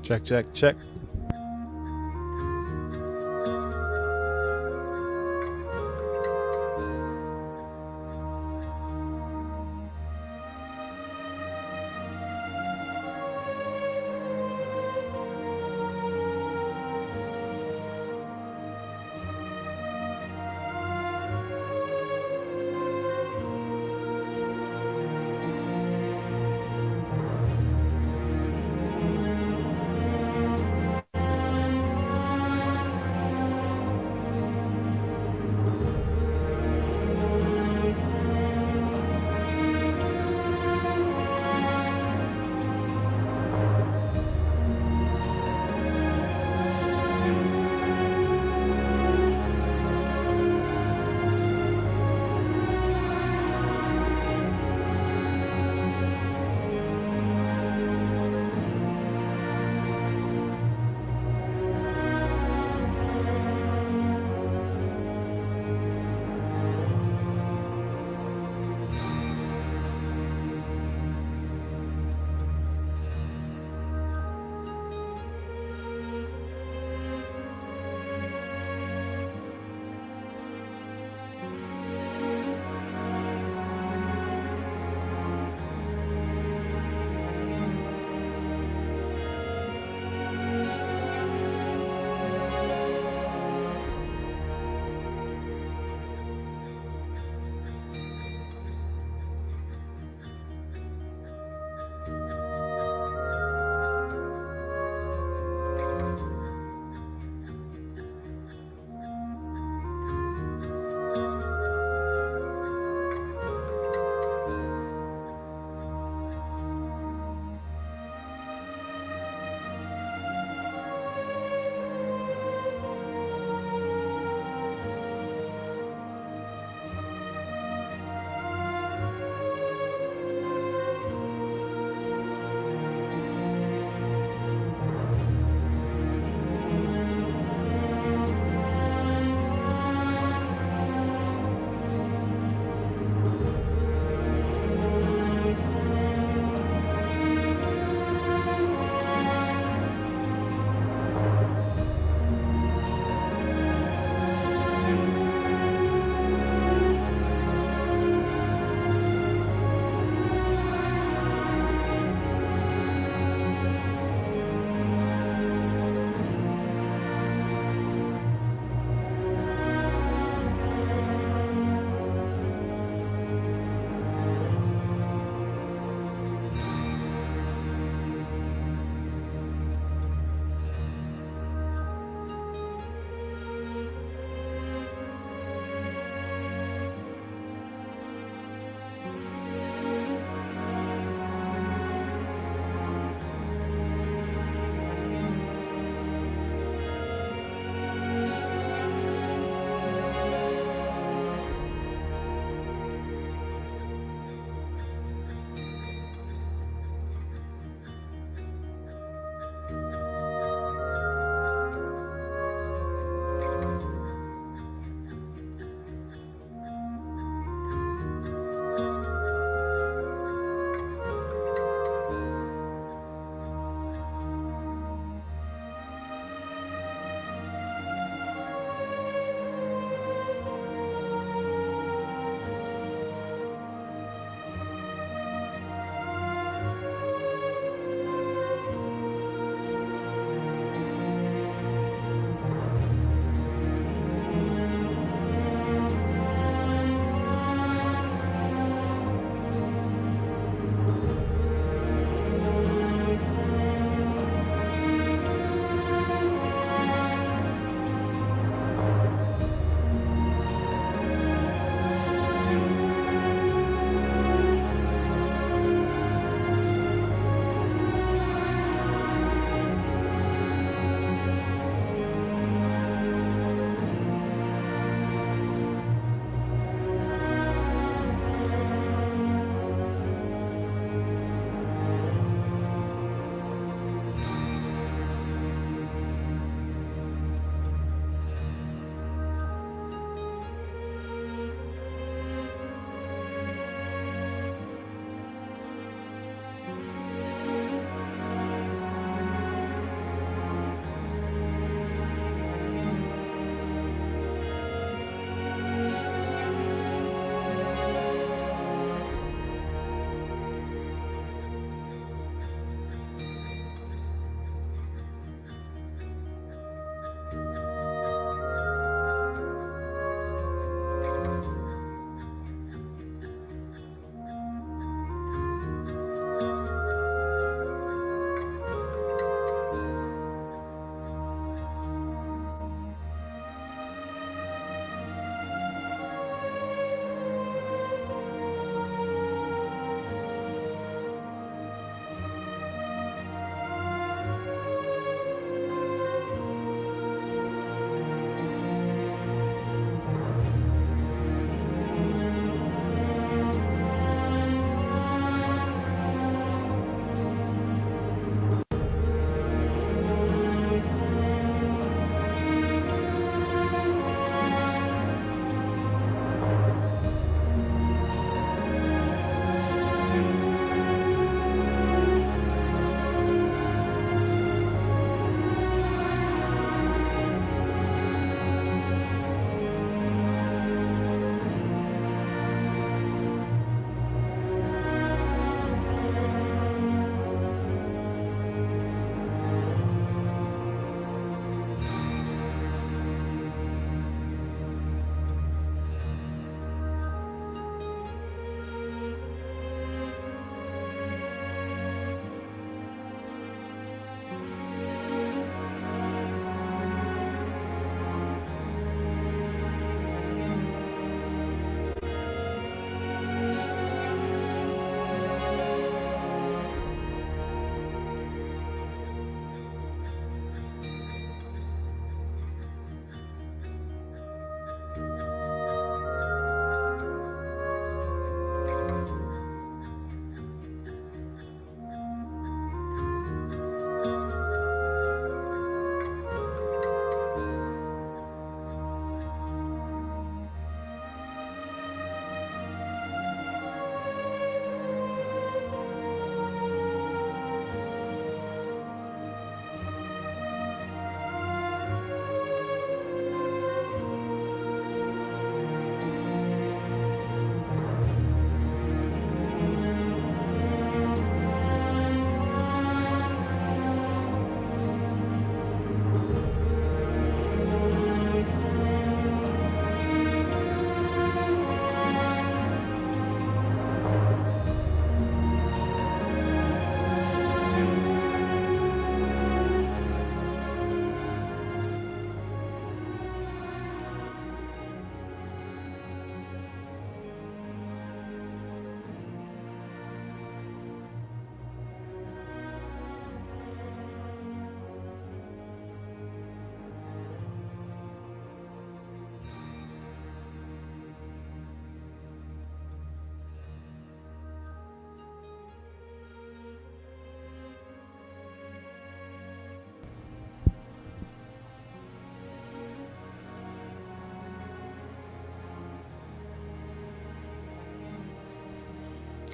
Check, check, check.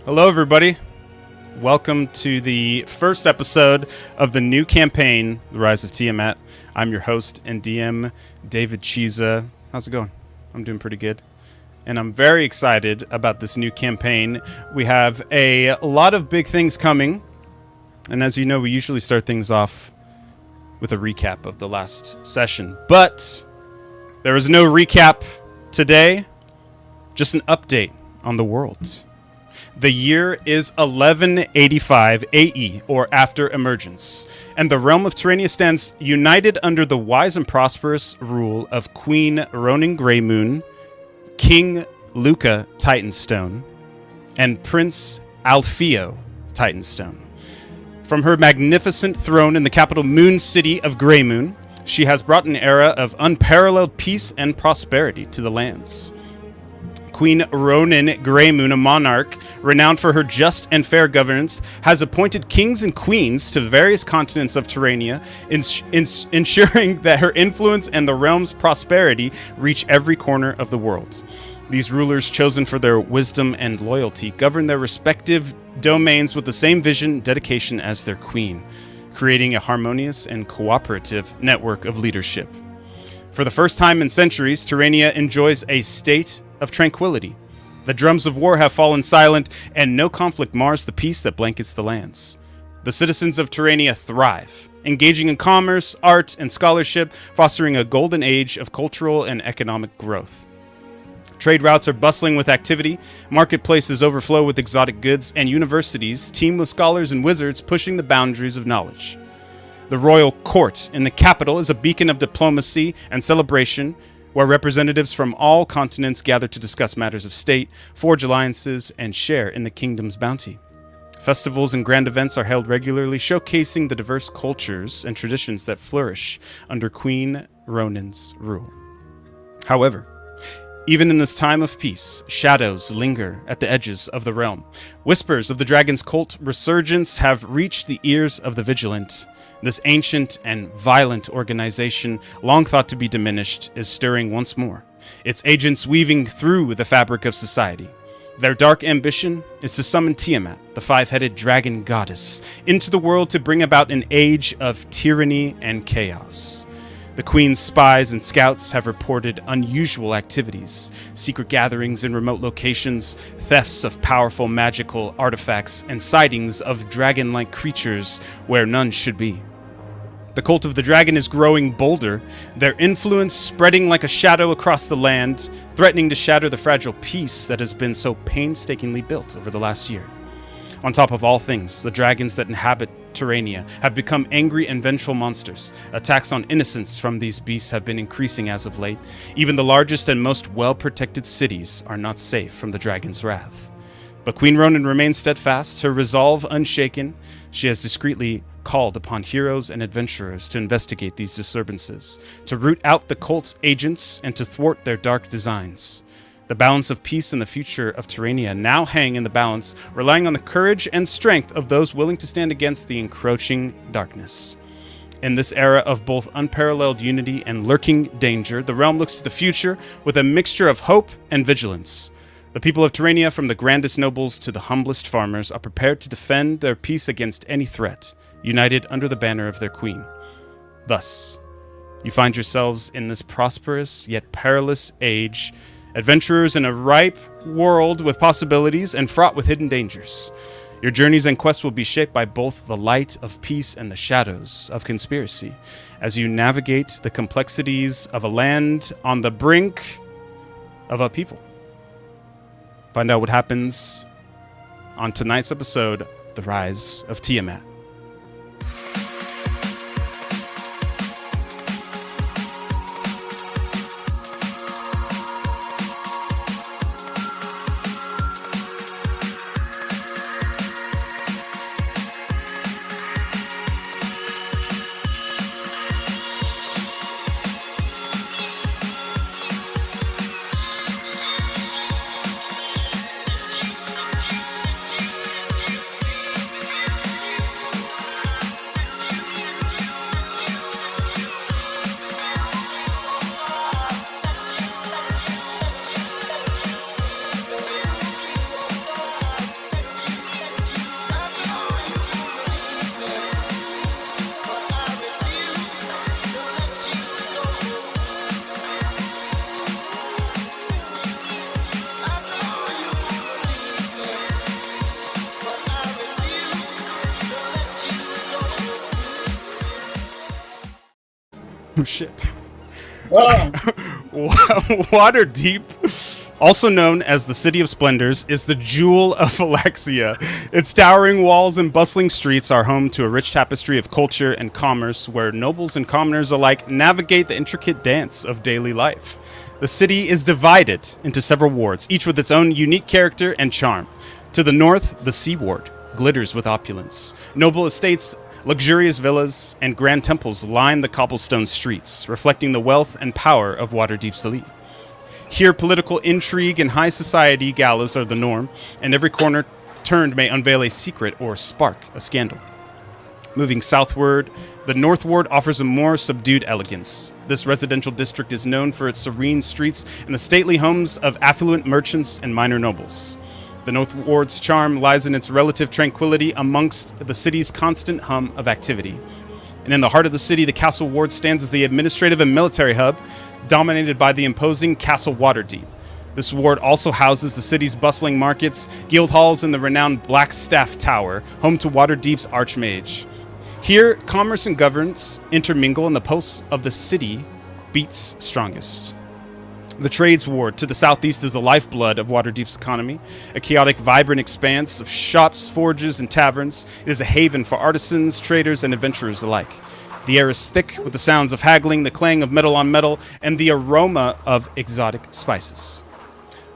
Hello, everybody. Welcome to the first episode of the new campaign, The Rise of Tiamat. I'm your host and DM, David Chiza. How's it going? I'm doing pretty good. And I'm very excited about this new campaign. We have a lot of big things coming. And as you know, we usually start things off with a recap of the last session. But there is no recap today, just an update on the world. The year is 1185 AE, or after emergence, and the realm of Terrania stands united under the wise and prosperous rule of Queen Ronin Greymoon, King Luca Titanstone, and Prince Alfeo Titanstone. From her magnificent throne in the capital Moon City of Greymoon, she has brought an era of unparalleled peace and prosperity to the lands. Queen Ronin Greymoon, a monarch renowned for her just and fair governance, has appointed kings and queens to the various continents of Terrania, ensuring that her influence and the realm's prosperity reach every corner of the world. These rulers, chosen for their wisdom and loyalty, govern their respective domains with the same vision and dedication as their queen, creating a harmonious and cooperative network of leadership. For the first time in centuries, Terrania enjoys a state of tranquility. The drums of war have fallen silent, and no conflict mars the peace that blankets the lands. The citizens of Terrania thrive, engaging in commerce, art, and scholarship, fostering a golden age of cultural and economic growth. Trade routes are bustling with activity, marketplaces overflow with exotic goods, and universities teem with scholars and wizards pushing the boundaries of knowledge. The royal court in the capital is a beacon of diplomacy and celebration, where representatives from all continents gather to discuss matters of state, forge alliances, and share in the kingdom's bounty. Festivals and grand events are held regularly, showcasing the diverse cultures and traditions that flourish under Queen Ronin's rule. However, even in this time of peace, shadows linger at the edges of the realm. Whispers of the dragon's cult resurgence have reached the ears of the vigilant. This ancient and violent organization, long thought to be diminished, is stirring once more, its agents weaving through the fabric of society. Their dark ambition is to summon Tiamat, the five-headed dragon goddess, into the world to bring about an age of tyranny and chaos. The Queen's spies and scouts have reported unusual activities, secret gatherings in remote locations, thefts of powerful magical artifacts, and sightings of dragon-like creatures where none should be. The cult of the dragon is growing bolder, their influence spreading like a shadow across the land, threatening to shatter the fragile peace that has been so painstakingly built over the last year. On top of all things, the dragons that inhabit Terrania have become angry and vengeful monsters. Attacks on innocents from these beasts have been increasing as of late. Even the largest and most well-protected cities are not safe from the dragon's wrath. But Queen Ronin remains steadfast, her resolve unshaken. She has discreetly called upon heroes and adventurers to investigate these disturbances, to root out the cult's agents, and to thwart their dark designs. The balance of peace and the future of Terrania now hang in the balance, relying on the courage and strength of those willing to stand against the encroaching darkness. In this era of both unparalleled unity and lurking danger, the realm looks to the future with a mixture of hope and vigilance. The people of Terrania, from the grandest nobles to the humblest farmers, are prepared to defend their peace against any threat, united under the banner of their queen. Thus, you find yourselves in this prosperous yet perilous age, adventurers in a ripe world with possibilities and fraught with hidden dangers. Your journeys and quests will be shaped by both the light of peace and the shadows of conspiracy, as you navigate the complexities of a land on the brink of upheaval. Find out what happens on tonight's episode, The Rise of Tiamat. Oh, shit. Ah! Waterdeep, also known as the City of Splendors, is the jewel of Alexia. Its towering walls and bustling streets are home to a rich tapestry of culture and commerce where nobles and commoners alike navigate the intricate dance of daily life. The city is divided into several wards, each with its own unique character and charm. To the north, the Sea Ward glitters with opulence. Noble estates, luxurious villas, and grand temples line the cobblestone streets, reflecting the wealth and power of Waterdeep's elite. Here, political intrigue and high society galas are the norm, and every corner turned may unveil a secret or spark a scandal. Moving southward, the North Ward offers a more subdued elegance. This residential district is known for its serene streets and the stately homes of affluent merchants and minor nobles. The North Ward's charm lies in its relative tranquility amongst the city's constant hum of activity. And in the heart of the city, the Castle Ward stands as the administrative and military hub, dominated by the imposing Castle Waterdeep. This ward also houses the city's bustling markets, guild halls, and the renowned Blackstaff Tower, home to Waterdeep's Archmage. Here, commerce and governance intermingle, and the pulse of the city beats strongest. The Trades Ward to the southeast is the lifeblood of Waterdeep's economy, a chaotic, vibrant expanse of shops, forges, and taverns. It is a haven for artisans, traders, and adventurers alike. The air is thick with the sounds of haggling, the clang of metal on metal, and the aroma of exotic spices.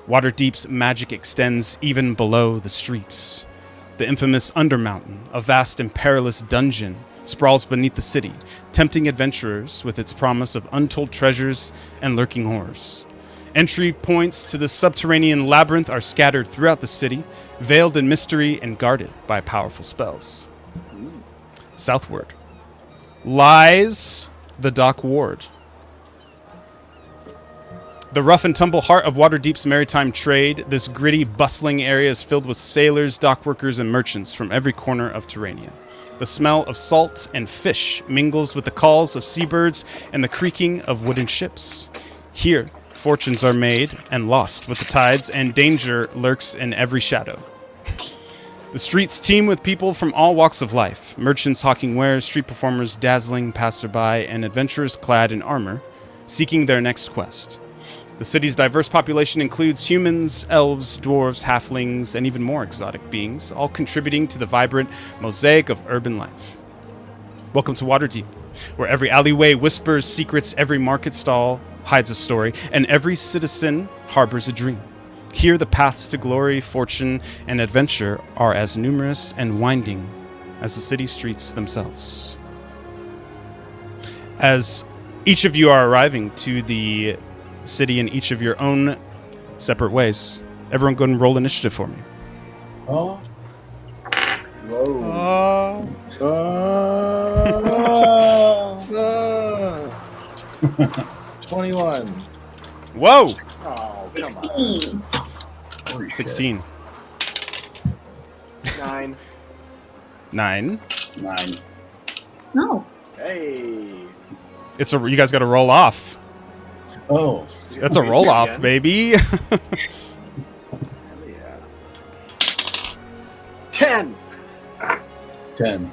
Waterdeep's magic extends even below the streets. The infamous Undermountain, a vast and perilous dungeon, sprawls beneath the city, tempting adventurers with its promise of untold treasures and lurking horrors. Entry points to the subterranean labyrinth are scattered throughout the city, veiled in mystery and guarded by powerful spells. Southward lies the Dock Ward. The rough and tumble heart of Waterdeep's maritime trade, this gritty, bustling area is filled with sailors, dockworkers, and merchants from every corner of Terrania. The smell of salt and fish mingles with the calls of seabirds and the creaking of wooden ships. Here, fortunes are made and lost with the tides, and danger lurks in every shadow. The streets teem with people from all walks of life, merchants hawking wares, street performers dazzling passerby, and adventurers clad in armor, seeking their next quest. The city's diverse population includes humans, elves, dwarves, halflings, and even more exotic beings, all contributing to the vibrant mosaic of urban life. Welcome to Waterdeep, where every alleyway whispers secrets, every market stall hides a story, and every citizen harbors a dream. Here, the paths to glory, fortune, and adventure are as numerous and winding as the city streets themselves. As each of you are arriving to the city in each of your own separate ways, everyone go and roll initiative for me. Oh. Whoa. 21. Whoa! Oh, come on. 16. 9. 9. 9. No. Hey. You guys got to roll off. Oh. That's a roll off, baby. Hell yeah. 10. 10.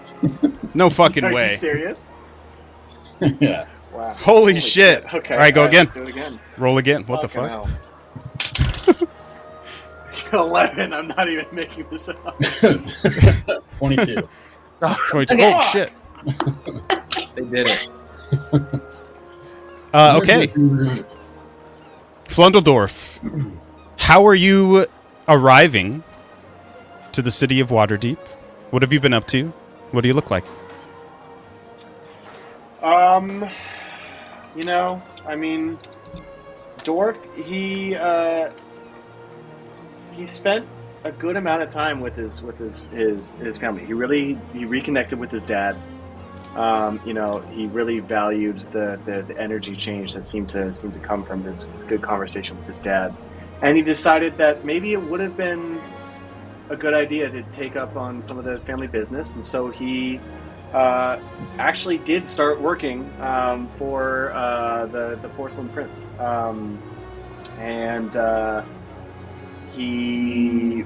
No fucking Are way. you serious? Yeah. Wow. Holy shit. Okay. All right, go again. Let's do it again. Roll again. What the Fucking fuck? hell. 11. I'm not even making this up. 22. 22. Okay. Oh, shit. They did it. Okay. Flundeldorf, how are you arriving to the city of Waterdeep? What have you been up to? What do you look like? You know, I mean, Dorf, he spent a good amount of time with his family. He reconnected with his dad. You know, he really valued the energy change that seemed to come from this good conversation with his dad, and he decided that maybe it would have been a good idea to take up on some of the family business, and so he actually did start working for the Porcelain Prince, and he.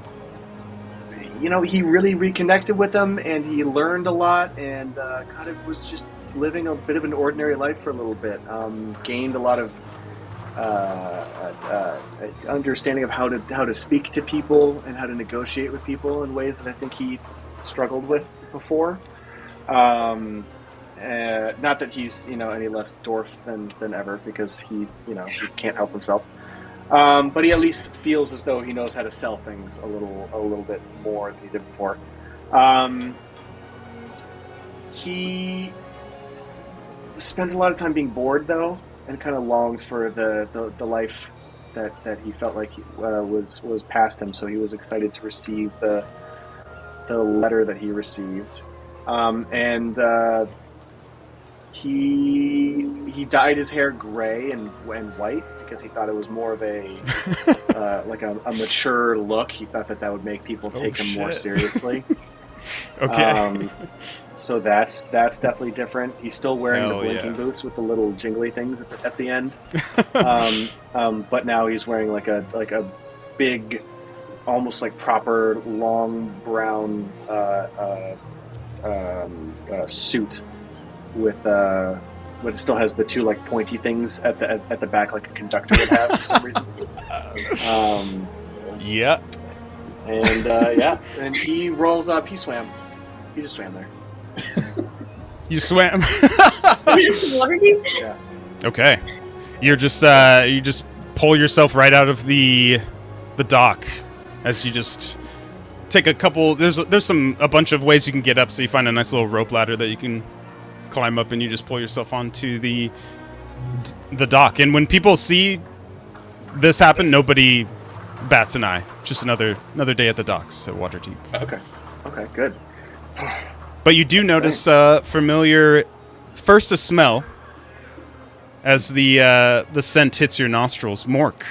You know, he really reconnected with them, and he learned a lot, and kind of was just living a bit of an ordinary life for a little bit. Gained a lot of understanding of how to speak to people and how to negotiate with people in ways that I think he struggled with before. Not that he's any less dwarf than ever, because he can't help himself. But he at least feels as though he knows how to sell things a little bit more than he did before. He spends a lot of time being bored, though, and kind of longs for the life that he felt like was past him. So he was excited to receive the letter that he received, and he dyed his hair gray and white because he thought it was more of a like a mature look. He thought that would make people take him more seriously. Okay. So that's definitely different. He's still wearing Hell the blinking yeah. boots with the little jingly things at the end. But now he's wearing like a big, almost like proper long brown suit with but it still has the two like pointy things at the back, like a conductor would have for some reason. Yeah. And and he rolls up. He swam. He just swam there. You swam. Waterdeep? Yeah. Okay. You just pull yourself right out of the dock as you just take a couple. There's a bunch of ways you can get up. So you find a nice little rope ladder that you can climb up, and you just pull yourself onto the dock. And when people see this happen, nobody bats an eye. Just another day at the docks at Waterdeep. Okay. Good. But you do notice familiar, first a smell, as the scent hits your nostrils. Mork,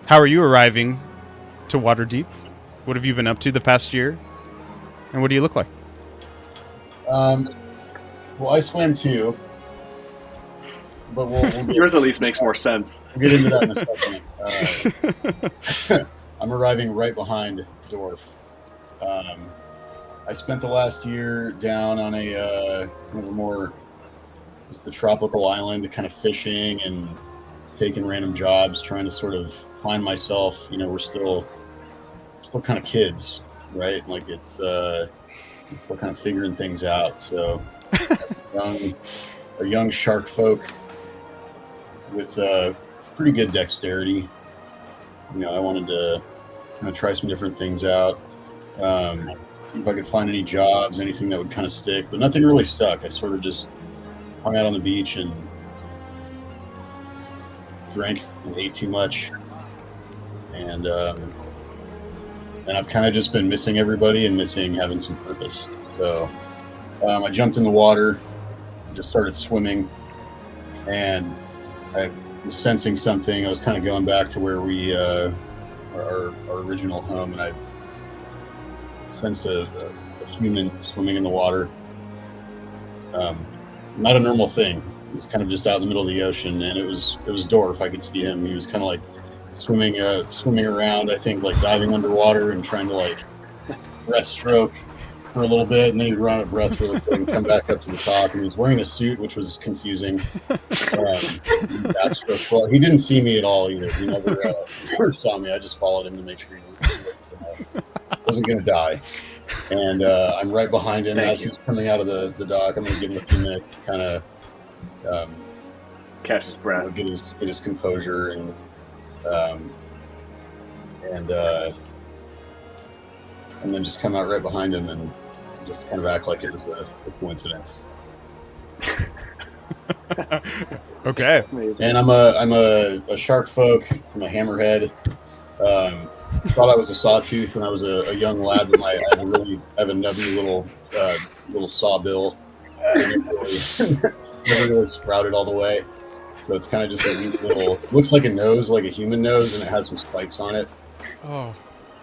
how are you arriving to Waterdeep? What have you been up to the past year? And what do you look like? Well, I swam too, but we'll get, Yours at least makes more sense. we'll get into that in a second. I'm arriving right behind Dwarf. I spent the last year down on a more just the tropical island, kind of fishing and taking random jobs, trying to sort of find myself. We're still kind of kids, right? Like it's we're kind of figuring things out. So a young shark folk with pretty good dexterity. I wanted to kind of try some different things out. See if I could find any jobs, anything that would kind of stick, but nothing really stuck. I sort of just hung out on the beach and drank and ate too much, and I've kind of just been missing everybody and missing having some purpose. So I jumped in the water, just started swimming, and I was sensing something. I was kind of going back to where we our original home, and I sensed a human swimming in the water. Not a normal thing. It was kind of just out in the middle of the ocean, and it was Dorf. I could see him. He was kind of like swimming around. I think like diving underwater and trying to like breaststroke for a little bit, and then he'd run out of breath really quick and come back up to the top. And he was wearing a suit, which was confusing. Backstroke. Well, he didn't see me at all either. He never saw me. I just followed him to make sure he wasn't going to die. And I'm right behind him as he's coming out of the dock. I'm going to give him a few minutes to kind of Catch his breath. get his composure and then just come out right behind him and just kind of act like it was a coincidence. Okay. Amazing. And I'm a shark folk. I'm a hammerhead. Thought I was a sawtooth when I was a young lad, but I have a nubby little saw bill. Never really sprouted all the way. So it's kind of just a neat little, looks like a nose, like a human nose, and it has some spikes on it. Oh.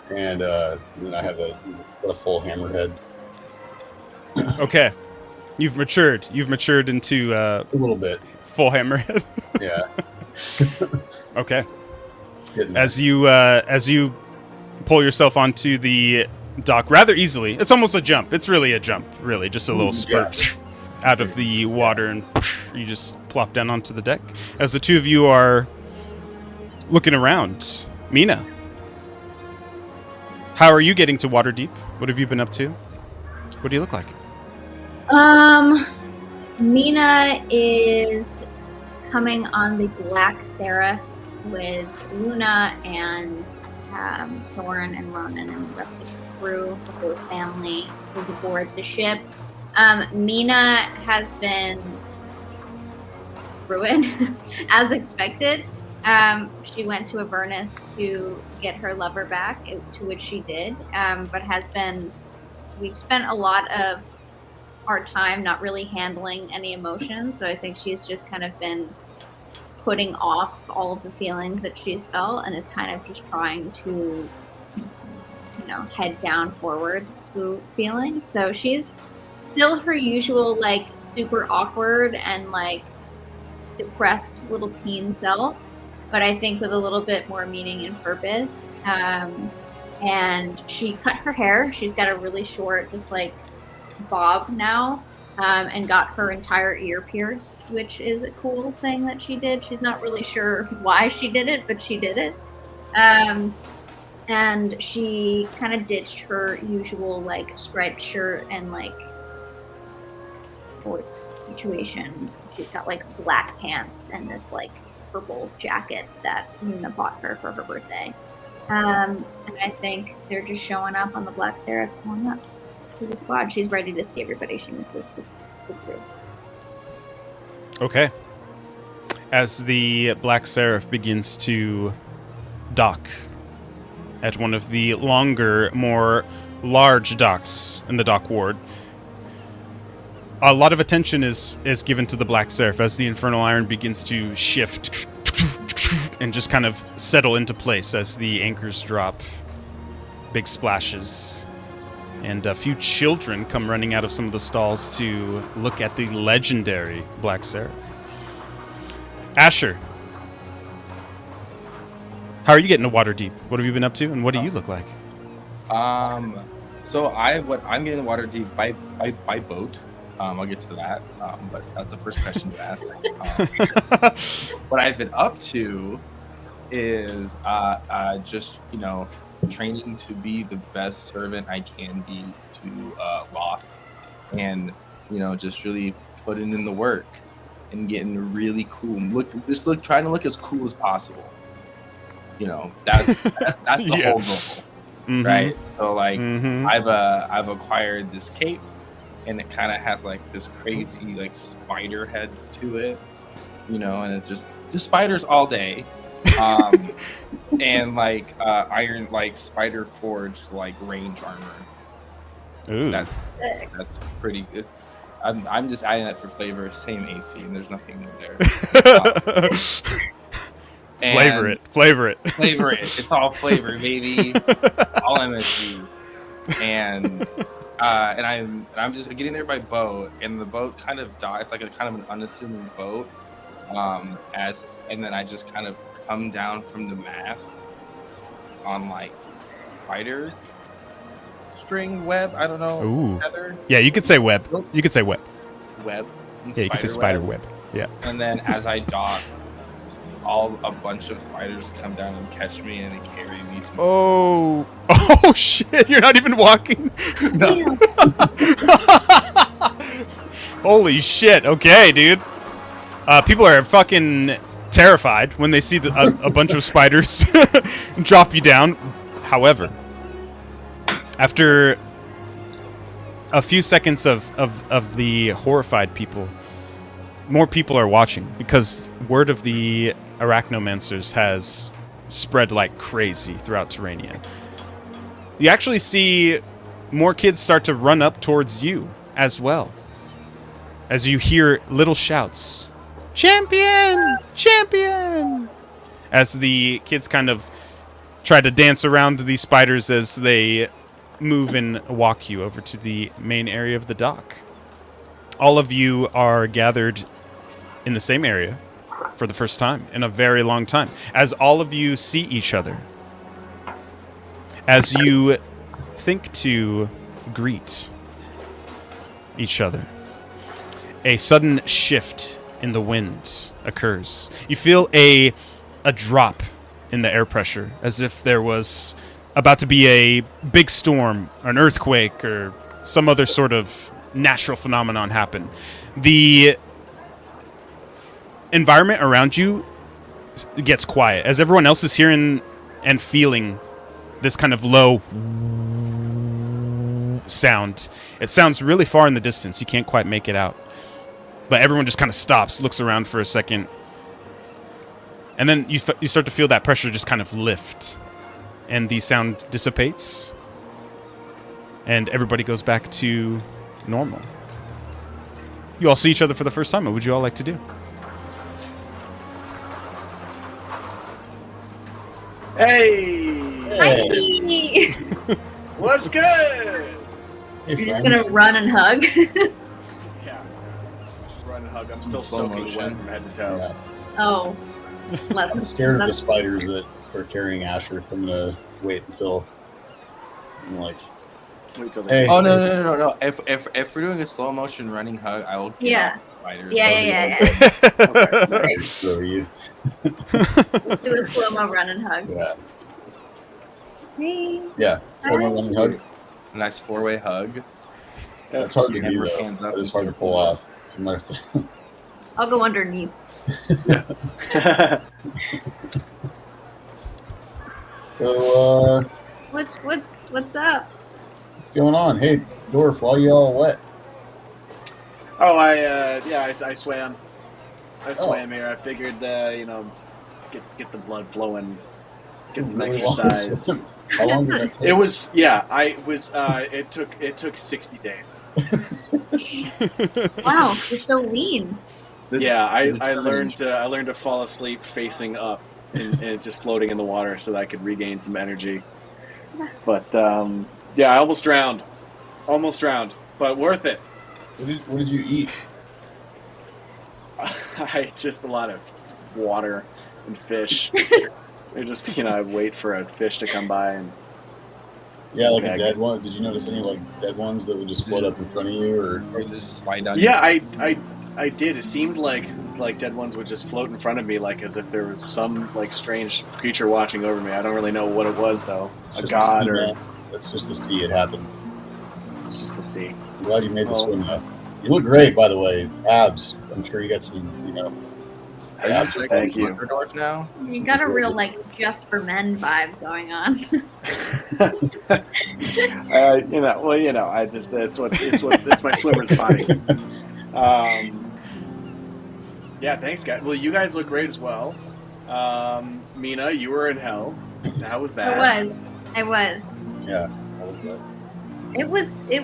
And then I have a full hammerhead. Okay. You've matured. You've matured into A little bit, full hammerhead. yeah. Okay. Getting there. As you pull yourself onto the dock rather easily. It's almost a jump. It's really a jump, really, just a little Yeah. spurt out of the water, and you just plop down onto the deck. As the two of you are looking around, Mina, how are you getting to Waterdeep? What have you been up to? What do you look like? Mina is coming on the Black Seraph with Luna and Soren and Ronan and the rest of the crew. The whole family is aboard the ship. Mina has been ruined, as expected. She went to Avernus to get her lover back, to which she did, but we've spent a lot of our time not really handling any emotions, so I think she's just kind of been putting off all of the feelings that she's felt and is kind of just trying to, head down forward to feelings. So she's still her usual, like, super awkward and, like, depressed little teen self, but I think with a little bit more meaning and purpose. And she cut her hair. She's got a really short, just like bob now, and got her entire ear pierced, which is a cool thing that she did. She's not really sure why she did it, but she did it. And she kind of ditched her usual, like, striped shirt and, like, shorts situation. She's got, like, black pants and this, like, purple jacket that Luna bought her for her birthday. And I think they're just showing up on the Black Seraph, pulling up to the squad. She's ready to see everybody. She misses this crew. Okay. As the Black Seraph begins to dock at one of the longer, more large docks in the dock ward, a lot of attention is given to the Black Seraph as the Infernal Iron begins to shift and just kind of settle into place as the anchors drop. Big splashes. And a few children come running out of some of the stalls to look at the legendary Black Seraph. Asher, how are you getting to Waterdeep? What have you been up to, and what do you look like? So I'm getting to Waterdeep by boat. I'll get to that, but that's the first question you asked. What I've been up to is just training to be the best servant I can be to Loth, and just really putting in the work and getting really cool. Trying to look as cool as possible. That's the Yeah. whole goal, Mhm. right? So like Mhm. I've acquired this cape, and it kind of has like this crazy like spider head to it, and it's just spiders all day. And like iron, like spider forged like range armor. Ooh. That's pretty. I'm just adding that for flavor. Same AC, and there's nothing new there. Flavor it. Flavor it. Flavor it. It's all flavor, baby. All MSG. And I'm just getting there by boat, and the boat kind of it's like a kind of an unassuming boat. And then I just kind of come down from the mast on like spider string web. I don't know. Ooh. Feather Yeah, you could say web. You could say web. web. Yeah, you could say spider web. Yeah. And then as I dock, a bunch of spiders come down and catch me, and they carry me to. Oh. Oh shit! You're not even walking. No. Holy shit! Okay, dude. People are fucking terrified when they see a bunch of spiders drop you down. However, after a few seconds of the horrified people, more people are watching because word of the Arachnomancers has spread like crazy throughout Terrania. You actually see more kids start to run up towards you as well, as you hear little shouts, "Champion! Champion!" as the kids kind of try to dance around these spiders as they move and walk you over to the main area of the dock. All of you are gathered in the same area for the first time in a very long time, as all of you see each other. As you think to greet each other, a sudden shift in the wind occurs. You feel a drop in the air pressure, as if there was about to be a big storm, an earthquake, or some other sort of natural phenomenon happen. The environment around you gets quiet as everyone else is hearing and feeling this kind of low sound. It sounds really far in the distance. You can't quite make it out. But everyone just kind of stops, looks around for a second. And then you start to feel that pressure just kind of lift. And the sound dissipates. And everybody goes back to normal. You all see each other for the first time. What would you all like to do? Hey, Hey. Hi. what's good? Hey, You're just friends. gonna run and hug. Yeah, run and hug. I'm still Slow soaking motion. wet from head to toe. Yeah. Oh, I'm scared of the spiders that are carrying Asher. So I'm gonna wait until I'm like, Wait till Hey. Oh no! If we're doing a slow motion running hug, I will get Yeah. off the spiders. Yeah. Okay, nice. throw you. Let's do a slow-mo run and hug. Yeah. Hey. Yeah. So I'm running hug. A nice 4-way hug. That's hard to cute. do Never though. hands up That is and hard to circle pull up. off. You might have to. I'll go underneath. So What's up? what's going on? Hey, Dwarf, why you all wet? Oh, I swam. I swam here. I figured, gets the blood flowing, get some Really long. exercise. How long did that take? It was, yeah. It took 60 days. Wow, you're so lean. Yeah, I challenge. learned to fall asleep facing up and just floating in the water so that I could regain some energy. But yeah, I almost drowned, but worth it. What did you eat? I ate just a lot of water and fish. They're just, I wait for a fish to come by and Yeah, like Yeah, a dead one. Did you notice any like dead ones that would just float up in front of you, or Or just slide down. yeah, I did. It seemed like dead ones would just float in front of me, like as if there was some like strange creature watching over me. I don't really know what it was though. it's A just god the sea, or man. That's just the sea. It happens. it's just the sea. I'm glad you made the Oh. swim though. You look great, by the way. Abs. I'm sure you got some. Are you abs. sick Thank of you. Slenderdorf now? You got a real like just for men vibe going on. I just it's my swimmer's body. Yeah, thanks, guys. Well, you guys look great as well. Mina, you were in hell. How was that? I was. Yeah. How was that? It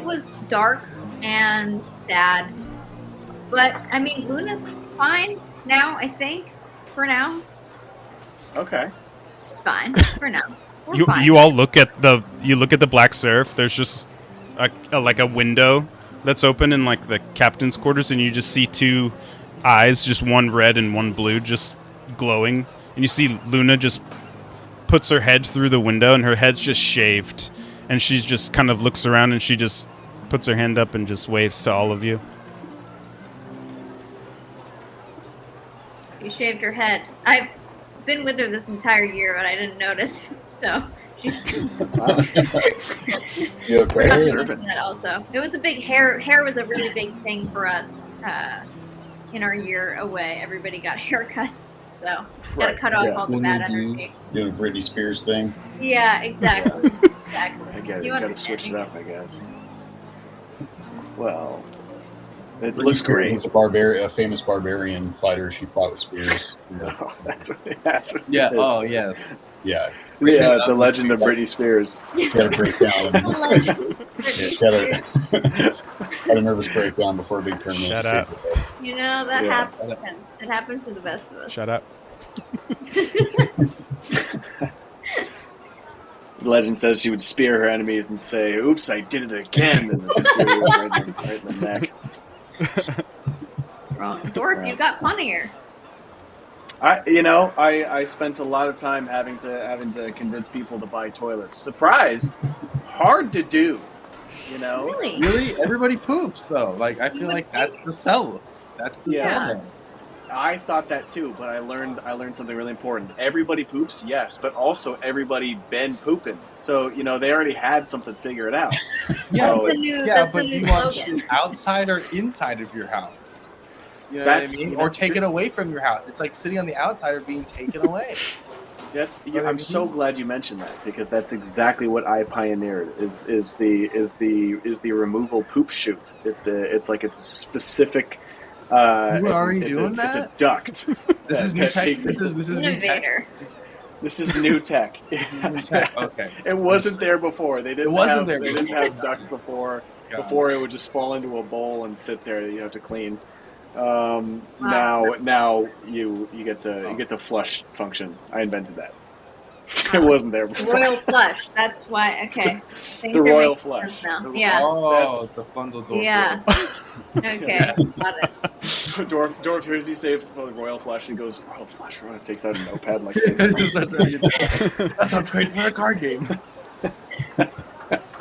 was dark and sad. But I mean Luna's fine now, I think. For now. Okay. It's fine. For now. We're fine. You all look at the Black Seraph. There's just a window that's open in like the captain's quarters, and you just see two eyes, just one red and one blue, just glowing. And you see Luna just puts her head through the window, and her head's just shaved, and she just kind of looks around, and she just puts her hand up and just waves to all of you. You shaved her head. I've been with her this entire year, but I didn't notice. So she's You okay? not Sure. noticing that also. It was a big hair. Hair was a really big thing for us in our year away. Everybody got haircuts, so gotta Right, cut off yeah. all the bad energy. Doing a Britney Spears thing. Yeah, exactly. Exactly. I get it. You You gotta understand switch it me. up, I guess. Well, it Britney looks Spears great. was a famous barbarian fighter. She fought with spears. Oh, that's what Yeah. it is. Oh yes. Yeah. Yeah, the legend of Britney Spears. She had a breakdown. She had a nervous breakdown before a big tournament. Shut up. You know, that Yeah. happens. It happens to the best of us. Shut up. The legend says she would spear her enemies and say, "Oops, I did it again," and then spear you right in the neck. Wrong. Dorf, you got funnier. I spent a lot of time having to convince people to buy toilets. Surprise! hard to do. You know, Really? Really, everybody poops though. Like I feel like that's the sell. That's the Yeah. sell there. I thought that too, but I learned something really important. Everybody poops, yes, but also everybody been pooping. So you know they already had something figured out. Yeah, So, That's the new, Yeah, that's the but new you want slogan. shit outside or inside of your house? You know That's- what I mean? you know, Or taken away from your house. It's like sitting on the outside or being taken away. I'm so glad you mentioned that because that's exactly what I pioneered. Is the removal poop chute? It's a specific. You were already it's doing It's that? a duct. This is new that tech. takes This is new tech. Innovator. This is new tech. This is new tech. Okay. It wasn't there before. They didn't. It wasn't have, there They didn't before. have ducts before. Got it. Before it would just fall into a bowl and sit there. You have to clean. Now you get the flush function. I invented that. It wasn't there before. Royal flush. That's why. Okay. Things The are royal making flush. sense now. The- Yeah. Oh, That's- the bundle door. Yeah. Okay. Yes. Got it. Dwarf hears you say the royal flush and goes royal flush. Royal takes out a notepad like this. That sounds great for a card game.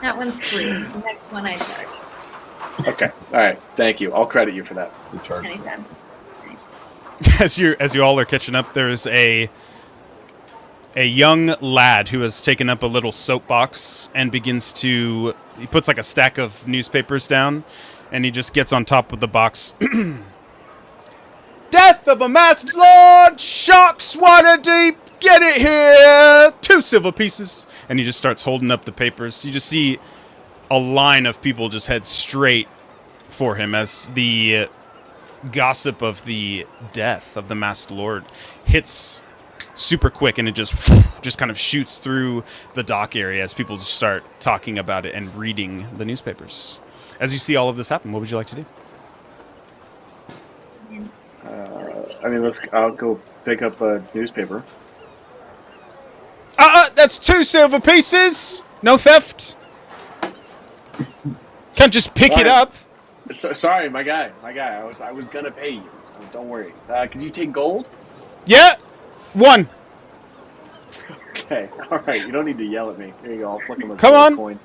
That one's free. The next one I charge. Okay. All right. Thank you. I'll credit you for that. The charge. Anytime. As you all are catching up, there's a young lad who has taken up a little soapbox and he puts like a stack of newspapers down, and he just gets on top of the box. Death of a masked lord! Shocks Waterdeep! Get it here! 2 silver pieces! And he just starts holding up the papers. You just see a line of people just head straight for him as the gossip of the death of the masked lord hits super quick, and it just kind of shoots through the dock area as people just start talking about it and reading the newspapers. As you see all of this happen, what would you like to do? I'll go pick up a newspaper. That's 2 silver pieces! No theft! Can't just pick it up! Sorry, my guy. I was gonna pay you. Don't worry. Could you take gold? Yeah! 1! Okay. All right. You don't need to yell at me. Here you go. I'll flick him a Come gold on. coin.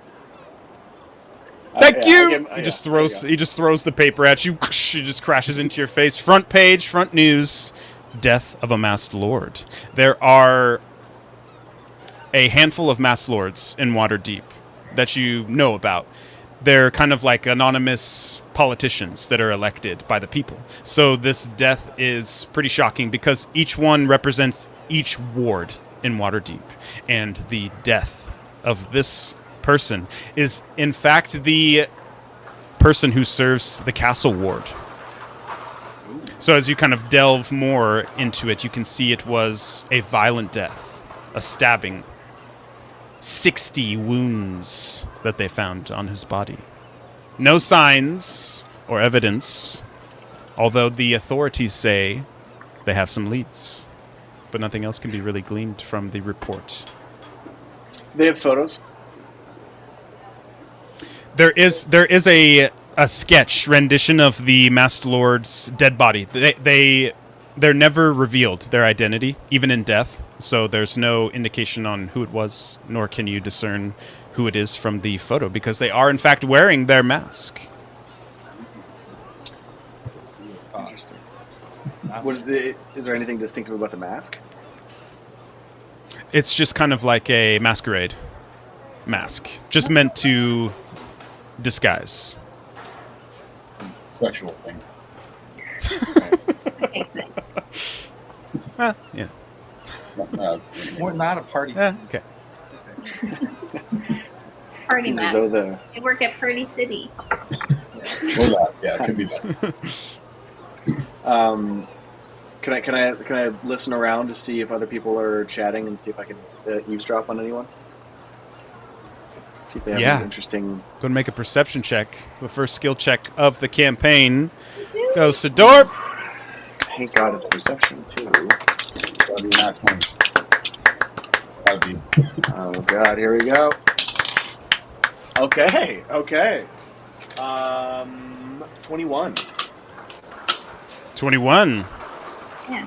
Thank Yeah, I'll you! give him- He yeah, just there you throws go. he just throws the paper at you. It just crashes into your face. Front page, front news. Death of a masked lord. There are a handful of masked lords in Waterdeep that you know about. They're kind of like anonymous politicians that are elected by the people. So this death is pretty shocking because each one represents each ward in Waterdeep. And the death of this person is, in fact, the person who serves the castle ward. So as you kind of delve more into it, you can see it was a violent death, a stabbing, 60 wounds that they found on his body. No signs or evidence, although the authorities say they have some leads. But nothing else can be really gleaned from the report. They have photos. There is a sketch rendition of the Masked Lord's dead body. They're never revealed, their identity, even in death. So there's no indication on who it was, nor can you discern who it is from the photo, because they are in fact wearing their mask. Interesting. Is there anything distinctive about the mask? It's just kind of like a masquerade mask, just meant to disguise. Sexual thing. Okay, thanks. Yeah. We're not a party. Okay. Party Seems as map. though They work at Party City. Or that. Yeah, it could be that. Can I listen around to see if other people are chatting and see if I can eavesdrop on anyone? See if they have Yeah. any interesting. Go and make a perception check. The first skill check of the campaign goes to Dorf. Thank God it's perception too. Gotta be nat 20. It's gotta be. Oh God, here we go. Okay. 21. 21. Yeah.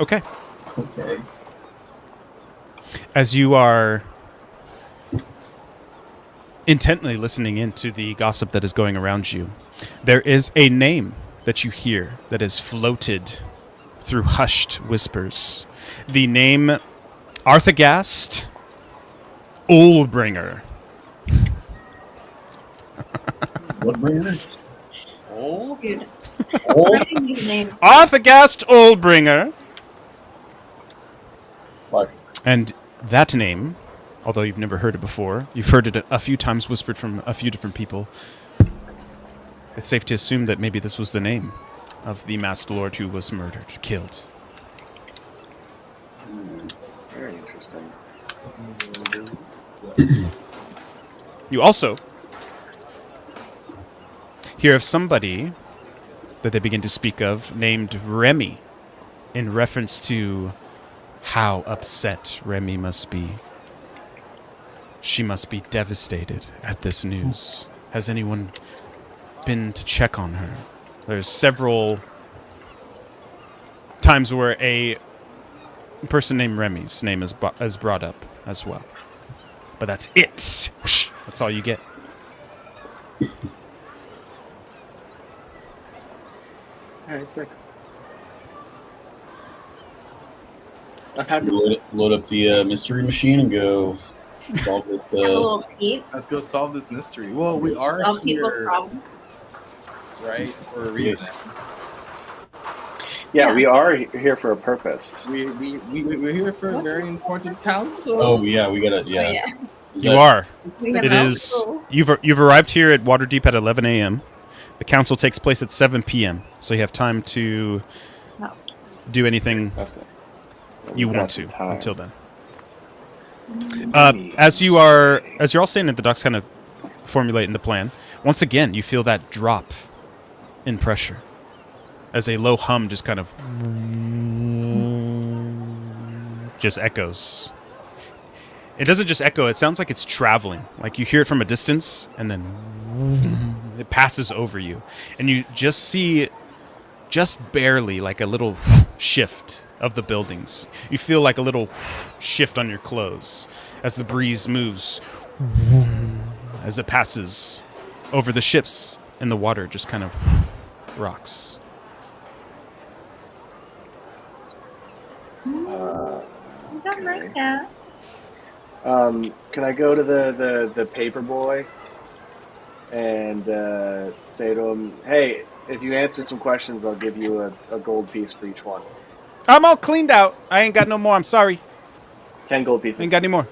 Okay. Okay. as you are intently listening into the gossip that is going around you, there is a name that you hear that is floated through hushed whispers. The name Arthagast Olbringer. What bringer? Oh, Dude. Oh, Writing these names. Arthagast Olbringer. fuck. And that name, although you've never heard it before, you've heard it a few times whispered from a few different people. It's safe to assume that maybe this was the name of the masked lord who was murdered, killed. Very interesting. You also hear of somebody that they begin to speak of named Remy, in reference to how upset Remy must be. She must be devastated at this news. Has anyone been to check on her? There's several times where a person named Remy's name is brought up as well. But that's it. Whoosh. That's all you get. All right, sick. I'm happy. Load up the mystery machine and go solve this. Have a little peep let's go solve this mystery. Well, we are of people's here, problems. right, for a reason. Yeah, we are here for a purpose. We're here for a very important council. Oh yeah, we gotta. Oh, Yeah. yeah. Is You that- are. We have It no is. clue. You've arrived here at Waterdeep at 11 a.m. The council takes place at 7 p.m. So you have time to No. do anything That's it. you want That's to the time. until then. As you're all saying that the ducks kind of formulating the plan. Once again, you feel that drop in pressure as a low hum just kind of just echoes. It doesn't just echo, it sounds like it's traveling. Like you hear it from a distance and then it passes over you. And you just see just barely like a little shift of the buildings. You feel like a little shift on your clothes as the breeze moves as it passes over the ships, and the water just kind of rocks. I don't like that. Can I go to the paper boy and say to him, "Hey, if you answer some questions, I'll give you a gold piece for each one. I'm all cleaned out. I ain't got no more. I'm sorry. 10 gold pieces. Ain't got any more.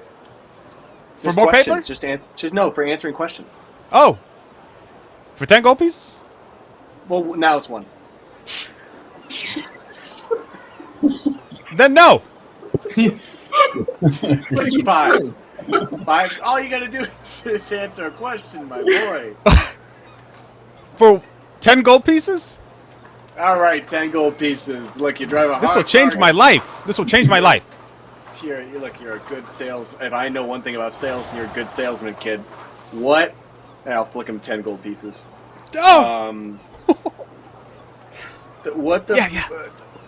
Just for more questions. paper? Just no, for answering questions. Oh. For 10 gold pieces? Well, now it's one. Then no. Five. Five. All you gotta do is answer a question, my boy. For 10 gold pieces? All right, 10 gold pieces. Look, you drive a This will hard change car. my life. This will change my life. You're a good sales. If I know one thing about sales, you're a good salesman, kid. What? And I'll flick him 10 gold pieces. Oh. What the? Yeah.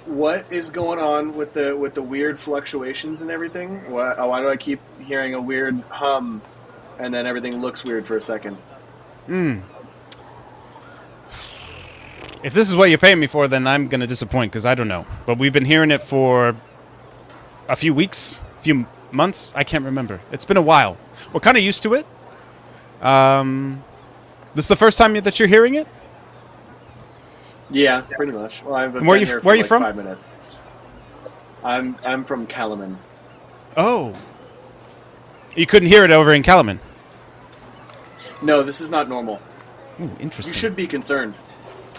What is going on with the weird fluctuations and everything? Why do I keep hearing a weird hum, and then everything looks weird for a second? If this is what you're paying me for, then I'm going to disappoint because I don't know. But we've been hearing it for a few weeks, a few months. I can't remember. It's been a while. We're kind of used to it. This is the first time that you're hearing it? Yeah, pretty much. Well, I've been Where here for are you like from? 5 minutes. I'm from Kalaman. Oh. You couldn't hear it over in Kalaman. No, this is not normal. Ooh, You interesting. should be concerned.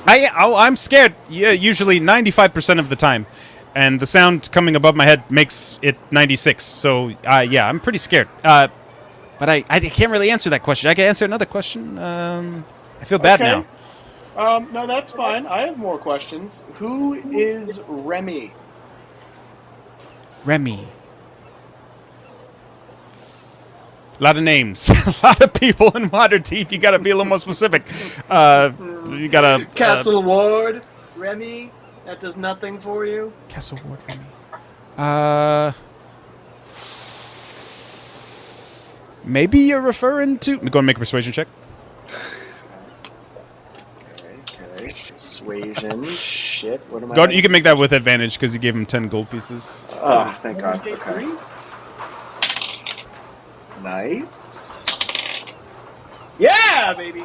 I'm scared. Yeah, usually 95% of the time, and the sound coming above my head makes it 96. So yeah, I'm pretty scared. But I can't really answer that question. I can answer another question. I feel bad Okay. now. No, that's fine. I have more questions. Who is Remy? Remy. A lot of names, a lot of people in Waterdeep. You got to be a little more specific. You got to Castle Ward? Remy? That does nothing for you? Castle Ward Remy. maybe you're referring to. Go and make a persuasion check. Okay. Persuasion. Shit. What am I? Go. You can make that with advantage because you gave him 10 gold pieces. Oh, thank God. Okay. Nice. Yeah, baby.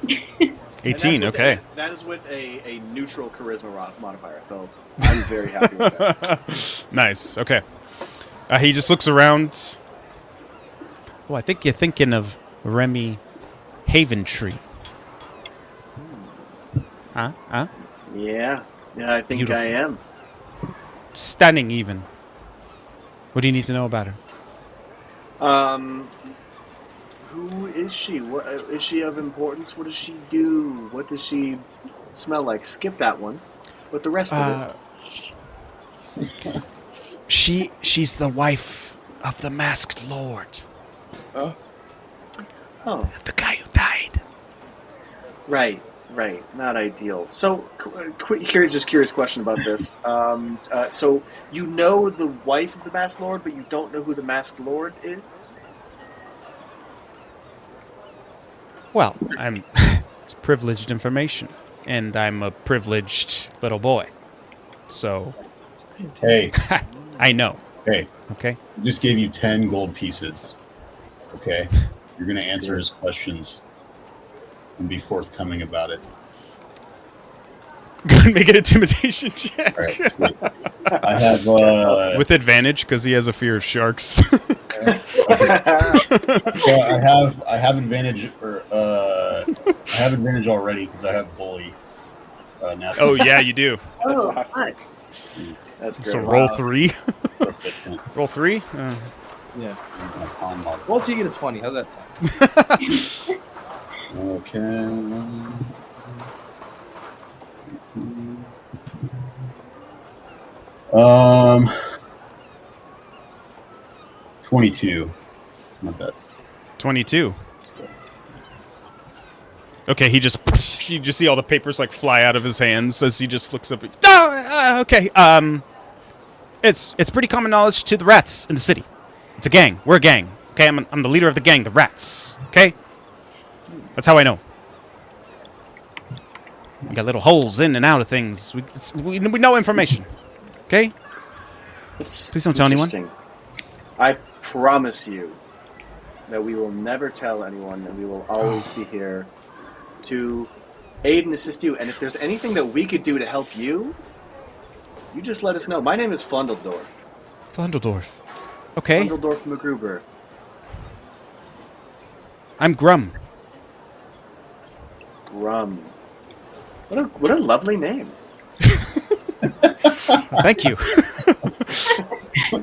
18. 18. Okay. That is with a neutral charisma modifier, so I'm very happy with that. Nice. Okay. He just looks around. Oh, I think you're thinking of Remy Haventree. Huh? Yeah, I think Beautiful. I am. Stunning, even. What do you need to know about her? Who is she? What is she of importance? What does she do? What does she smell like? Skip that one, but the rest of it. She's the wife of the Masked Lord. Oh, The guy who died. right. Not ideal. So, curious question about this. So you know the wife of the Masked Lord, but you don't know who the Masked Lord is. Well, it's privileged information, and I'm a privileged little boy. So, Hey, I know. hey, Okay? I just gave you 10 gold pieces. Okay? You're going to answer his questions and be forthcoming about it. Go and make an intimidation check. All right, sweet. I have With advantage, because he has a fear of sharks. so I have advantage I have advantage already because I have bully. Oh, yeah, you do. That's Oh, awesome. fuck. That's great. So roll 3. proficient. Roll 3? Yeah. My con mod. Roll till you get a 20. How's that sound? Okay. 22. It's my best. 22. Okay, you just see all the papers like fly out of his hands as he just looks up. Okay. It's pretty common knowledge to the rats in the city. It's a gang. We're a gang. Okay, I'm the leader of the gang, the rats. Okay, that's how I know. We got little holes in and out of things. We know information. Okay. Please don't tell anyone. Interesting. I promise you that we will never tell anyone, and we will always be here to aid and assist you. And if there's anything that we could do to help you, you just let us know. My name is Flundeldorf. Flundeldorf. Okay. Flundeldorf McGruber. I'm Grum. Grum. What a lovely name. Thank you. What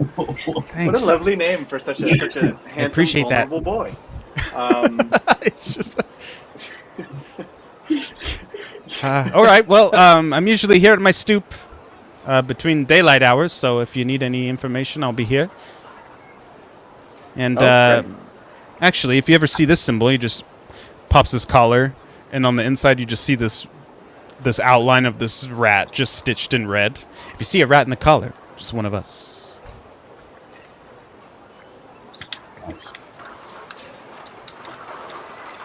Thanks. a lovely name for such a handsome, appreciate that. vulnerable boy. It's just. All right. Well, I'm usually here at my stoop between daylight hours, so if you need any information, I'll be here. And Okay. actually, if you ever see this symbol, you just pops this collar, and on the inside, you just see this outline of this rat just stitched in red. If you see a rat in the collar, just one of us. Nice.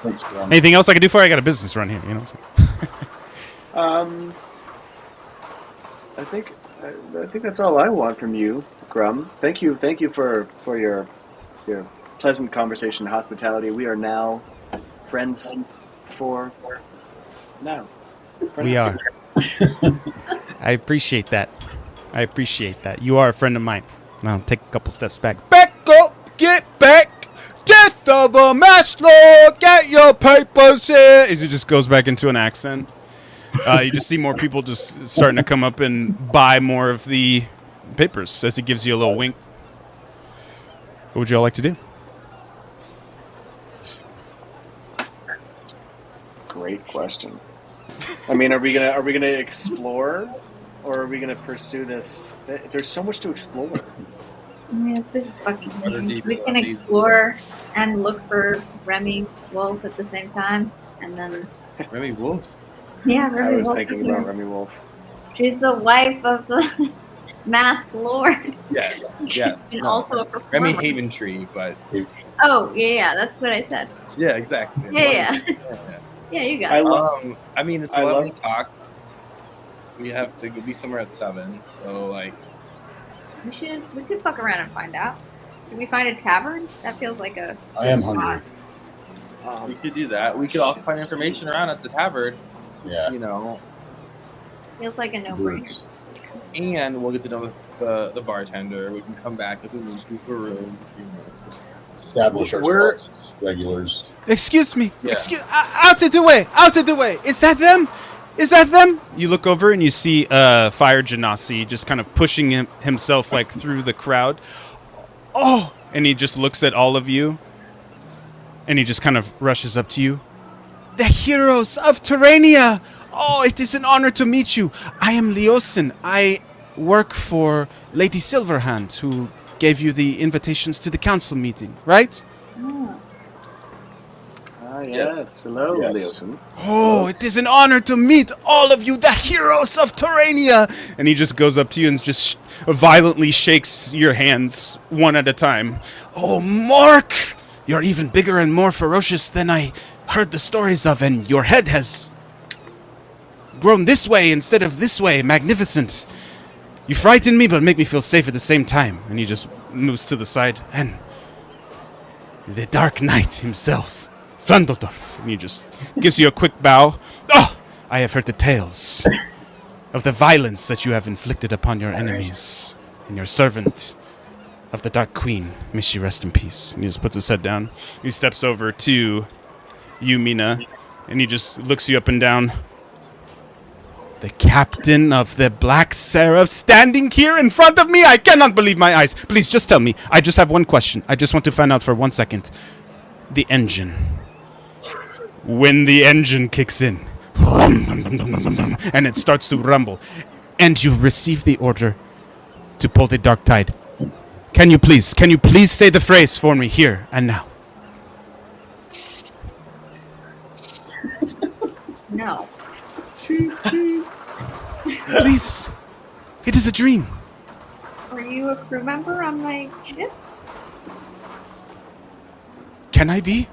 Thanks, Grum. Anything else I can do for you? I got a business run here. You know what I'm saying? I think that's all I want from you, Grum. Thank you for your pleasant conversation and hospitality. We are now friends for now. We are. I appreciate that. You are a friend of mine. Now take a couple steps back. Back up! Get back! Death of a Masked Lord! Get your papers here! As he just goes back into an accent. You just see more people just starting to come up and buy more of the papers as he gives you a little wink. What would you all like to do? Great question. I mean, are we gonna explore, or are we gonna pursue this? There's so much to explore. Yeah, this is fucking Water lame. deep We is can easy. explore and look for Remy Wolf at the same time, and then Remy Wolf. yeah, I Remy was Wolf. thinking is about here. Remy Wolf. She's the wife of the Masked Lord, Yes. Yes. and No. also a performer. Remy Haventree, but Oh, yeah, that's what I said. Yeah, exactly. Yeah. Yeah. Yeah, you got I it. love. I mean, it's I 11 love- o'clock. We have to be somewhere at 7. So, like, We could fuck around and find out. Can we find a tavern? That feels like a. I am hungry. we could do that. We could also find information around at the tavern, Yeah. you know, Feels like a no-brainer. Birds. and we'll get to know the bartender. We can come back if we need to for room. You know. Establish We're- ourselves as regulars. Excuse me. Yeah. Out of the way. Out of the way. Is that them? Is that them? You look over and you see Fire Genasi just kind of pushing himself like through the crowd. Oh, and he just looks at all of you. And he just kind of rushes up to you. The heroes of Terrania. Oh, it is an honor to meet you. I am Leosin. I work for Lady Silverhand, who gave you the invitations to the council meeting, right? Yes. Hello, Yes. Leosin. Oh, it is an honor to meet all of you, the heroes of Terrania! And he just goes up to you and just violently shakes your hands one at a time. Oh, Mark! You're even bigger and more ferocious than I heard the stories of, and your head has grown this way instead of this way. Magnificent. You frighten me, but make me feel safe at the same time. And he just moves to the side. And the Dark Knight himself. Flandodorf. And he just gives you a quick bow. Oh, I have heard the tales of the violence that you have inflicted upon your enemies and your servant of the Dark Queen. May she rest in peace. And he just puts his head down. He steps over to you, Mina, and he just looks you up and down. The captain of the Black Seraph standing here in front of me? I cannot believe my eyes. Please, just tell me. I just have one question. I just want to find out for 1 second. The engine. When the engine kicks in, and it starts to rumble, and you receive the order to pull the Dark Tide. Can you please say the phrase for me here and now? No. Please. It is a dream. Are you a crew member on my ship? Can I be?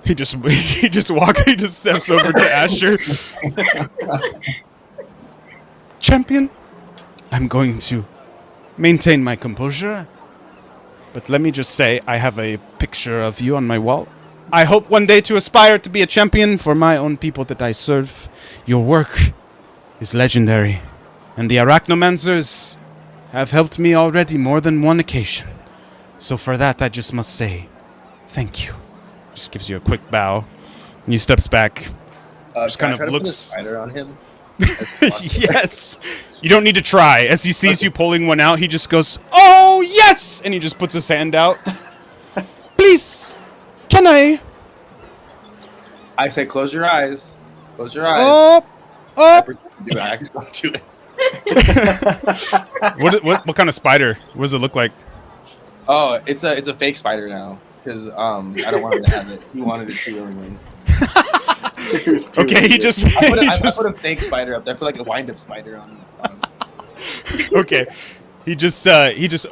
He just steps over to Asher. Champion, I'm going to maintain my composure. But let me just say, I have a picture of you on my wall. I hope one day to aspire to be a champion for my own people that I serve. Your work is legendary, and the Arachnomancers have helped me already more than one occasion. So for that, I just must say, thank you. Just gives you a quick bow, and he steps back. Just Can kind I try of to put a looks. spider on him. Yes. You don't need to try. As he sees you pulling one out, he just goes, "Oh yes!" And he just puts his hand out. Please, can I? I say, close your eyes. Close your eyes. Up, I up. pretend to do it. I actually don't do it. What kind of spider? What does it look like? Oh, it's a fake spider now because I don't want him to have it. He wanted it too early. Okay, he just I put, he I just put a fake spider up there. I put like a wind-up spider on. okay. He just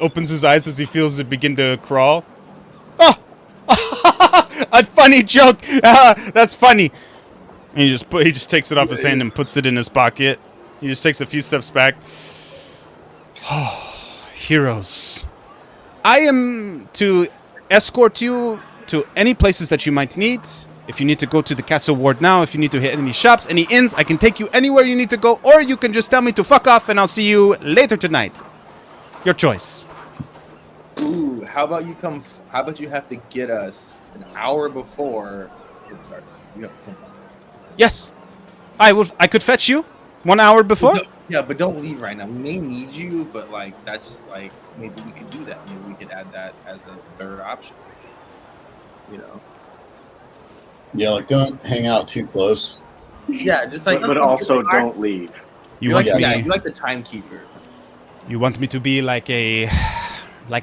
opens his eyes as he feels it begin to crawl. Oh, a funny joke. That's funny. And he just takes it off his hand and puts it in his pocket. He just takes a few steps back. Oh, heroes. I am to escort you to any places that you might need. If you need to go to the castle ward now, if you need to hit any shops, any inns, I can take you anywhere you need to go, or you can just tell me to fuck off and I'll see you later tonight. Your choice. Ooh, how about you come? How about you have to get us an hour before it starts? You have to come. Yes. I could fetch you 1 hour before. Yeah, but don't leave right now. We may need you, but like that's like maybe we could do that. Maybe we could add that as a third option. You know. Yeah, like don't hang out too close. Yeah, just like. But also don't leave. You You want like, me? yeah, you like the timekeeper. You want me to be like a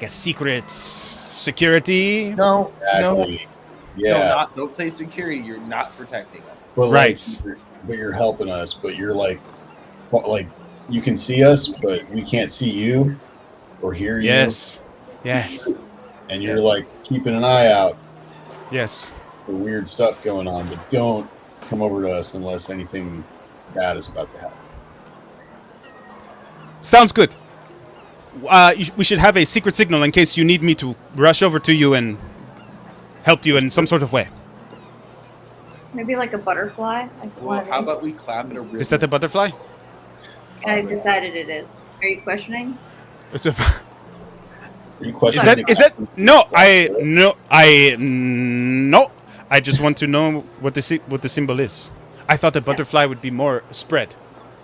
secret security? No, Exactly. Yeah. don't say security. You're not protecting us. But Right. but you're helping us. But you're like you can see us, but we can't see you or hear you. Yes. Yes. And you're like keeping an eye out Yes. for weird stuff going on, but don't come over to us unless anything bad is about to happen. Sounds good. We should have a secret signal in case you need me to rush over to you and help you in some sort of way. Maybe like a butterfly. Like one Well, of how those. about we clap at a rhythm? Is that the butterfly? I decided it is. Are you questioning? It's a, Are you is questioning? that no? No. I just want to know what the symbol is. I thought the butterfly would be more spread.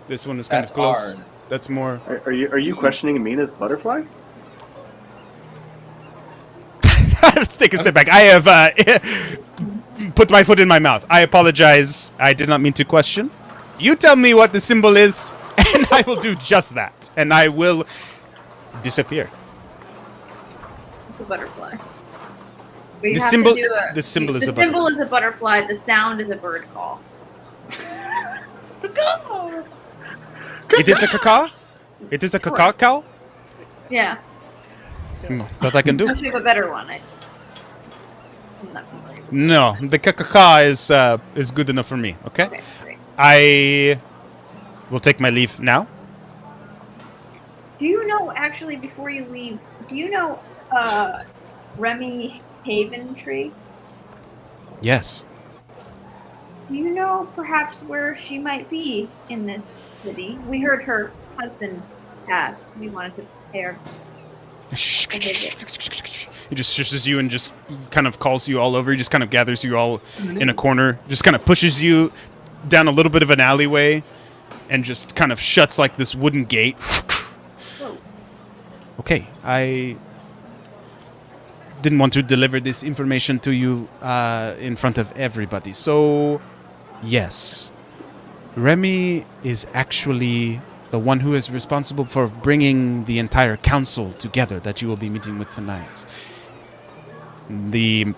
This one was kind That's of close. hard. That's more. Are you questioning Amina's butterfly? Let's take a step back. I have put my foot in my mouth. I apologize. I did not mean to question. You tell me what the symbol is, and I will do just that. And I will disappear. It's a butterfly. But you The have symbol- To do the symbol is the a symbol is a butterfly. The sound is a bird call. It is a caca? It is a caca cow? Yeah. That I can do. Unless you have a better one. I'm not familiar. No, the caca is good enough for me. Okay, Okay, great. I will take my leave now. Do you know, actually, before you leave, do you know Remy Haven Tree? Yes. Do you know perhaps where she might be in this city? We heard her husband passed. We wanted to pay her. He just shushes you and just kind of calls you all over. He just kind of gathers you all in a corner, just kind of pushes you down a little bit of an alleyway, and just kind of shuts like this wooden gate. Whoa. Okay, I didn't want to deliver this information to you in front of everybody. So, yes, Remy is actually the one who is responsible for bringing the entire council together that you will be meeting with tonight. The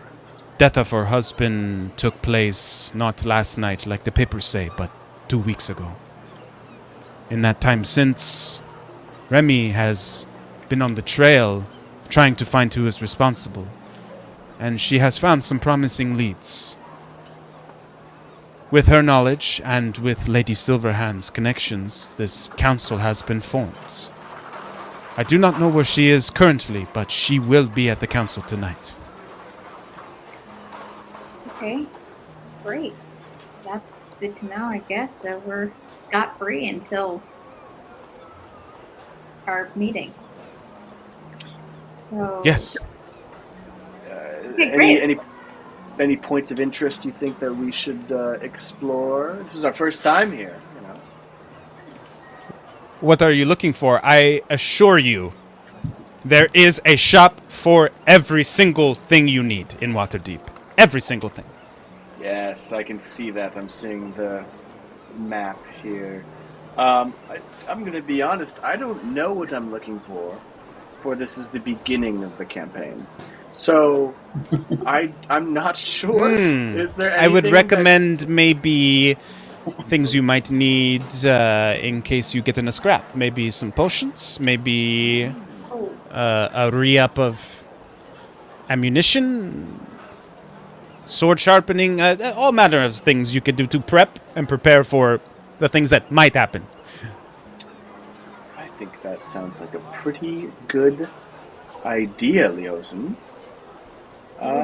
death of her husband took place not last night, like the papers say, but 2 weeks ago. In that time since, Remy has been on the trail trying to find who is responsible, and she has found some promising leads. With her knowledge and with Lady Silverhand's connections, this council has been formed. I do not know where she is currently, but she will be at the council tonight. Okay, great. That's good to know, I guess. So we're scot-free until our meeting. So, Yes. Okay, great. Any points of interest you think that we should explore? This is our first time here, you know. What are you looking for? I assure you, there is a shop for every single thing you need in Waterdeep. Every single thing. Yes, I can see that. I'm seeing the map here. I'm going to be honest. I don't know what I'm looking for this is the beginning of the campaign. So, I'm not sure. Is there anything I would that- recommend maybe things you might need in case you get in a scrap. Maybe some potions, maybe Oh, a re-up of ammunition, sword sharpening, all manner of things you could do to prep and prepare for the things that might happen. I think that sounds like a pretty good idea, Leosin.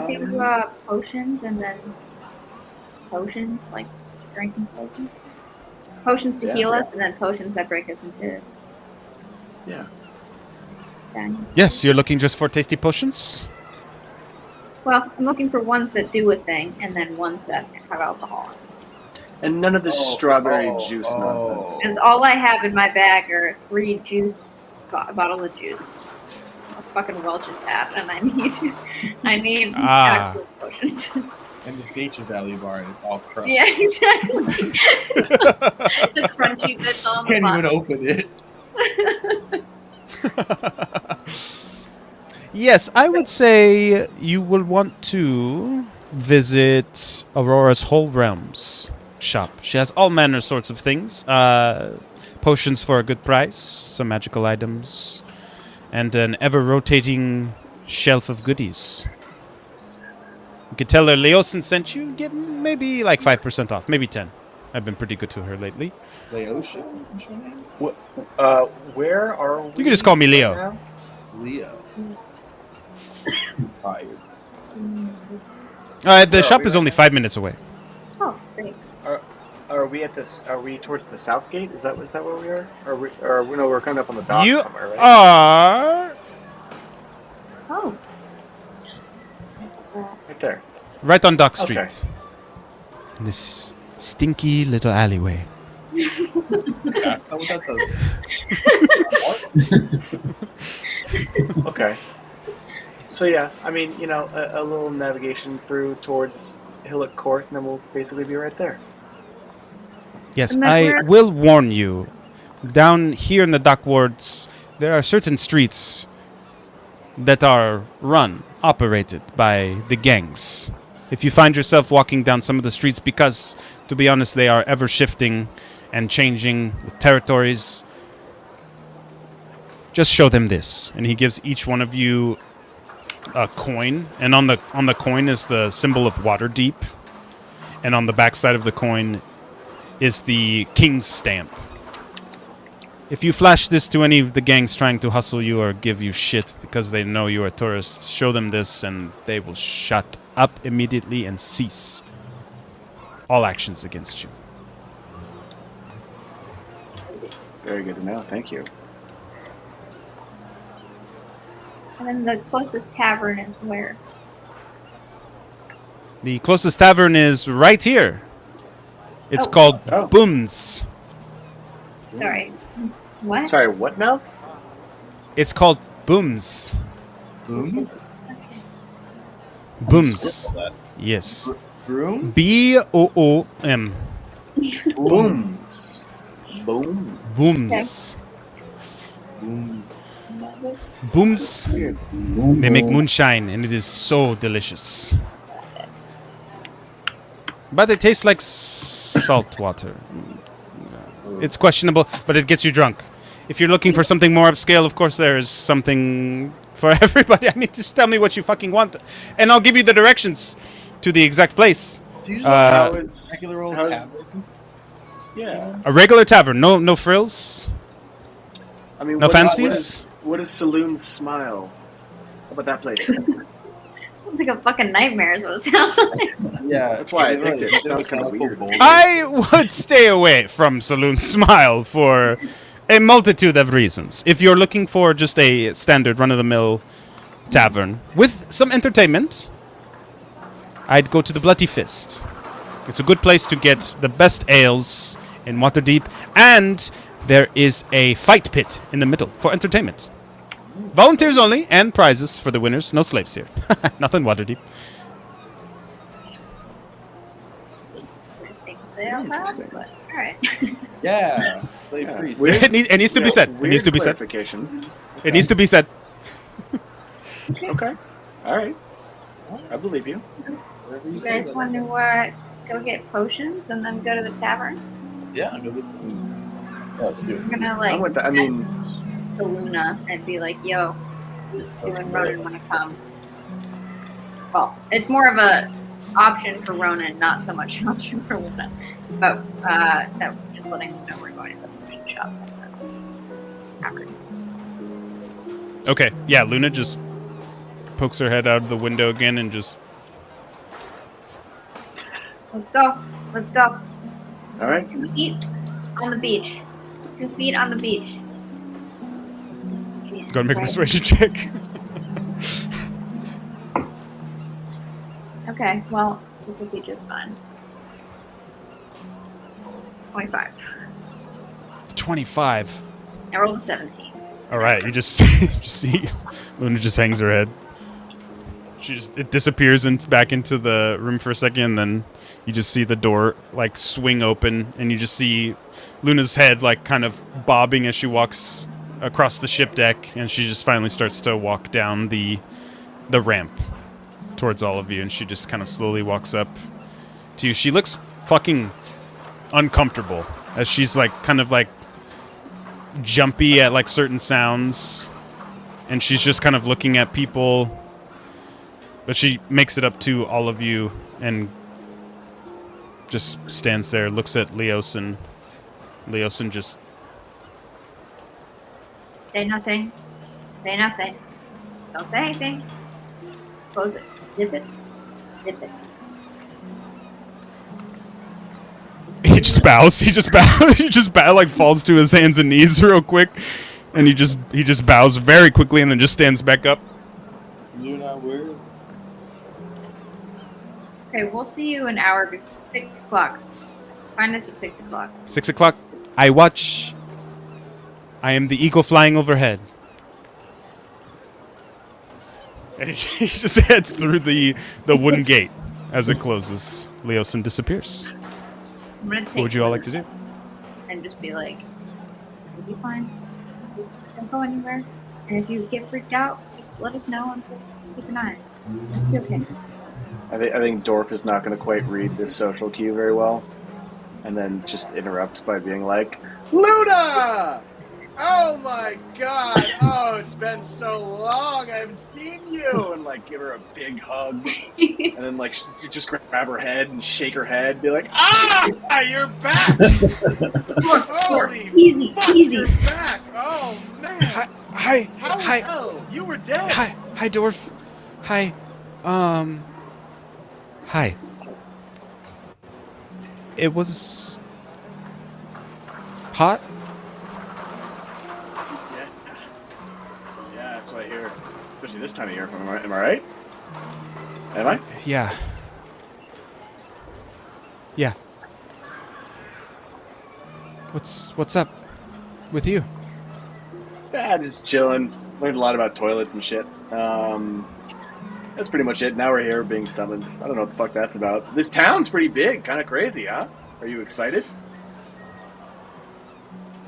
we do potions and then potions, like drinking potions. Potions to Yeah. heal us, and then potions that break us into Yeah. bang. Yes, you're looking just for tasty potions? Well, I'm looking for ones that do a thing, and then ones that have alcohol. And none of this strawberry juice oh. nonsense. Because all I have in my bag are 3 bottles of juice. A fucking Welch's hat, and I need actual potions. And this Nature Valley bar, and it's all crushed. Yeah, exactly. The crunchy bits on the Can't even bottom. open it. Yes, I would say you will want to visit Aurora's Whole Realms shop. She has all manner sorts of things. potions for a good price, some magical items, and an ever-rotating shelf of goodies. You could tell her Leosin sent you, get maybe like 5% off, maybe 10. I've been pretty good to her lately. Leosha? What's your name? Where are we? You can just call me Leo. right now? Leo. Tired. The Where shop are we is right only now? 5 minutes away. Oh, great. Are we at this? Are we towards the south gate? Is that where we are? Or no, we're coming up on the dock You somewhere, right? are Oh. Right there. right on Dock Street. Okay. This stinky little alleyway. That's not what that sounds like. Okay. So yeah, I mean, you know, a little navigation through towards Hillock Court, and then we'll basically be right there. Yes, And then I where- will warn you. Down here in the dock wards, there are certain streets that are operated by the gangs. If you find yourself walking down some of the streets, because, to be honest, they are ever shifting and changing with territories, just show them this. And he gives each one of you a coin, and on the coin is the symbol of Waterdeep, and on the backside of the coin is the king's stamp. If you flash this to any of the gangs trying to hustle you or give you shit because they know you are tourists, show them this and they will shut up immediately and cease all actions against you. Very good to know. Thank you. And then the closest tavern is where? The closest tavern is right here. It's Oh. called Oh. Booms. Sorry. What? Sorry, what now? It's called Booms. Booms? Booms. Yes. Brooms? B-O-O-M. Booms. Boom. Booms. Booms. Booms. They make moonshine, and it is so delicious. But it tastes like salt water. It's questionable, but it gets you drunk. If you're looking for something more upscale, of course there is something for everybody. I mean, just tell me what you fucking want, and I'll give you the directions to the exact place. Do you How just is regular old how's- tavern? Yeah. A regular tavern, no frills, I mean, no what is- fancies. What is Saloon Smile? How about that place? It's like a fucking nightmare is what it sounds like. Yeah, That's why I they picked it. really- It sounds kinda mechanical weird. bowling. I would stay away from Saloon Smile for a multitude of reasons. If you're looking for just a standard run-of-the-mill tavern with some entertainment, I'd go to the Bloody Fist. It's a good place to get the best ales in Waterdeep, and there is a fight pit in the middle for entertainment. Volunteers only, and prizes for the winners. No slaves here. Nothing Waterdeep. Things they don't have, Interesting. but alright. Yeah, slave Yeah. priest. Weird- It needs to be said. It weird needs to be said. clarification. It needs to be said. Okay. All right. I believe you. Whatever you You say. guys want to go get potions and then go to the tavern? Yeah, I'll go get some. Yeah, let's do it. I'm gonna I'm like with that. I mean, message to Luna and be like, "Yo, you and Ronan want to come?" Well, it's more of a option for Ronan, not so much an option for Luna. But that we're just letting them know we're going to the potion shop. Tavern. Okay, yeah, Luna just pokes her head out of the window again and just... Let's go. Let's go. all right. 2 feet on the beach. 2 feet on the beach. Jesus Go and make a Christ. persuasion check. Okay, well, this will be just fine. 25. 25. I rolled a 17. All right, you just, just see Luna just hangs her head. It disappears back into the room for a second, and then you just see the door like swing open, and you just see Luna's head like kind of bobbing as she walks across the ship deck, and she just finally starts to walk down the ramp towards all of you, and she just kind of slowly walks up to you. She looks fucking uncomfortable as she's like kind of like jumpy at like certain sounds, and she's just kind of looking at people. But she makes it up to all of you and just stands there, looks at Leosin. Leosin just... Say nothing. Say nothing. Don't say anything. Close it. Zip it. Zip it. He just bows. He just bows. He just like falls to his hands and knees real quick, and he just bows very quickly and then just stands back up. You're not worried? Okay, we'll see you an hour before 6 o'clock. Find us at 6 o'clock. 6 o'clock. I watch. I am the eagle flying overhead. And he just heads through the wooden gate as it closes. Leosin disappears. I'm gonna take What would you all like to do? and just be like, "You'll be fine. Just don't go anywhere. And if you get freaked out, just let us know and keep an eye. It'll be okay." I think Dorf is not going to quite read this social cue very well, and then just interrupt by being like, "Luna! Oh my God! Oh, it's been so long. I haven't seen you!" And like give her a big hug, and then like just grab her head and shake her head, be like, "Ah, you're back! Holy Easy, fuck, easy. you're back! Oh man! Hi. How the hell? You were dead." Hi, Dorf. Hi. Hi. It was hot. Yeah, that's what I hear. Especially this time of year. Am I right? Am I? Yeah. Yeah. What's up with you? Yeah, just chilling. Learned a lot about toilets and shit. That's pretty much it. Now we're here being summoned. I don't know what the fuck that's about. This town's pretty big. Kind of crazy, huh? Are you excited?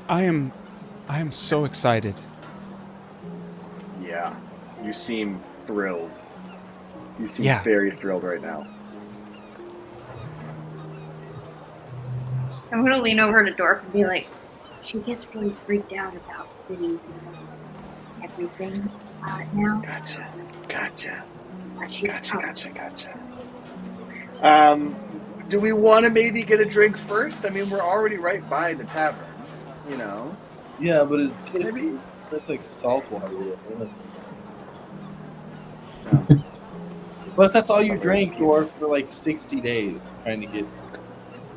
I am so excited. Yeah. You seem thrilled. You seem Yeah. very thrilled right now. I'm gonna lean over to Dorf and be like, "She gets really freaked out about cities and everything now. Gotcha. But she's tough." Gotcha. Do we want to maybe get a drink first? I mean, we're already right by the tavern, you know? Yeah, but it tastes, Maybe. tastes like salt water. No. Plus, that's all you drank, Dwarf, for like 60 days, trying to get...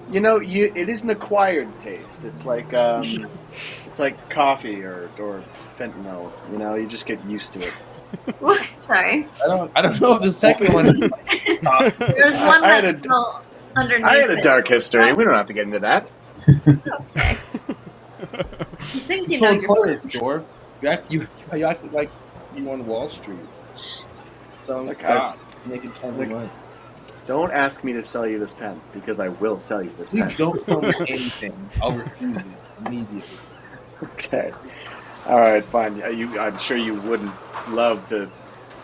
You know, it is an acquired taste. It's like coffee or fentanyl. You know, you just get used to it. What? Sorry. I don't know if the second one... There's one I had that's still underneath. I had a it. dark history. We don't have to get into that. Okay. You think you You know told your toilets, words. Dwarf. You acted like you on Wall Street. So Like, stop making tons of money. Don't ask me to sell you this pen because I will sell you this Please pen. don't sell me anything. I'll refuse it immediately. Okay. All right, fine. I'm sure you wouldn't love to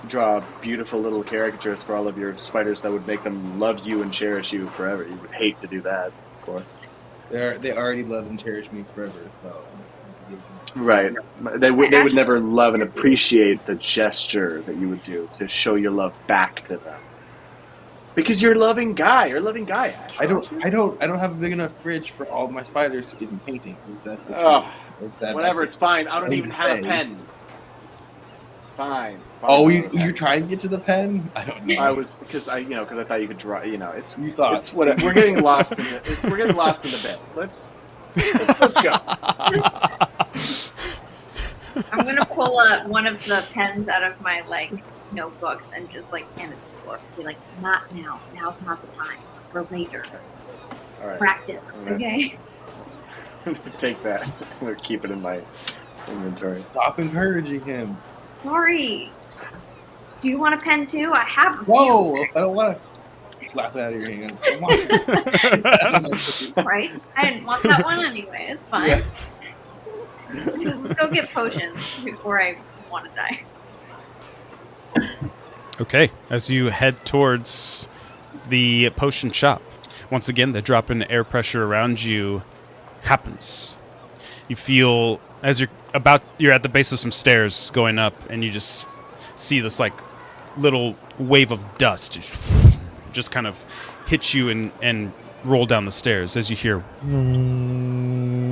draw beautiful little caricatures for all of your spiders that would make them love you and cherish you forever. You would hate to do that, of course. They already love and cherish me forever, so... Right. They would never love and appreciate the gesture that you would do to show your love back to them. Because you're a loving guy. You're a loving guy, Ash. I aren't you? don't have a big enough fridge for all of my spiders to get in painting. Oh, whatever, it's fine. I don't need even to have say. a pen. Fine. Oh, you're trying to get to the pen? I don't know. I was because I thought you could draw. You know, it's You thought. it's what we're getting lost in the we're getting lost in the bit. Let's go. I'm gonna pull one of the pens out of my notebooks and just hand it to Dorf. Be like, "Not now. Now's not the time. For later. All right, Practice." Alright. Okay. take that. I'm gonna keep it in my inventory. Stop encouraging him. Sorry. Do you want a pen too? I have a few. Whoa! I don't want to slap it out of your hands. Come on. Right? I didn't want that one anyway. It's fine. Let's go get potions before I want to die. Okay, as you head towards the potion shop, once again, the drop in air pressure around you happens. You feel as you're at the base of some stairs going up, and you just see this like little wave of dust just kind of hit you and roll down the stairs as you hear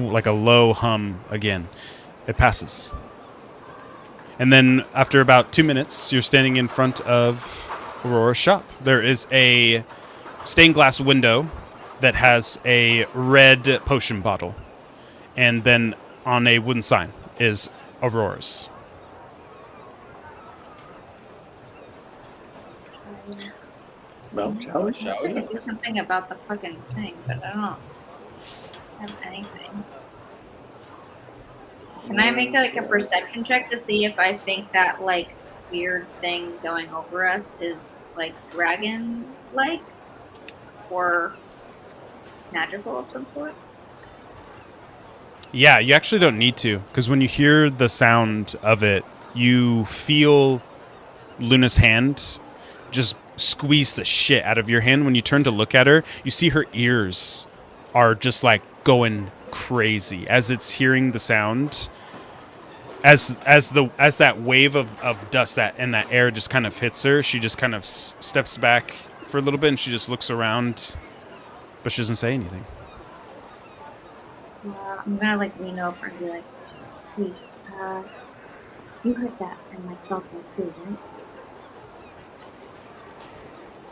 like a low hum again. It passes. And then after about 2 minutes, you're standing in front of Aurora's shop. There is a stained glass window that has a red potion bottle. And then on a wooden sign is Aurora's. Well, shall we? Shall I we? could do something about the fucking thing, but I don't have anything. Can I make like a perception check to see if I think that like weird thing going over us is like dragon-like or magical of some sort? Yeah, you actually don't need to, because when you hear the sound of it, you feel Luna's hand just squeeze the shit out of your hand. When you turn to look at her, you see her ears are just like going crazy as it's hearing the sound. As that wave of dust that air just kind of hits her, she just kind of steps back for a little bit and she just looks around, but she doesn't say anything. I'm gonna like lean over and be like, "Hey, you heard that and like felt that too, right?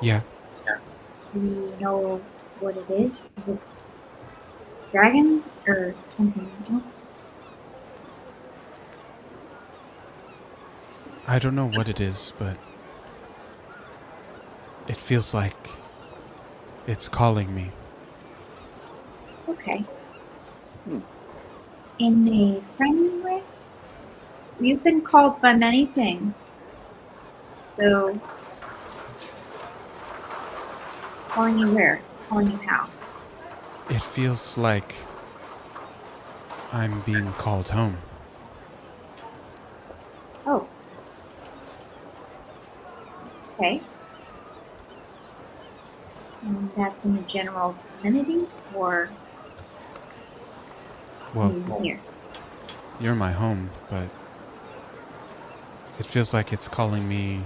Yeah. Do you know what it is? Is it dragon or something else?" I don't know what it is, but it feels like it's calling me. Okay. In a friendly way? You've been called by many things. So, calling you where? Calling you how? It feels like I'm being called home. Oh. Okay. And that's in the general vicinity, or Well, even here? you're my home, but it feels like it's calling me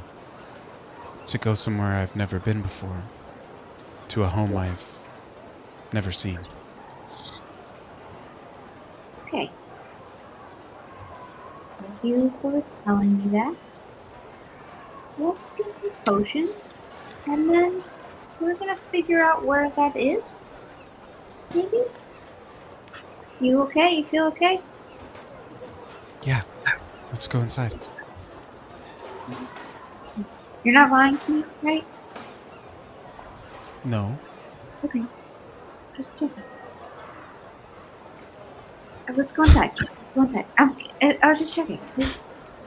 to go somewhere I've never been before, to a home I've never seen. Okay. Thank you for telling me that. Let's get some potions, and then we're gonna figure out where that is. Maybe? You okay? You feel okay? Yeah, let's go inside. You're not lying to me, right? No. Okay. Just checking. Let's go inside. Let's go inside. I was just checking.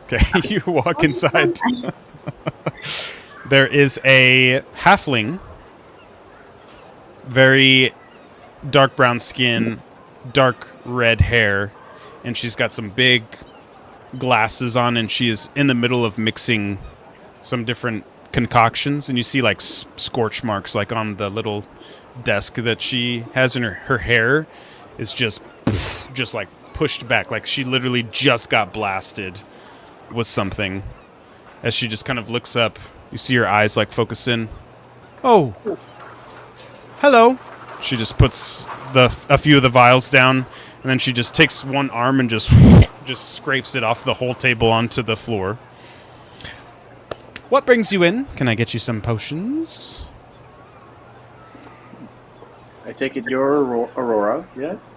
Okay, you walk inside. There is a halfling, very dark brown skin, dark red hair, and she's got some big glasses on, and she is in the middle of mixing some different concoctions, and you see like scorch marks like on the little desk that she has, and her hair is just like pushed back, like she literally just got blasted with something. As she just kind of looks up, you see her eyes like focus in. Oh, hello. She just puts a few of the vials down, and then she just takes one arm and just scrapes it off the whole table onto the floor. What brings you in? Can I get you some potions? I take it you're Aurora, yes?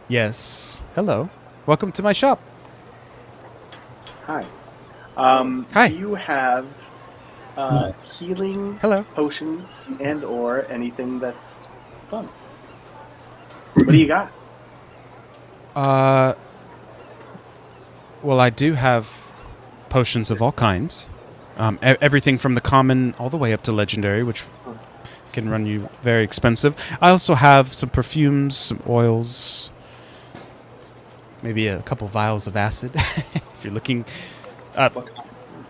Yes. Hello. Welcome to my shop. Hi. Hi. Do you have healing Hello. potions and or anything that's fun? What do you got? Well, I do have potions of all kinds. Everything from the common all the way up to legendary, which can run you very expensive. I also have some perfumes, some oils, maybe a couple vials of acid, if you're looking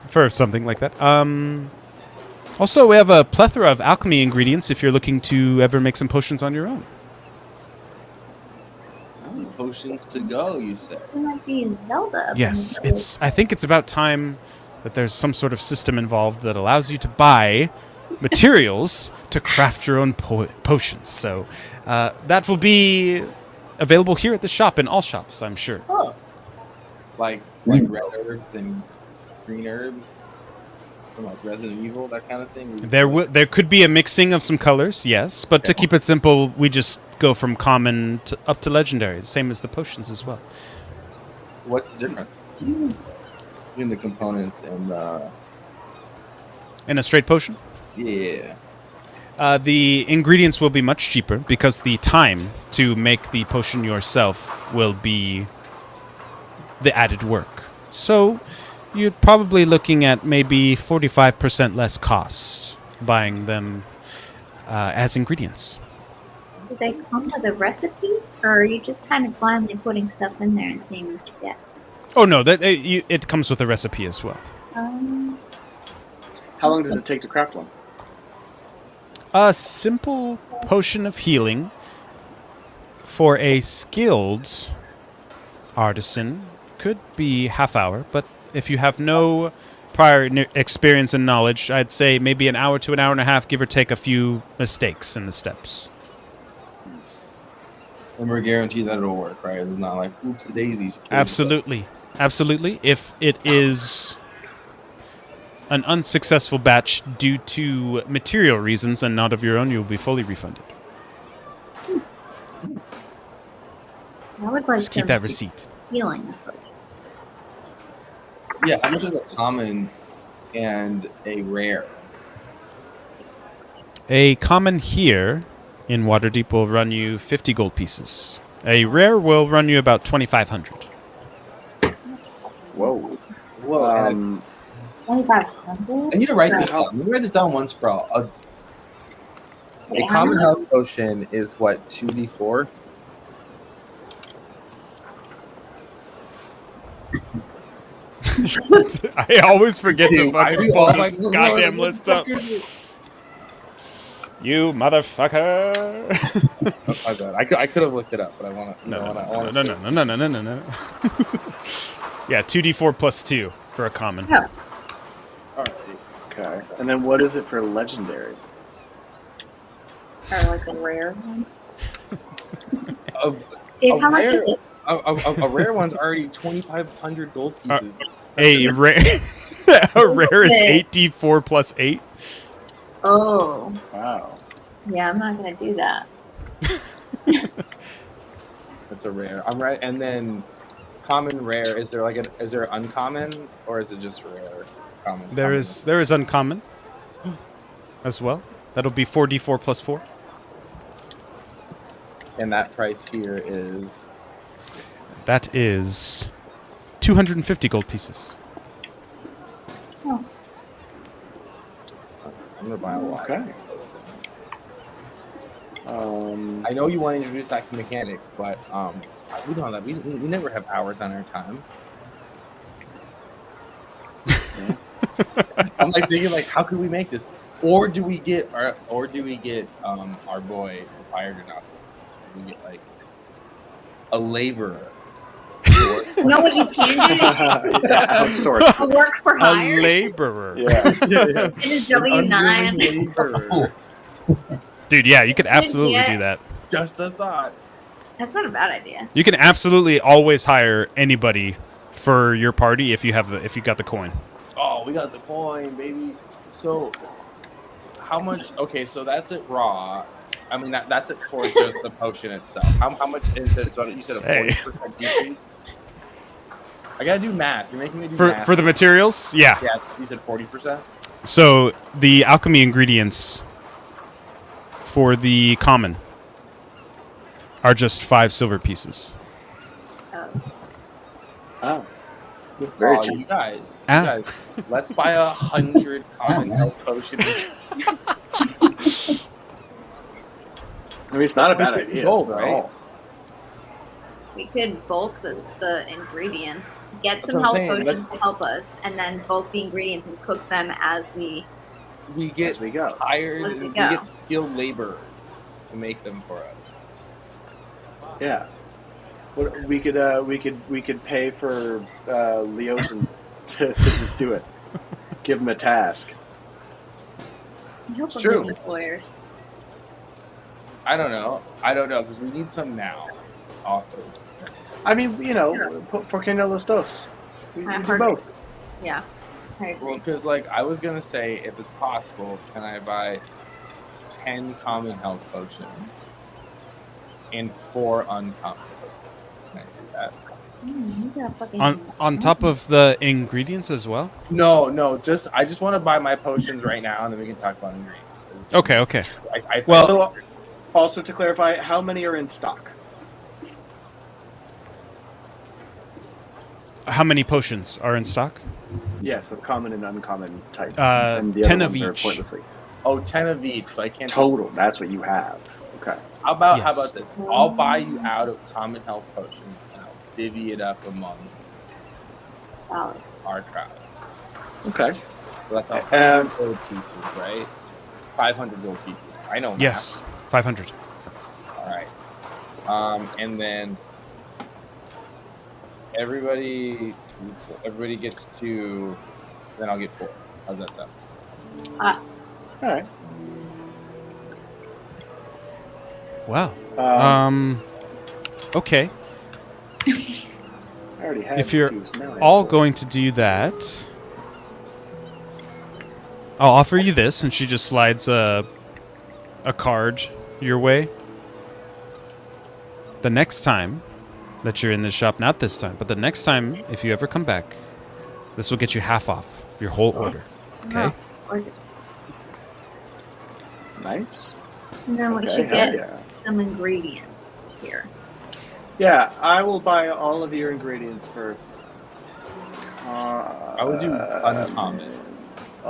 for something like that. Also, we have a plethora of alchemy ingredients if you're looking to ever make some potions on your own. potions to go. You said. It might be Zelda. Yes, I think it's about time that there's some sort of system involved that allows you to buy materials to craft your own potions. So that will be available here at the shop, in all shops, I'm sure. Oh. Like red herbs and green herbs, from like Resident Evil, that kind of thing. There could be a mixing of some colors, yes, but to keep it simple, we just go from common up to legendary, same as the potions as well. What's the difference between the components and In a straight potion? yeah? The ingredients will be much cheaper because the time to make the potion yourself will be the added work. So you're probably looking at maybe 45% less cost buying them as ingredients. Do they come with a recipe, or are you just kind of blindly putting stuff in there and seeing what you get? Oh no, it comes with a recipe as well. How long does it take to craft one? A simple potion of healing for a skilled artisan could be half hour, but if you have no prior experience and knowledge, I'd say maybe an hour to an hour and a half, give or take a few mistakes in the steps. And we're guaranteed that it'll work, right? It's not like oops the daisies. Absolutely. Absolutely. If it is an unsuccessful batch due to material reasons and not of your own, you'll be fully refunded. I would like Just keep some that receipt. healing approach. Yeah, how much is a common and a rare? A common here in Waterdeep will run you 50 gold pieces. A rare will run you about 2,500. Whoa. Whoa. 2,500. I need to write this down. Let me write this down once for all. A common health potion is what, 2d4? I always forget to I fucking do pull all my this goddamn list up. You motherfucker! Oh, my bad. I could have looked it up, but I want to. No. Yeah, 2d4 plus 2 for a common. Oh, All right. Okay. And then what is it for legendary? or like a rare one. A How much rare- is it? A rare one's already 2,500 gold pieces. A rare, a rare is Okay. 8d4 plus 8. Oh, Wow. yeah, I'm not gonna do that. That's a rare. I'm right. And then common rare. Is there is there uncommon or is it just rare? Common. There is uncommon as well. That'll be 4d4 plus 4. And that price here is. That is 250 gold pieces. Oh, I'm gonna buy a lot. Okay. I know you want to introduce that mechanic, but we don't have that. We never have hours on our time. I'm like thinking like, how could we make this? Or do we get our boy fired or not? Do we get like a laborer? you know what you can do Outsource. to work for A hire? laborer. Yeah. It is W9. Laborer. Dude, yeah, you could absolutely Yeah. do that. Just a thought. That's not a bad idea. You can absolutely always hire anybody for your party if you got the coin. Oh, we got the coin, baby. So, how much? Okay, so that's it raw. I mean, that's it for just the potion itself. How much is it? So you said a 40% decrease. I gotta do math. You're making me do math. For the materials, yeah. Yeah, you said 40%. So the alchemy ingredients for the common are just 5 silver pieces. Oh. That's very Oh, cheap. you guys, Ah. let's buy 100 common health potions. I mean, it's not a bad idea. Gold, at right? all. We could bulk the ingredients, get That's some what I'm health saying, potions let's- to help us, and then bulk the ingredients and cook them as we. We get As we go. hired, As and we we go. get skilled laborers to make them for us. Yeah. We could pay for Leosin to just do it. Give him a task. I hope It's I'm true. good with lawyers. I don't know because we need some now. Also, I mean, por qué no los dos? We do Hard- both. Yeah. I agree. well, because like I was gonna say, if it's possible, can I buy 10 common health potions and 4 uncommon? Can I do that? You got fucking On top of the ingredients as well. No, I just want to buy my potions right now, and then we can talk about ingredients. Okay. I Well- So, also to clarify, how many are in stock? How many potions are in stock? Yes, of common and uncommon types. 10 of each. Pointlessly. 10 of each, so I can't. Total. That's what you have. Okay. How about Yes. this? I'll buy you out of common health potions, and I'll divvy it up among solid. our crowd. Okay. So that's 100 Um, gold pieces, right? 500 gold pieces. I know. math. Yes, 500. All right. And then everybody gets 2. Then I'll get 4. How's that sound? All right. Wow. Um, Okay. I already had If you're 2, so now I have all 4. going to do that, I'll offer you this, and she just slides a card your way. The next time that you're in this shop, not this time, but the next time, if you ever come back, this will get you half off your whole order. Okay? Or- Nice. And then we Okay, should hell get yeah. some ingredients here. Yeah, I will buy all of your ingredients for. I would do uncommon.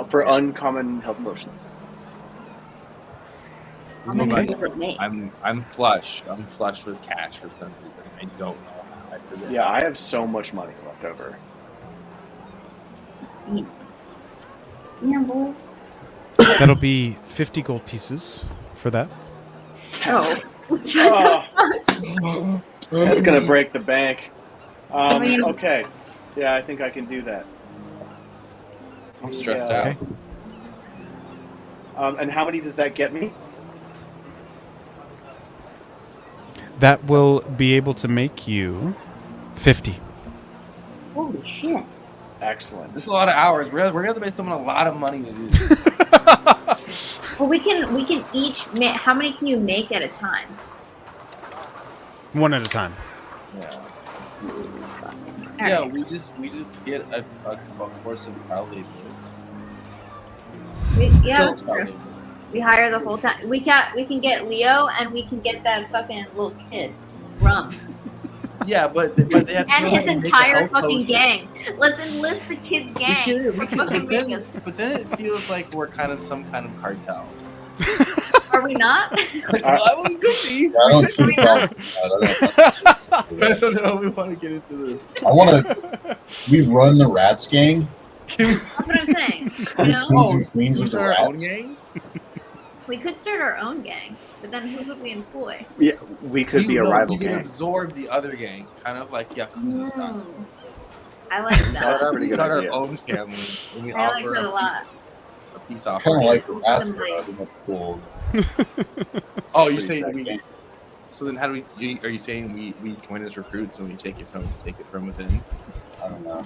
For uncommon health potions. How many Okay. does it make? I'm flush. I'm flush with cash for some reason. I don't know how. I forget. Yeah, I have so much money left over. Yeah, boy. That'll be 50 gold pieces for that. Yes. Oh. That's gonna break the bank. I mean- Okay. Yeah, I think I can do that. I'm stressed Yeah. out. Okay. And how many does that get me? That will be able to make you 50. Holy shit. Excellent. This is a lot of hours. We're gonna have to pay someone a lot of money to do this. Well, we can each make. How many can you make at a time? One at a time. Yeah. All Yeah, right. we just get a force of probably. Yeah, that's true. We hire the whole time. We can get Leo, and we can get that fucking little kid, Rum, Yeah, but they have to and his make a entire health fucking potion. gang. Let's enlist the kid's gang. We can, Fucking make us. but then it feels like we're kind of some kind of cartel. Are we not? Well, we could be. I don't see the problem with that. I don't know. We want to get into this. I want to. We run the Rats gang. That's what I'm saying. You know, Kings and queens of Who's the our own Rats. gang? we could start our own gang, but then who would we employ? Yeah, we could be a rival You can gang. absorb the other gang, kind of like Yakuza style. Mm. I like That's that. a pretty good Start idea. our own family. And we I like offer that a lot. a peace I kind offering. of like the Rats. Somebody- Though. I think that's cool. Oh, you Pretty say sick. we? So then, how do we? Are you saying we join as recruits and we take it from within? I don't know.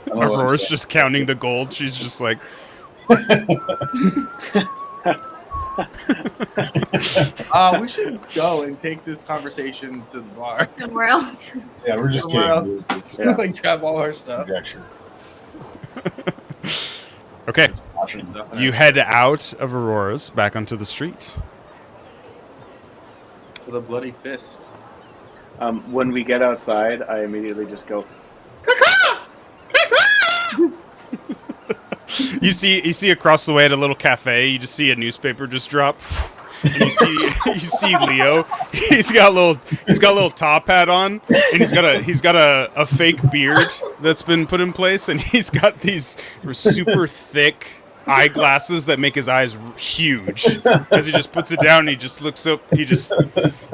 I don't know what I'm Aurora's saying. just counting the gold. She's just like, We should go and take this conversation to the bar. Somewhere else. Yeah, we're just Somewhere kidding. It's Yeah. like grab all our stuff. conjecture. okay, And stuff. you head out of Aurora's back onto the streets. to the bloody fist. When we get outside, I immediately just go. You see across the way at a little cafe, you just see a newspaper just drop. And you see Leo. He's got a little top hat on, and he's got a fake beard that's been put in place, and he's got these super thick eyeglasses that make his eyes huge. As he just puts it down, he just looks up. He just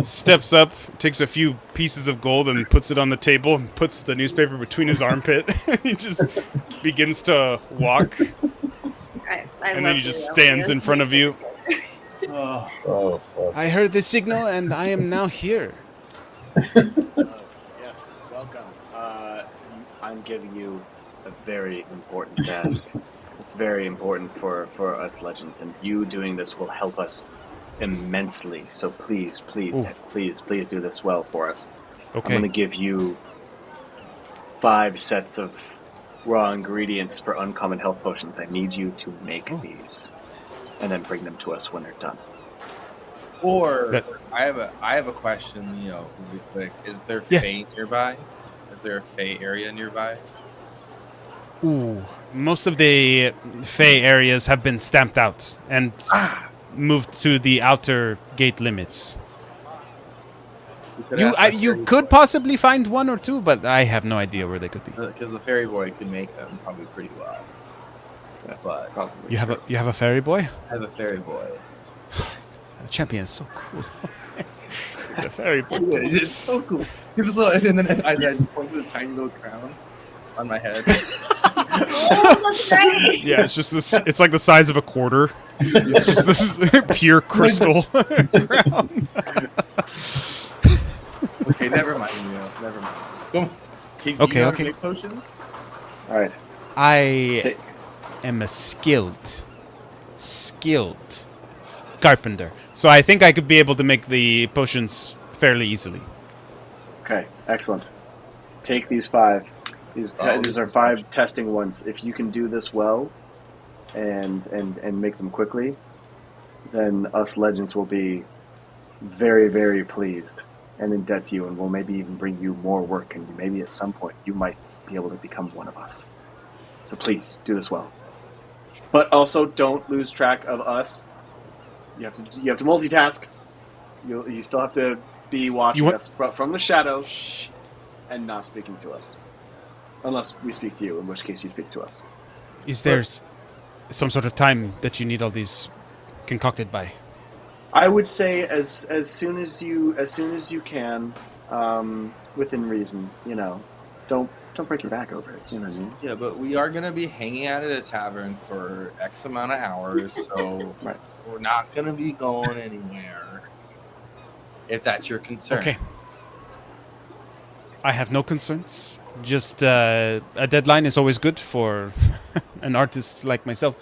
steps up, takes a few pieces of gold, and puts it on the table, and puts the newspaper between his armpit. He just begins to walk, and then he just stands in front of you. Oh, fuck. I heard the signal, and I am now here. Yes, welcome. I'm giving you a very important task. It's very important for us legends, and you doing this will help us immensely. So please do this well for us. Okay. I'm going to give you 5 sets of raw ingredients for uncommon health potions. I need you to make these, and then bring them to us when they're done. Or I have a question, Leo, really quick. Is there Fae nearby? Is there a Fae area nearby? Ooh, most of the Fae areas have been stamped out and moved to the outer gate limits. You could possibly find 1 or 2, but I have no idea where they could be. Because the fairy boy could make them probably pretty well. That's why. Probably. You have a fairy boy? I have a fairy boy. The champion is so cool. It's a fairy boy. It's so cool. And then I just point to the tiny little crown on my head. Oh, that's right. Yeah, it's just this. It's like the size of a quarter. It's just this pure crystal crown. Okay, never mind, Leo. Never mind. Go. Okay. Make potions? All right. I am a skilled carpenter, so I think I could be able to make the potions fairly easily. Okay, excellent. Take these 5. These are 5 testing ones. If you can do this well, and make them quickly, then us legends will be very, very pleased and in debt to you, and we'll maybe even bring you more work, and maybe at some point you might be able to become one of us. So please do this well, but also don't lose track of us. You have to multitask. You still have to be watching us from the shadows and not speaking to us. Unless we speak to you, in which case you speak to us. Is there some sort of time that you need all these concocted by? I would say as soon as you can, within reason. Don't break your back over it. You know what I mean? Yeah, but we are gonna be hanging out at a tavern for X amount of hours, so Right. We're not gonna be going anywhere. If that's your concern. Okay. I have no concerns. Just a deadline is always good for an artist like myself.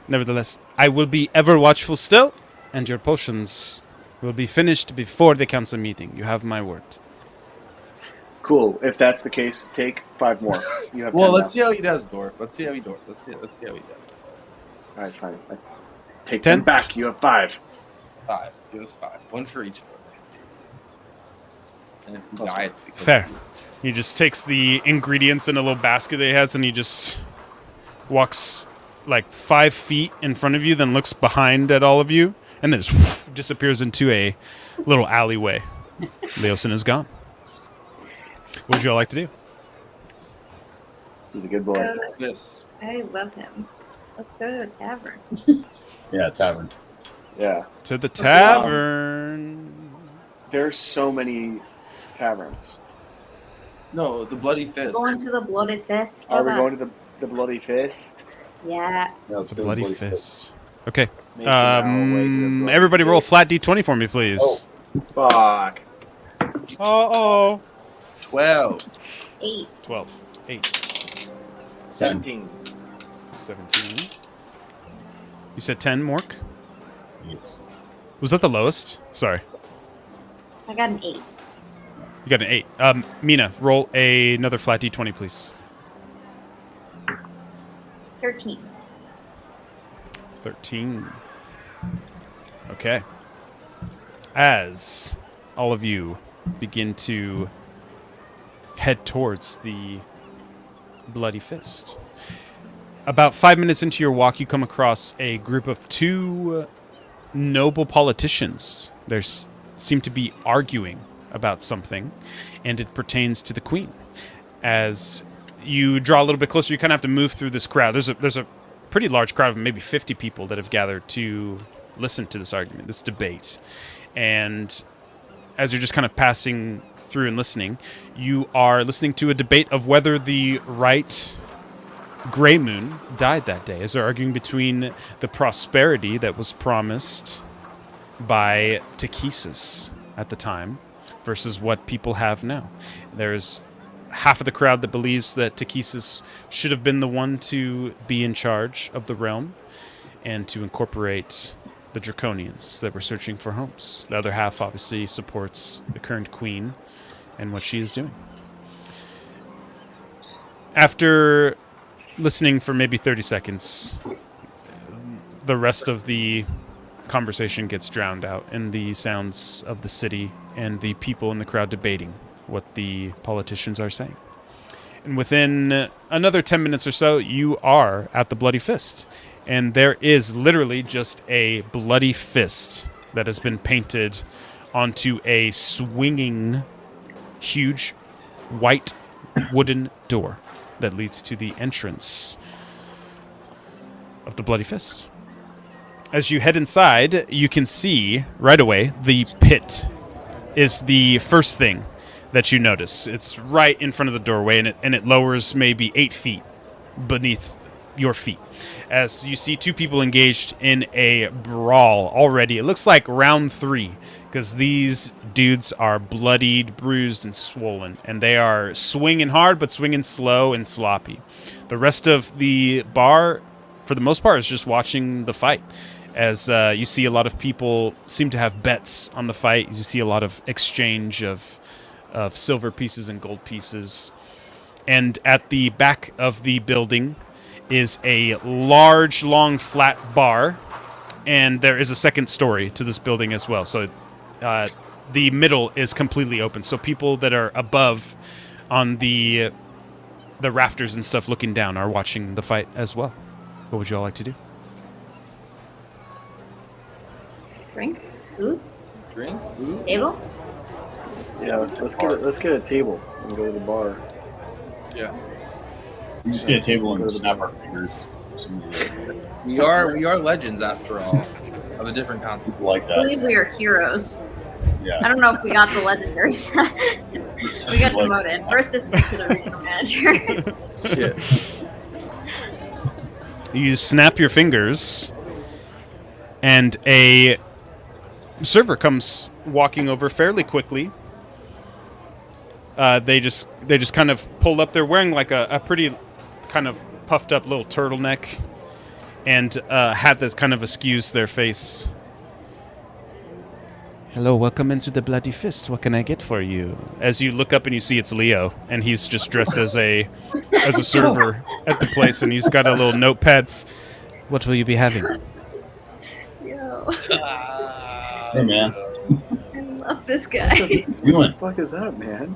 Nevertheless, I will be ever watchful still, and your potions will be finished before the council meeting. You have my word. Cool. If that's the case, take 5 more. You have 10 Well, let's now. see how he does, Dwarf. Let's see how he does. All right, fine. Take 10? 10 back. You have 5. 5. Give us 5. 1 for each of us. And if we That's die, it's because Fair. of you. He just takes the ingredients in a little basket that he has, and he just walks like 5 feet in front of you, then looks behind at all of you, and then just disappears into a little alleyway. Leosin is gone. What would you all like to do? He's a good boy. Yes. I love him. Let's go to the tavern. Yeah, tavern. Yeah. To the tavern. There's so many taverns. No, the Bloody Fist. Going to the Bloody Fist. Are we Hold going to the Bloody Fist? on. Yeah. Yeah, let's The go bloody Bloody fist. Okay. Making our way to the Bloody Everybody roll Fist. flat d20 for me, please. Oh. Fuck. Uh-oh. 12. 8. 12. 8. 17. 17. You said 10, Mork? Yes. Was that the lowest? Sorry. I got an 8. You got an 8. Mina, roll another flat d20, please. 13. 13. Okay. As all of you begin to head towards the Bloody Fist, about 5 minutes into your walk, you come across a group of 2 noble politicians. They seem to be arguing about something, and it pertains to the Queen. As you draw a little bit closer, you kind of have to move through this crowd. There's a pretty large crowd of maybe 50 people that have gathered to listen to this argument, this debate. And as you're just kind of passing through and listening, you are listening to a debate of whether the right Grey Moon died that day, as they're arguing between the prosperity that was promised by Takesis at the time versus what people have now. There's half of the crowd that believes that Takesis should have been the one to be in charge of the realm and to incorporate the Draconians that were searching for homes. The other half obviously supports the current queen and what she is doing. After listening for maybe 30 seconds, the rest of the conversation gets drowned out in the sounds of the city and the people in the crowd debating what the politicians are saying. And within another 10 minutes or so, you are at the Bloody Fist. And there is literally just a bloody fist that has been painted onto a swinging, huge, white wooden door that leads to the entrance of the Bloody Fist. As you head inside, you can see right away the pit is the first thing that you notice. It's right in front of the doorway, and it lowers maybe 8 feet beneath your feet. As you see two people engaged in a brawl already. It looks like round 3, because these dudes are bloodied, bruised, and swollen, and they are swinging hard, but swinging slow and sloppy. The rest of the bar, for the most part, is just watching the fight. As you see a lot of people seem to have bets on the fight. You see a lot of exchange of silver pieces and gold pieces. And at the back of the building is a large, long, flat bar. And there is a second story to this building as well. So the middle is completely open. So people that are above on the rafters and stuff looking down are watching the fight as well. What would you all like to do? Drink? Food? Drink? Food? Table? Yeah, let's get a table and go to the bar. Yeah. We just get a table and snap our fingers. We are legends after all of a different concept. People like I that. believe we are heroes. Yeah. I don't know if we got the legendary side. We got demoted. First assistant to the regional manager. Shit. You snap your fingers, and a server comes walking over fairly quickly. They just kind of pull up. They're wearing like a pretty kind of puffed up little turtleneck and hat that's kind of askews their face. Hello, welcome into the Bloody Fist. What can I get for you? As you look up and you see it's Leo, and he's just dressed as a server at the place, and he's got a little notepad. What will you be having? Yo, Hey, man. I love this guy. What are you doing? What the fuck is that, man?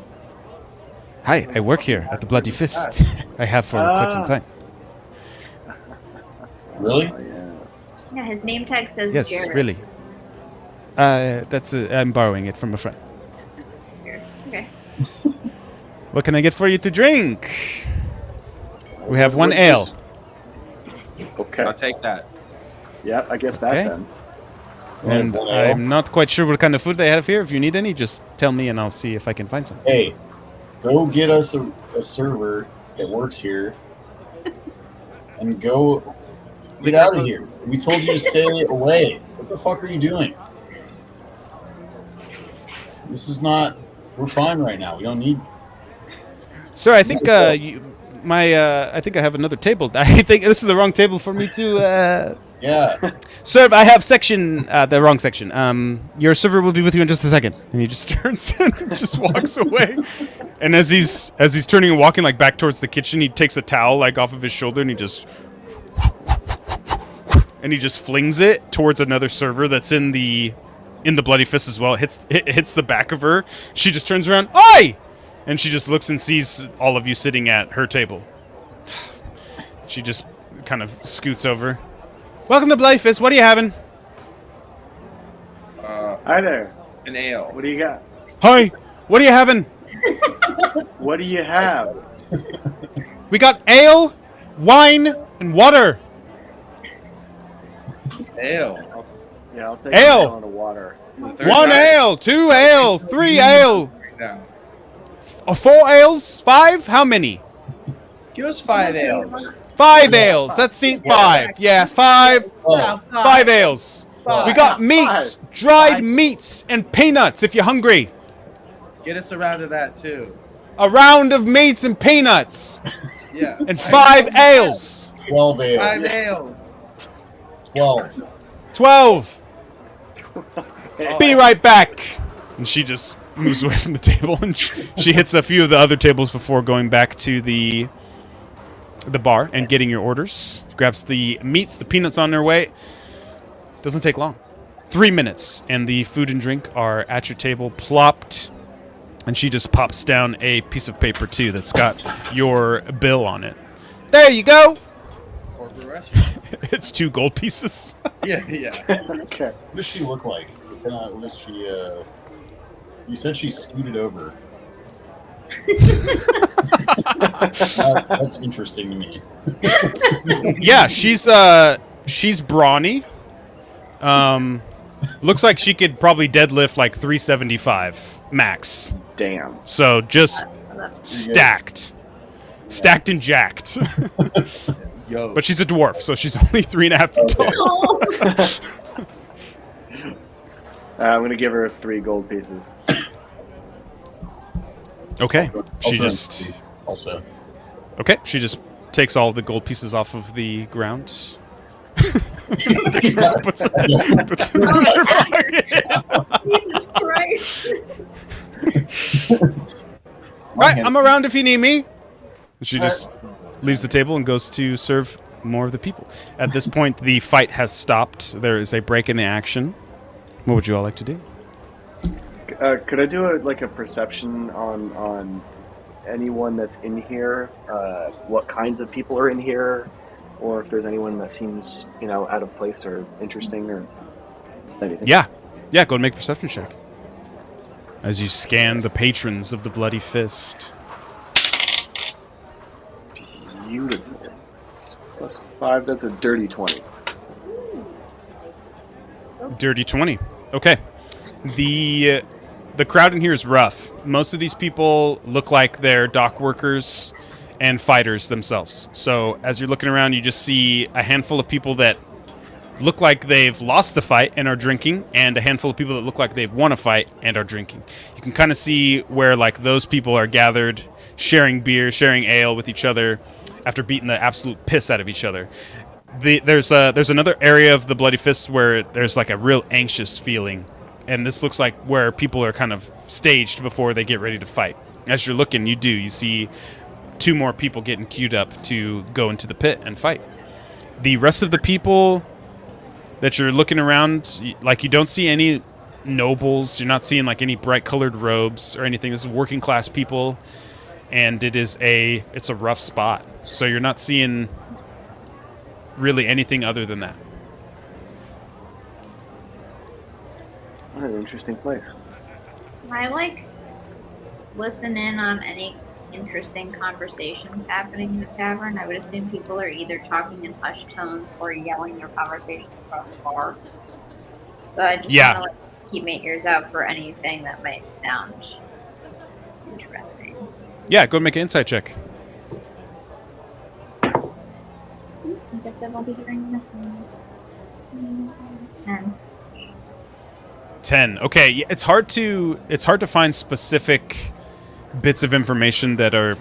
Hi, I work here at the Bloody Fist. I have for quite some time. Really? Oh, yes. Yeah, his name tag says Yes, Jared. really. I'm borrowing it from a friend. Okay. What can I get for you to drink? We have one ale. Okay. I'll take that. Yeah, I guess that Okay. then. And One ale. I'm not quite sure what kind of food they have here. If you need any, just tell me and I'll see if I can find some. Hey, go get us a server that works here, and go get out of here. We told you to stay away. What the fuck are you doing? This is not. We're fine right now. We don't need. Sir, I think I think I have another table. I think this is the wrong table for me to. Yeah. Sir, I have the wrong section. Your server will be with you in just a second. And he just turns and just walks away. And as he's turning and walking like back towards the kitchen, he takes a towel like off of his shoulder and he just flings it towards another server that's in the Bloody Fist as well. It hits the back of her. She just turns around. Oi! And she just looks and sees all of you sitting at her table. She just kind of scoots over. Welcome to Bloody Fist. What are you having? Hi there. An ale. What do you got? Hi. What are you having? What do you have? We got ale, wine, and water. Ale. Yeah, I'll take Ale! a gallon of water. The third 1 time. ale, 2 ale, 3 ale, Now, 4 ales, 5? How many? give us 5 ales. 5 ales. Let's see, 5. Yeah, 5. Oh, 5 ales. We got meats, dried meats, and peanuts if you're hungry. Get us around to that too. A round of meats and peanuts. Yeah. And 5 ales. 12 ales. 5 ales. 12. 12. Be right back. And she just moves away from the table, and she hits a few of the other tables before going back to the bar and getting your orders. Grabs the meats, the peanuts on their way. Doesn't take long. 3 minutes, and the food and drink are at your table, plopped. And she just pops down a piece of paper, too, that's got your bill on it. There you go. Corporate restaurant. It's 2 gold pieces. Yeah. Okay. What does she look like? What is she, you said she scooted over. That's interesting to me. Yeah, she's brawny. Looks like she could probably deadlift like 375 max. Damn. So just stacked. Stacked and jacked. Yo. But she's a dwarf, so she's only 3.5 feet tall. I'm gonna give her 3 gold pieces. Okay. She Also- just Also. Okay, she just takes all the gold pieces off of the ground. puts puts it in her pocket. Jesus Christ. Right, I'm around if you need me. She just leaves the table and goes to serve more of the people. At this point, the fight has stopped. There is a break in the action. What would you all like to do? Could I do a perception on anyone that's in here? What kinds of people are in here, or if there's anyone that seems out of place or interesting or anything? Yeah, go ahead and make a perception check. As you scan the patrons of the Bloody Fist. Beautiful. +5. That's a dirty 20. Dirty 20. Okay. The crowd in here is rough. Most of these people look like they're dock workers and fighters themselves. So as you're looking around, you just see a handful of people that look like they've lost the fight and are drinking, and a handful of people that look like they've won a fight and are drinking. You can kind of see where like those people are gathered, sharing beer, sharing ale with each other after beating the absolute piss out of each other. There's another area of the Bloody Fist where there's like a real anxious feeling, and this looks like where people are kind of staged before they get ready to fight. As you're looking, you see 2 more people getting queued up to go into the pit and fight. The rest of the people that you're looking around, like, you don't see any nobles. You're not seeing like any bright colored robes or anything. This is working class people, and it's a rough spot. So you're not seeing really anything other than that. What an interesting place. Can I listen in on any interesting conversations happening in the tavern? I would assume people are either talking in hushed tones or yelling their conversations across the bar. So I just want to keep my ears out for anything that might sound interesting. Yeah, go make an insight check. I guess I won't be hearing nothing. 10. Okay, yeah, it's hard to find specific bits of information that are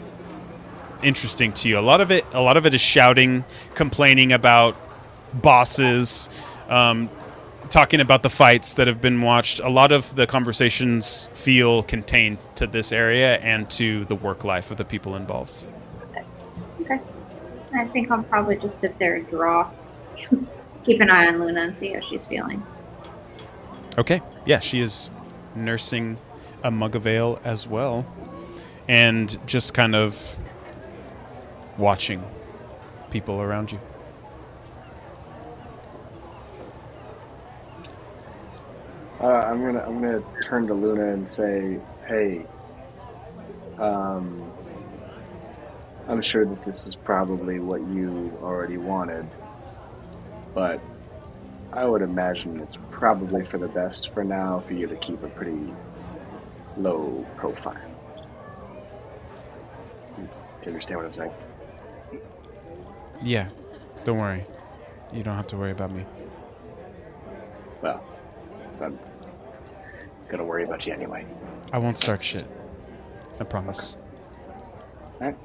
interesting to you. A lot of it is shouting, complaining about bosses, talking about the fights that have been watched. A lot of the conversations feel contained to this area and to the work life of the people involved. Okay. I think I'll probably just sit there and draw. Keep an eye on Luna and see how she's feeling. Okay. Yeah, she is nursing a mug of ale as well, and just kind of watching people around you. I'm gonna turn to Luna and say, "Hey, I'm sure that this is probably what you already wanted, but I would imagine it's probably for the best for now for you to keep a pretty low profile. Do you understand what I'm saying? Yeah. Don't worry. You don't have to worry about me. Well, I'm gonna worry about you anyway. I won't start shit. I promise. Alright.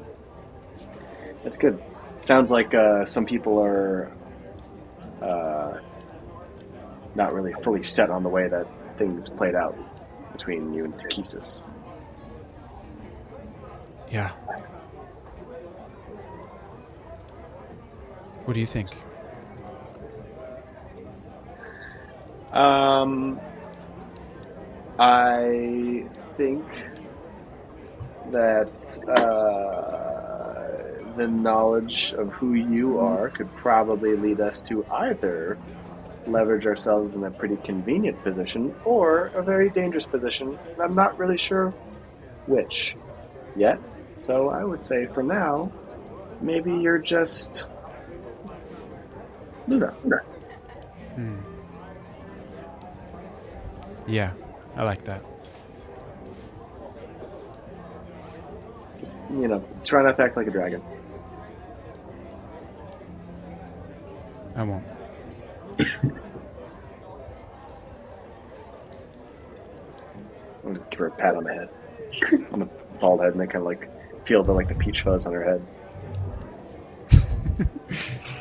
That's good. Sounds like some people are not really fully set on the way that things played out between you and Takesis. Yeah. What do you think? I think that the knowledge of who you are could probably lead us to either leverage ourselves in a pretty convenient position or a very dangerous position. I'm not really sure which yet. So I would say for now, maybe you're just Luna. Yeah, I like that. Just, try not to act like a dragon. I won't. I'm gonna give her a pat on the head, on the bald head, and then kind of like feel the peach fuzz on her head.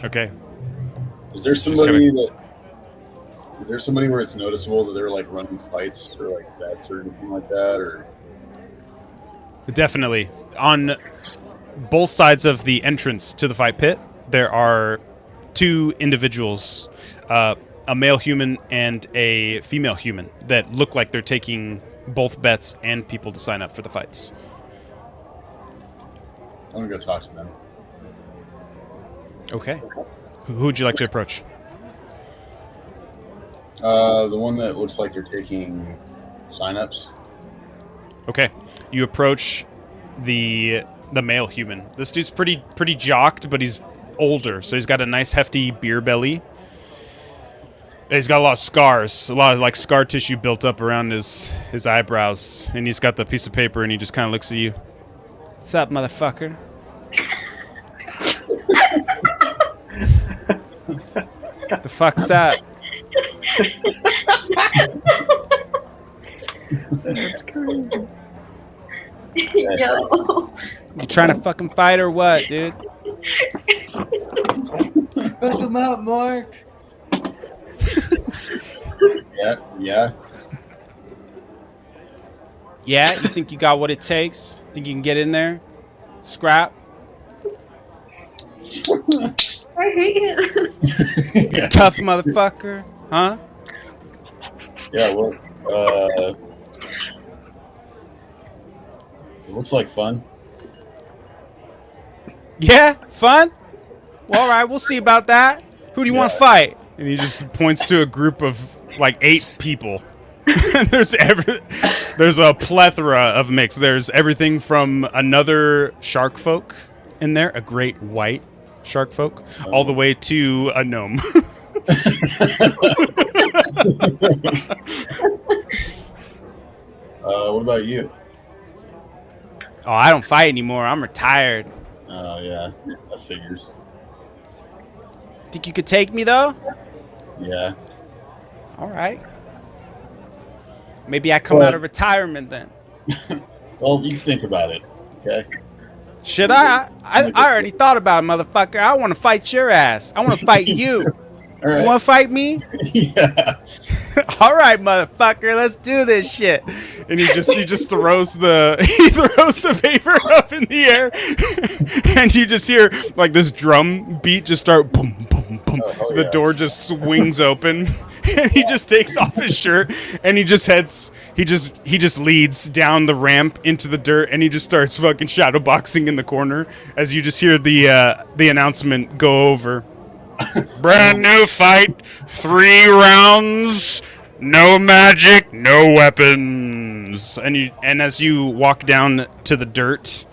Okay. Is there somebody where it's noticeable that they're like running fights or like bets or anything like that, or? Definitely. On both sides of the entrance to the fight pit, there are two individuals, a male human and a female human, that look like they're taking both bets and people to sign up for the fights. I'm gonna go talk to them. Okay. Who would you like to approach? The one that looks like they're taking signups. Okay. You approach the male human. This dude's pretty jocked, but he's older, so he's got a nice hefty beer belly. He's got a lot of scars, a lot of like scar tissue built up around his eyebrows, and he's got the piece of paper, and he just kind of looks at you. What's up, motherfucker? The fuck's up? That's crazy. Yo. You trying to fucking fight or what, dude? Back him out, Mark. Yeah. Yeah, you think you got what it takes? Think you can get in there? Scrap? I hate him. Yeah. Tough motherfucker? Huh? Yeah. Well, it looks like fun. Yeah? Fun? Well, all right, we'll see about that. Who do you want to fight? And he just points to a group of like 8 people. There's a plethora of mix. There's everything from another shark folk in there, a great white shark folk, all the way to a gnome. What about you? Oh, I don't fight anymore. I'm retired. Oh yeah, that figures. Think you could take me though? Yeah. All right. Maybe I come out of retirement then. Well, you think about it, okay? Should I? I already thought about it, motherfucker. I want to fight your ass. I want to fight you. All right. You want to fight me? Yeah. All right, motherfucker. Let's do this shit. And he just throws the paper up in the air, and you just hear like this drum beat just start boom boom boom. Oh, The yeah. door just swings open, and he just takes off his shirt, and he just leads down the ramp into the dirt, and he just starts fucking shadowboxing in the corner as you just hear the announcement go over. Brand new fight, 3 rounds, no magic, no weapons. And as you walk down to the dirt,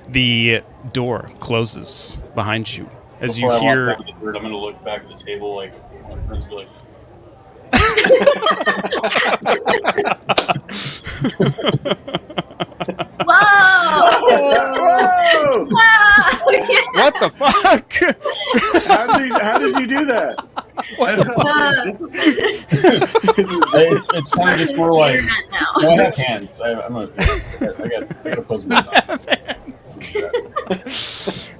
the door closes behind you. As Before you I walk hear, back to the dirt, I'm gonna look back at the table, like my friends, be like, Whoa! Whoa! Wow! What the fuck? How does he do that? It's kind of just more like. Internet now. No, I have hands. I got opposing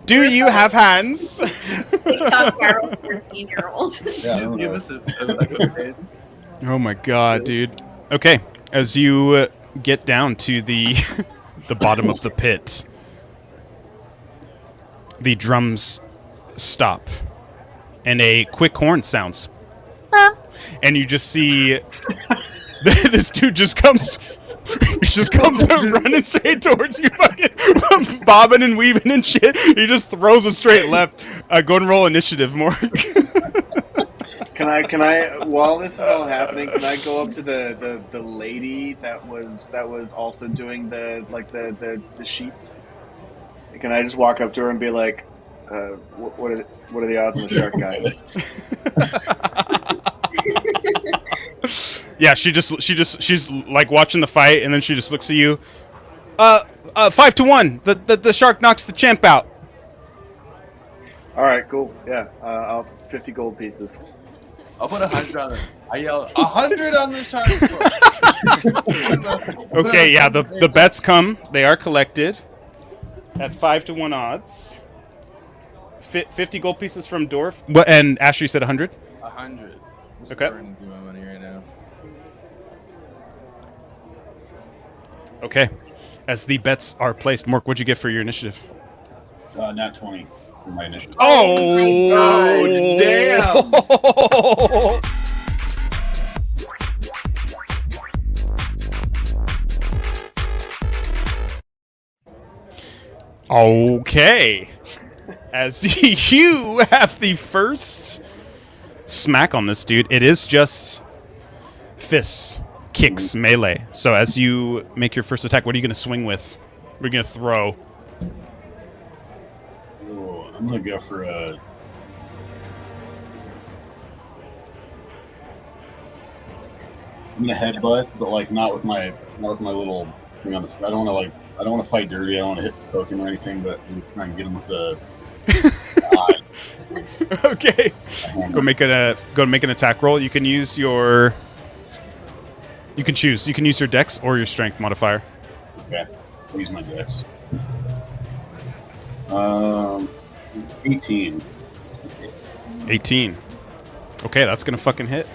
Do you have hands? TikTok viral 13-year-old. Yeah, I Just don't give know. us a bid. Oh my god, dude. Okay, as you get down to the the bottom of the pit, the drums stop, and a quick horn sounds, and you just see this dude just comes. He just comes running straight towards you, fucking bobbing and weaving and shit. He just throws a straight left. Go and roll initiative, Morg. Can I while this is all happening, can I go up to the lady that was also doing the sheets? Can I just walk up to her and be like, what are the odds on the shark guy? Yeah, she's like watching the fight, and then she just looks at you. 5-1. The shark knocks the chimp out. All right, cool. Yeah, I'll 50 gold pieces. I'll put 100 on it. I yell 100 on the shark. Okay, yeah, the bets come. They are collected at 5-1 odds. 50 gold pieces from Dorf. What? And Ashley said 100. 100. I'm Okay. starting to do my money right now. Okay, as the bets are placed, Mork, what'd you get for your initiative? Nat 20 for my initiative. Oh, damn. Okay. As you have the first smack on this dude, it is just fists, kicks, melee. So as you make your first attack, what are you going to swing with? What are you going to throw? Ooh, I'm gonna go for a. I'm gonna headbutt, but like not with my little thing on the. I don't want to fight dirty. I don't want to hit poke him or anything, but I'm trying to get him with the. Okay. Go make an attack roll. You can use your. You can choose. You can use your dex or your strength modifier. Okay, I'll use my dex. 18. 18. Okay, that's gonna fucking hit.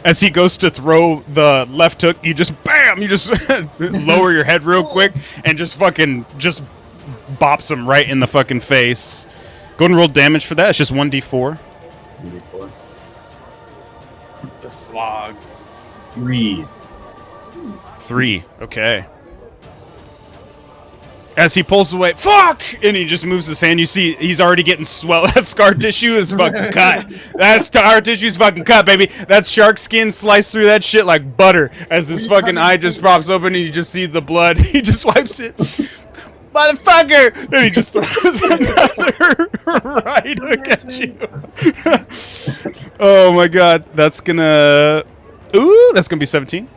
As he goes to throw the left hook, you just bam! You just lower your head real quick and just bops him right in the fucking face. Go and roll damage for that. It's just 1d4. 1d4. It's a slog. 3. 3. Okay. As he pulls away, fuck! And he just moves his hand. You see, he's already getting swell. That scar tissue is fucking cut. That scar tissue's fucking cut, baby. That shark skin sliced through that shit like butter. As his fucking eye just pops open and you just see the blood. He just wipes it. Motherfucker! Then he just throws another right hook at you. Oh my god. That's gonna... Ooh, that's gonna be 17.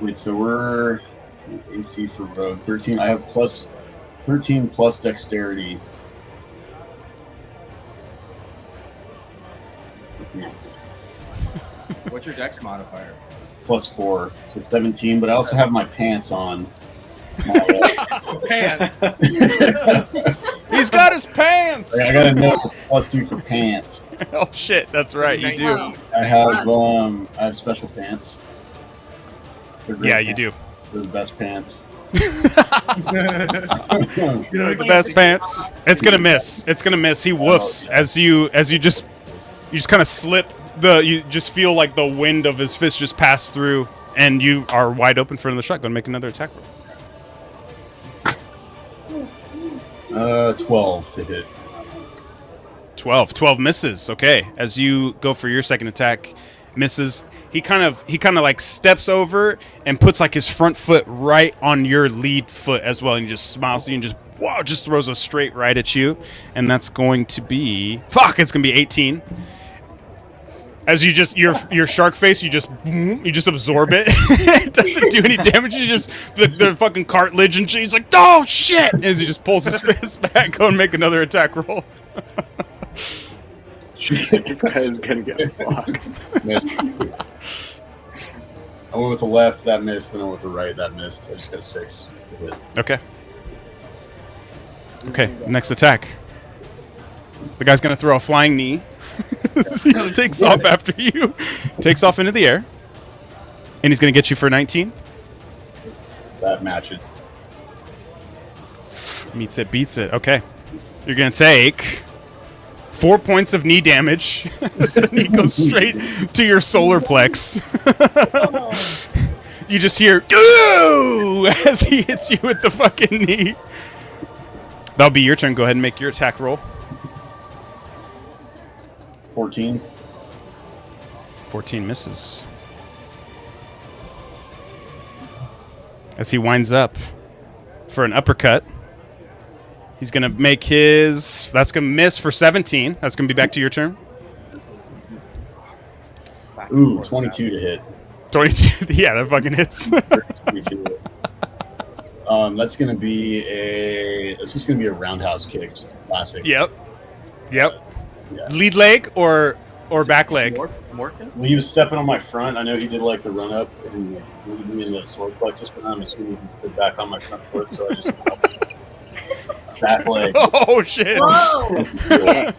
Wait, so we're AC for rogue 13. I have plus 13 plus dexterity. What's your dex modifier? Plus 4, so 17. But I also have my pants on. Pants. He's got his pants! I gotta know plus 2 for pants. Oh shit, that's right, you do. Wow. I have special pants. They're great Yeah, you pants. do. They're the best pants. The best pants. It's gonna miss. It's gonna miss. He woofs as you just kind of slip you just feel like the wind of his fist just pass through, and you are wide open for another shot. Go and make another attack roll. 12 to hit. 12 misses. Okay, as you go for your second attack, misses. he kind of like steps over and puts like his front foot right on your lead foot as well, and he just smiles to you and just throws a straight right at you, and that's going to be it's gonna be 18. As you just your shark face, you just absorb it. It doesn't do any damage. You just the fucking cartilage and shit. He's like, oh shit! As he just pulls his fist back, go and make another attack roll. This guy is gonna get fucked. Missed. I went with the left, that missed. Then I went with the right, that missed. I just got a 6. Okay. Okay, next attack. The guy's gonna throw a flying knee. He takes off after you. Takes off into the air. And he's gonna get you for 19. That matches. Meets it, beats it. Okay. You're gonna take 4 points of knee damage as the knee goes straight to your solar plex. You just hear "Ooh!" as he hits you with the fucking knee. That'll be your turn. Go ahead and make your attack roll. 14. 14 misses. As he winds up for an uppercut, he's going to make his... That's going to miss for 17. That's going to be back to your turn. Ooh, 22 to hit. 22. Yeah, that fucking hits. 22. That's going to be it's just going to be a roundhouse kick, just a classic. Yep. Yeah. Lead leg or back leg? Morcus? When he was stepping on my front, I know he did like the run up and lead me into the sword plexus, but I'm assuming he stood back on my front foot, so I just back leg. Oh shit! Whoa! Yeah.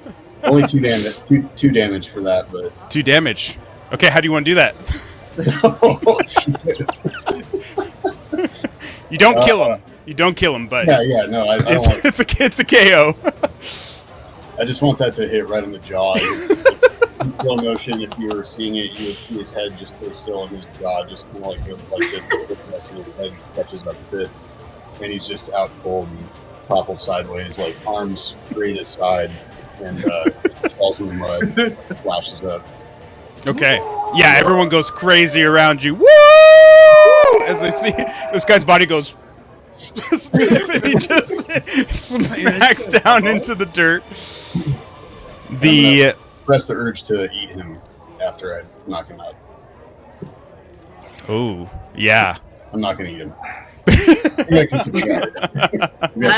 Only 2 damage. Two damage for that, but 2 damage. Okay, how do you want to do that? You don't kill him. You don't kill him, but yeah, no, I don't like. it's a KO. I just want that to hit right on the jaw. In slow motion, if you were seeing it, you would see his head just stay still and his jaw just kind of like goes like this. The rest of his head catches up with it, and he's just out cold and topples sideways, like arms straight aside, and falls in the mud, flashes up. Okay. Yeah, everyone goes crazy around you. Woo! As I see this guy's body goes stiff and he just smacks down into the dirt. Press the urge to eat him after I knock him out. Oh, yeah. I'm not going to eat him. I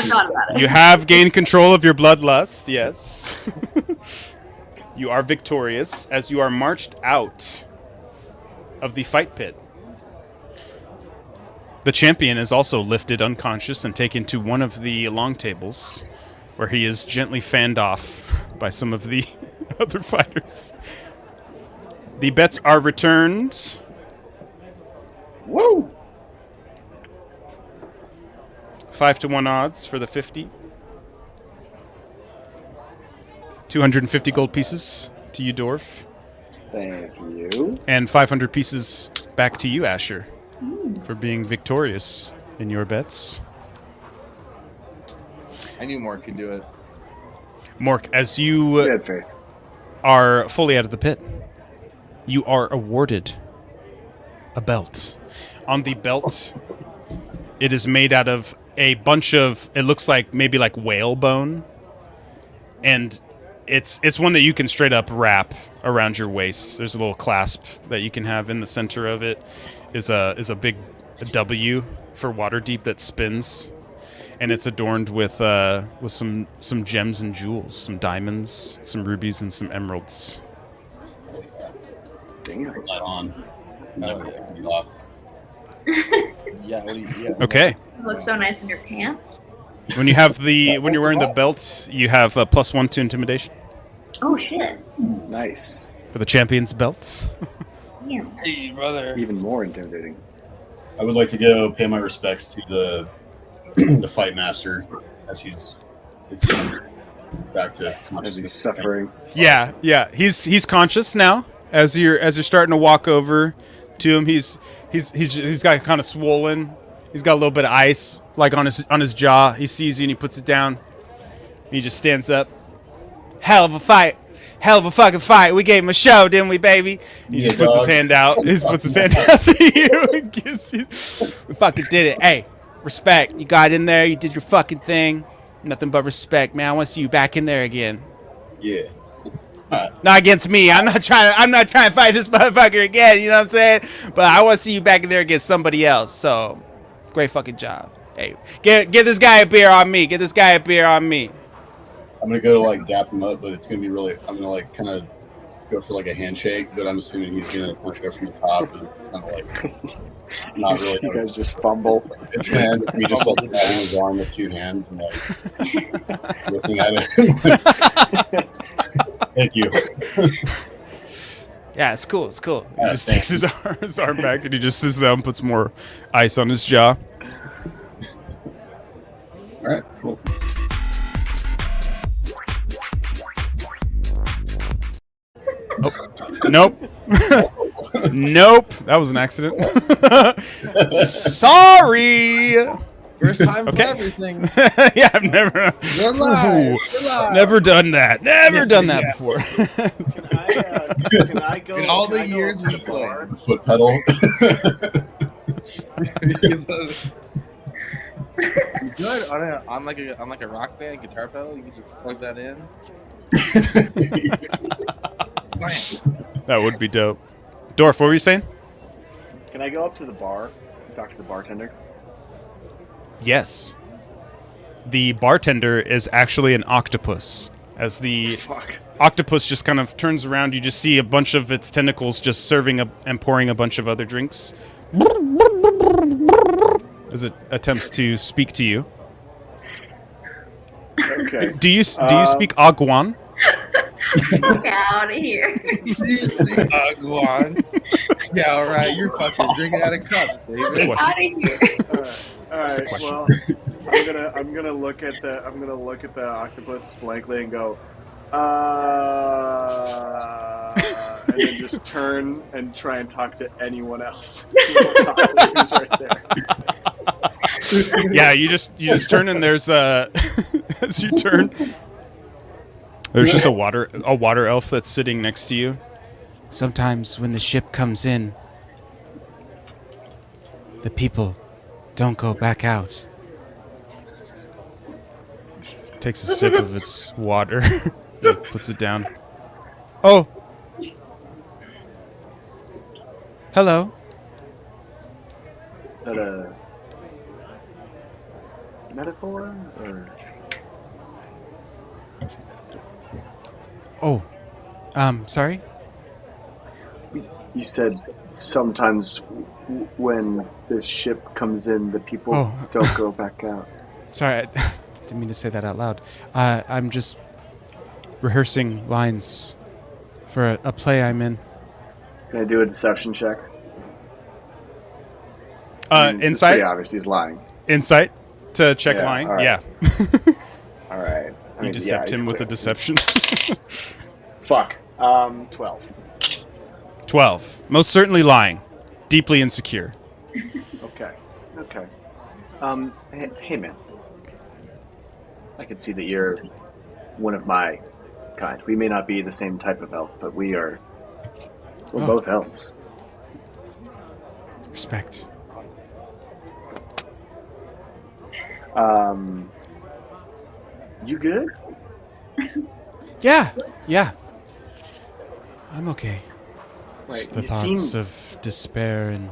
thought about it. You have gained control of your bloodlust, yes. You are victorious as you are marched out of the fight pit. The champion is also lifted unconscious and taken to one of the long tables, where he is gently fanned off by some of the other fighters. The bets are returned. Woo! 5-1 odds for the 50. 250 gold pieces to you, Dorf. Thank you. And 500 pieces back to you, Asher, for being victorious in your bets. I knew Mork could do it. Mork, as you Good faith. are fully out of the pit, you are awarded a belt. On the belt, it is made out of a bunch of, it looks like maybe like whale bone, and it's one that you can straight up wrap around your waist. There's a little clasp that you can have in the center of it. Is a big W for Waterdeep that spins, and it's adorned with some gems and jewels, some diamonds, some rubies, and some emeralds. Damn. Put that on. Never take it off. Yeah, Okay. It looks so nice in your pants. When you're wearing the belt, you have a +1 to intimidation Oh shit. Nice. for the champion's belts. Yeah. Hey, brother. Even more intimidating. I would like to go pay my respects to the the fight master as he's back to As consciousness. he's suffering. Yeah. He's conscious now. As you're starting to walk over to him, he's got kind of swollen. He's got a little bit of ice like on his jaw. He sees you and he puts it down. And he just stands up. Hell of a fight. hell of a fucking fight. We gave him a show, didn't we, baby? He just puts his hand out. He puts his hand out to you and gives you. We fucking did it. Hey, respect. You got in there. You did your fucking thing. Nothing but respect, man. I want to see you back in there again. Yeah. Not against me. I'm not trying to fight this motherfucker again. You know what I'm saying? But I want to see you back in there against somebody else. So, great fucking job. Hey, get this guy a beer on me. Get this guy a beer on me. I'm gonna go to like dap him up, but it's gonna be really. I'm gonna like kind of go for like a handshake, but I'm assuming he's gonna kind of go from the top and kind of like not really. You guys just fumble. It's gonna end with me just like grabbing his arm with two hands and like looking at it. Thank you. Yeah, it's cool. It's cool. He Yeah, just takes his arm back and he just sits down and puts more ice on his jaw. All right, cool. Nope. Nope. That was an accident. Sorry. First time Okay. for everything. Yeah, I've never. You're live. Ooh, You're live. never done that. Never done that Yeah. before. Can I go? In all can the I go years up we to the bar? Foot pedal. You good on like a rock band guitar pedal? You can just plug that in. That would be dope. Dorf, what were you saying? Can I go up to the bar and talk to the bartender? Yes. The bartender is actually an octopus. As the Fuck. octopus just kind of turns around, you just see a bunch of its tentacles just serving up and pouring a bunch of other drinks. As it attempts to speak to you. Okay. Do you speak Aguan? Fuck out of here. Go on. Yeah, all right. You're fucking drinking out of cups, It's a David. question. Out of here. All It's a right. question. Well, I'm gonna look at the octopus blankly and go, and then just turn and try and talk to anyone else who's right there. Yeah, you just turn and there's as you turn, there's just a water elf that's sitting next to you. Sometimes when the ship comes in, the people don't go back out. Takes a sip of its water, puts it down. Oh, hello. Is that a metaphor or? Oh, sorry. You said sometimes when the ship comes in, the people Oh. don't go back out. Sorry, I didn't mean to say that out loud. I'm just rehearsing lines for a play I'm in. Can I do a deception check? It's pretty Insight? obvious he's lying. Insight to check Yeah, line? all right. Yeah. All right. I You mean, decept yeah, he's him with a clear. deception. Fuck. 12. 12. Most certainly lying. Deeply insecure. Okay. Okay. Hey man. I can see that you're one of my kind. We may not be the same type of elf, but we're Oh. both elves. Respect. You good? Yeah. Yeah. I'm okay. Right. Just the You thoughts seem of despair and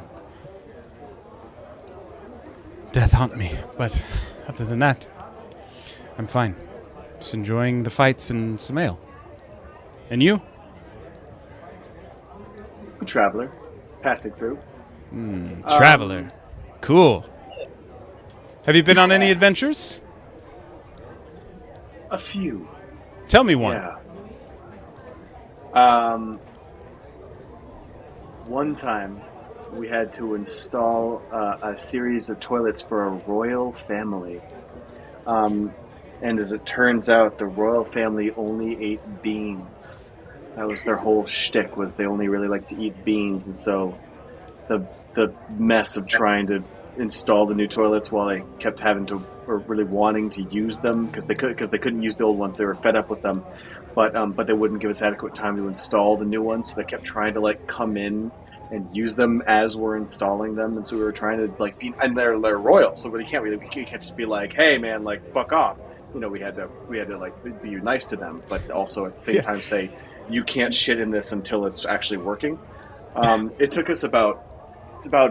death haunt me. But other than that, I'm fine. Just enjoying the fights and some ale. And you? a traveler, passing through. Traveler. Cool. Have you been on any adventures? A few. Tell me one. Yeah. One time, we had to install a series of toilets for a royal family. And as it turns out, the royal family only ate beans. That was their whole shtick, was they only really like to eat beans. And so the mess of trying to install the new toilets while they kept having to, or really wanting to use them because they couldn't use the old ones. They were fed up with them, but they wouldn't give us adequate time to install the new ones. So they kept trying to like come in and use them as we're installing them, and so we were trying to like be, and they're royal, so we can't just be like, hey man, like fuck off. You know, we had to like be nice to them, but also at the same time say you can't shit in this until it's actually working. It took us about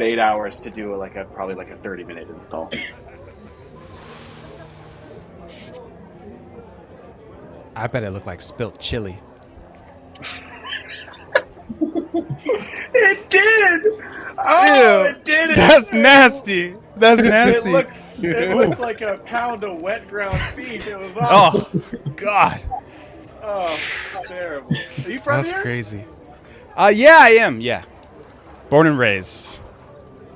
8 hours to do probably a 30-minute install. I bet it looked like spilt chili. It did. Oh, Ew. it did. That's nasty. That's nasty. It looked like a pound of wet ground beef. It was awful. Oh, God. Oh, terrible. Are you from That's here? crazy. Yeah, I am. Yeah. Born and raised.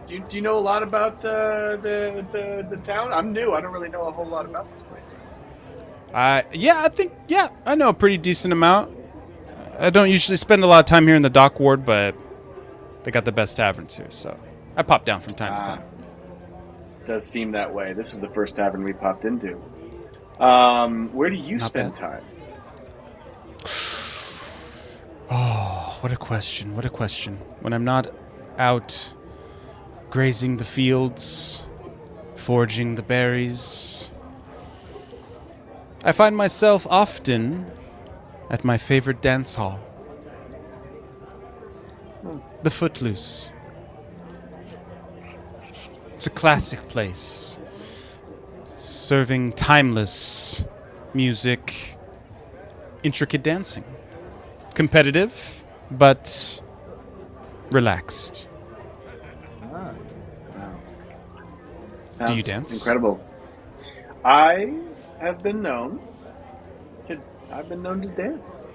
Do you know a lot about the town? I'm new. I don't really know a whole lot about this place. I know a pretty decent amount. I don't usually spend a lot of time here in the dock ward, but they got the best taverns here, so I pop down from time to time. It does seem that way. This is the first tavern we popped into. Where do you Not spend bad. time? Oh, what a question. What a question. When I'm not out grazing the fields, foraging the berries, I find myself often at my favorite dance hall, the Footloose. It's a classic place, serving timeless music, intricate dancing. Competitive, but relaxed. Wow. Do you Sounds dance? Incredible. I have been known to dance.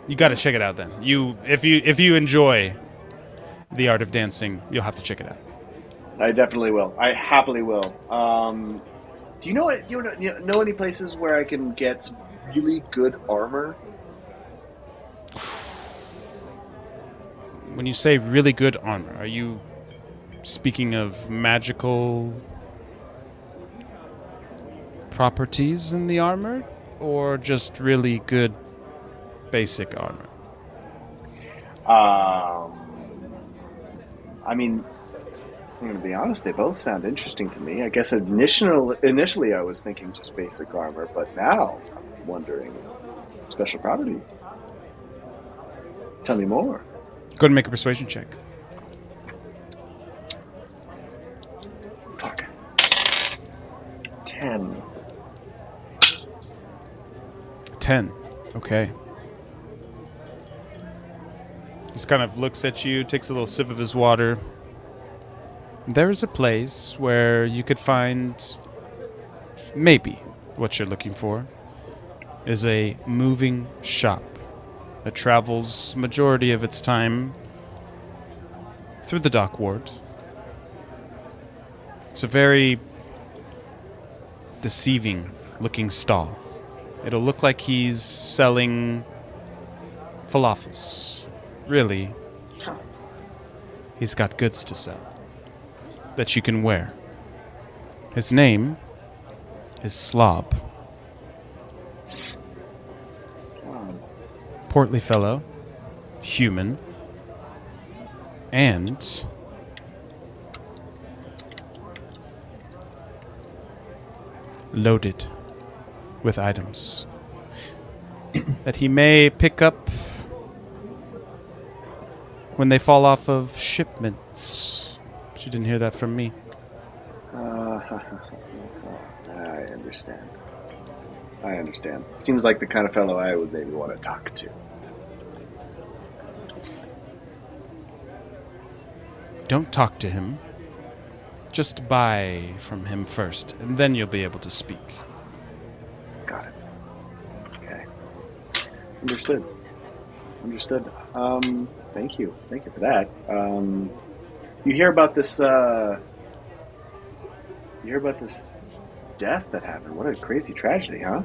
You got to check it out then. If you enjoy the art of dancing, you'll have to check it out. I definitely will. I happily will. Do you know any places where I can get some really good armor? When you say really good armor, are you speaking of magical properties in the armor, or just really good basic armor? I mean, I'm going to be honest, they both sound interesting to me. I guess initially I was thinking just basic armor, but now I'm wondering special properties. Tell me more. Go ahead and make a persuasion check. Fuck. 10. 10. Okay. Just kind of looks at you, takes a little sip of his water. There is a place where you could find maybe what you're looking for. Is a moving shop that travels majority of its time through the dock ward. It's a very deceiving looking stall. It'll look like he's selling falafels. Really, he's got goods to sell that you can wear. His name is Slob. Portly fellow, human, and loaded with items that he may pick up when they fall off of shipments. But you didn't hear that from me. I understand. Seems like the kind of fellow I would maybe want to talk to. Don't talk to him. Just buy from him first, and then you'll be able to speak. Got it. Okay. Understood. Thank you for that. You hear about this? Death that happened? What a crazy tragedy, huh?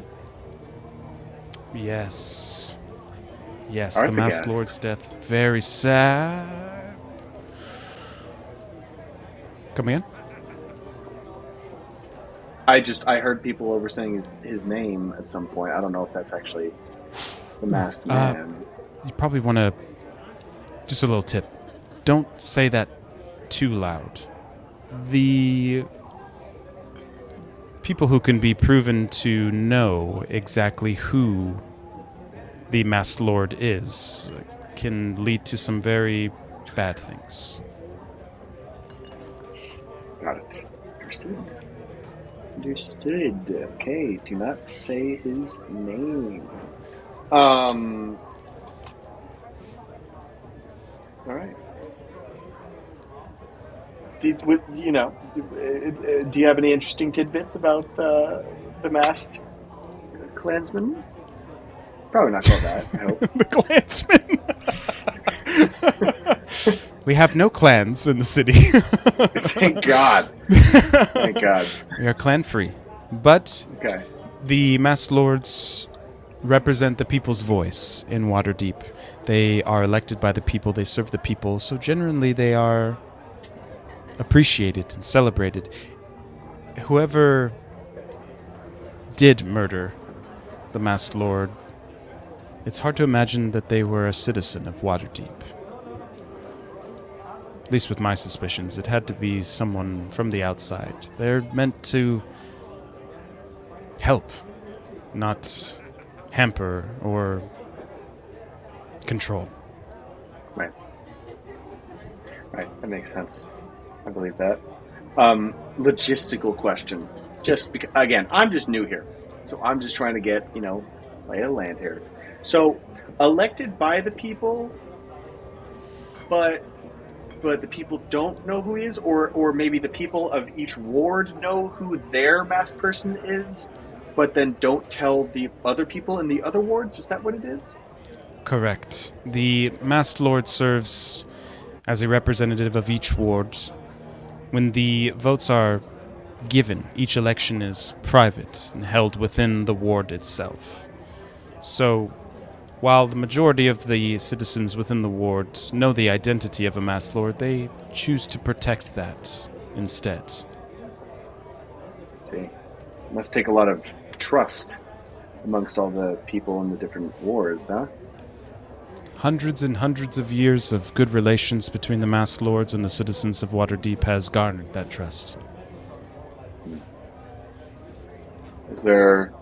Yes, the Arthagast. Masked Lord's death. Very sad. Come again? I heard people over saying his name at some point. I don't know if that's actually the masked man. You probably want to... Just a little tip. Don't say that too loud. The people who can be proven to know exactly who the Masked Lord is can lead to some very bad things. Got it. Understood. Understood. Okay, do not say his name. All right. Do you have any interesting tidbits about the masked clansman? Probably not called that, I hope. The clansmen! We have no clans in the city. Thank God. Thank God. We are clan-free. But Okay. the Masked Lords represent the people's voice in Waterdeep. They are elected by the people, they serve the people, so generally they are appreciated and celebrated. Whoever did murder the Masked Lord, it's hard to imagine that they were a citizen of Waterdeep. At least with my suspicions, it had to be someone from the outside. They're meant to help, not hamper or control. Right. Right. That makes sense. I believe that. Logistical question. Just because, again, I'm just new here, so I'm just trying to get lay of land here. So, elected by the people, but the people don't know who he is, or maybe the people of each ward know who their masked person is, but then don't tell the other people in the other wards. Is that what it is? Correct. The Masked Lord serves as a representative of each ward. When the votes are given, each election is private and held within the ward itself. So, while the majority of the citizens within the ward know the identity of a Masked Lord, they choose to protect that instead. I see. It must take a lot of trust amongst all the people in the different wards, huh? Hundreds and hundreds of years of good relations between the Masked Lords and the citizens of Waterdeep has garnered that trust. Is there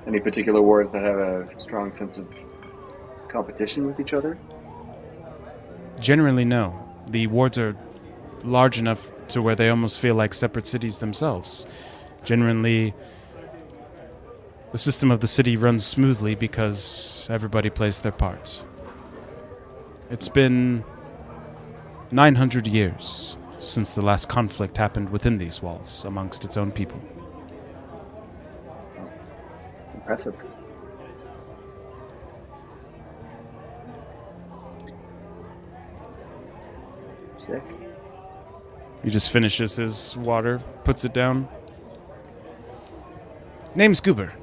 any particular wards that have a strong sense of competition with each other? Generally, no. The wards are large enough to where they almost feel like separate cities themselves. Generally, the system of the city runs smoothly because everybody plays their part. It's been 900 years since the last conflict happened within these walls amongst its own people. Impressive. Sick. He just finishes his water, puts it down. Name's Goober.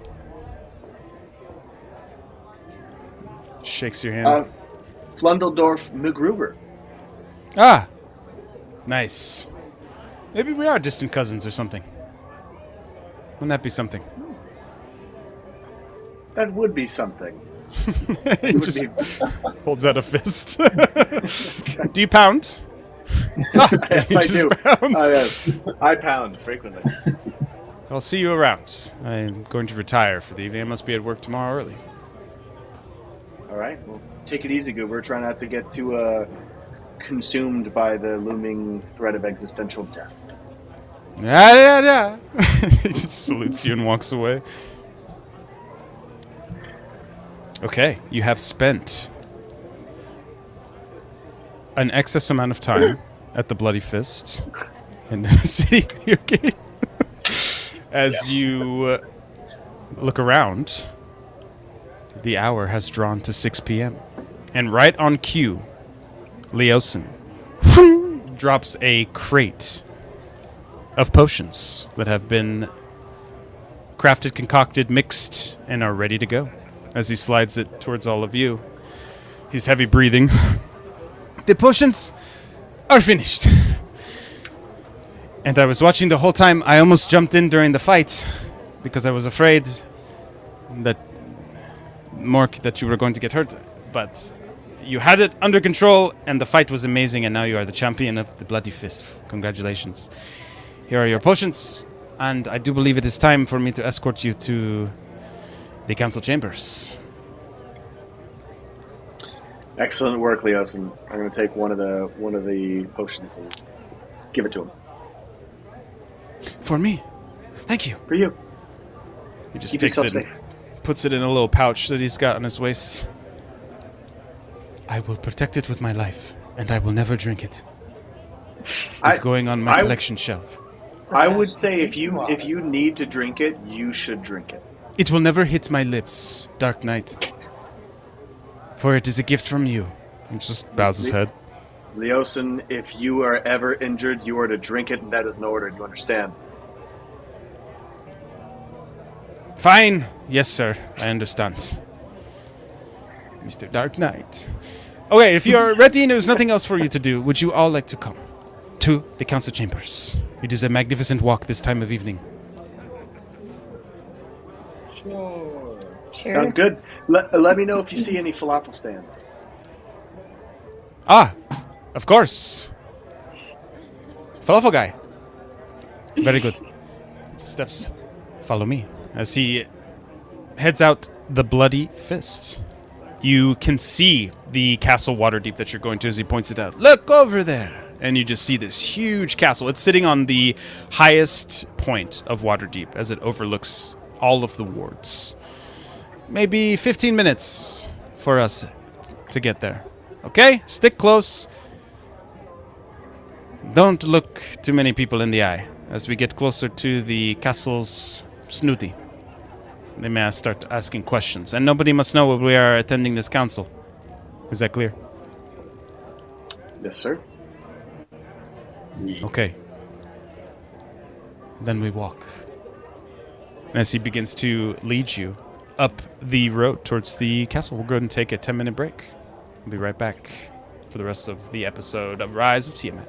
Shakes your hand. Flundeldorf McGruber. Ah! Nice. Maybe we are distant cousins or something. Wouldn't that be something? That would be something. He just holds out a fist. Do you pound? Yes, He I just do. pounds. Yes. I pound frequently. I'll see you around. I'm going to retire for the evening. I must be at work tomorrow early. All right. Well, take it easy, Goober. Try not to get too consumed by the looming threat of existential death. Yeah. He just salutes you and walks away. Okay, you have spent an excess amount of time at the Bloody Fist in the city. Okay. As you look around, the hour has drawn to 6 p.m. And right on cue, Leosin drops a crate of potions that have been crafted, concocted, mixed, and are ready to go. As he slides it towards all of you, he's heavy breathing. The potions are finished. And I was watching the whole time. I almost jumped in during the fight because I was afraid that Mork, that you were going to get hurt. But you had it under control, and the fight was amazing, and now you are the champion of the Bloody Fist. Congratulations. Here are your potions, and I do believe it is time for me to escort you to the council chambers. Excellent work, Leosin. I'm going to take one of the potions and give it to him. For me. Thank you. For you. He just Keep takes yourself it safe. and puts it in a little pouch that he's got on his waist. I will protect it with my life, and I will never drink it. It's going on my collection shelf. I would say if you need to drink it, you should drink it. It will never hit my lips, Dark Knight. For it is a gift from you. He just bows his head. Leosin, if you are ever injured, you are to drink it, and that is an order. Do you understand? Fine. Yes, sir. I understand. Mr. Dark Knight. Okay, if you're ready and there's nothing else for you to do, would you all like to come to the council chambers? It is a magnificent walk this time of evening. Sure. Sure. Sounds good. Let me know if you see any falafel stands. Ah, of course. Falafel guy. Very good. Steps. Follow me. As he heads out the Bloody Fist. You can see the castle Waterdeep that you're going to as he points it out. Look over there. And you just see this huge castle. It's sitting on the highest point of Waterdeep as it overlooks all of the wards. Maybe 15 minutes for us to get there. Okay? Stick close. Don't look too many people in the eye as we get closer to the castle's snooty. They may start asking questions, and nobody must know we are attending this council. Is that clear? Yes, sir. Okay. Then we walk. And as he begins to lead you up the road towards the castle, we'll go ahead and take a 10-minute break. We'll be right back for the rest of the episode of Rise of Tiamat.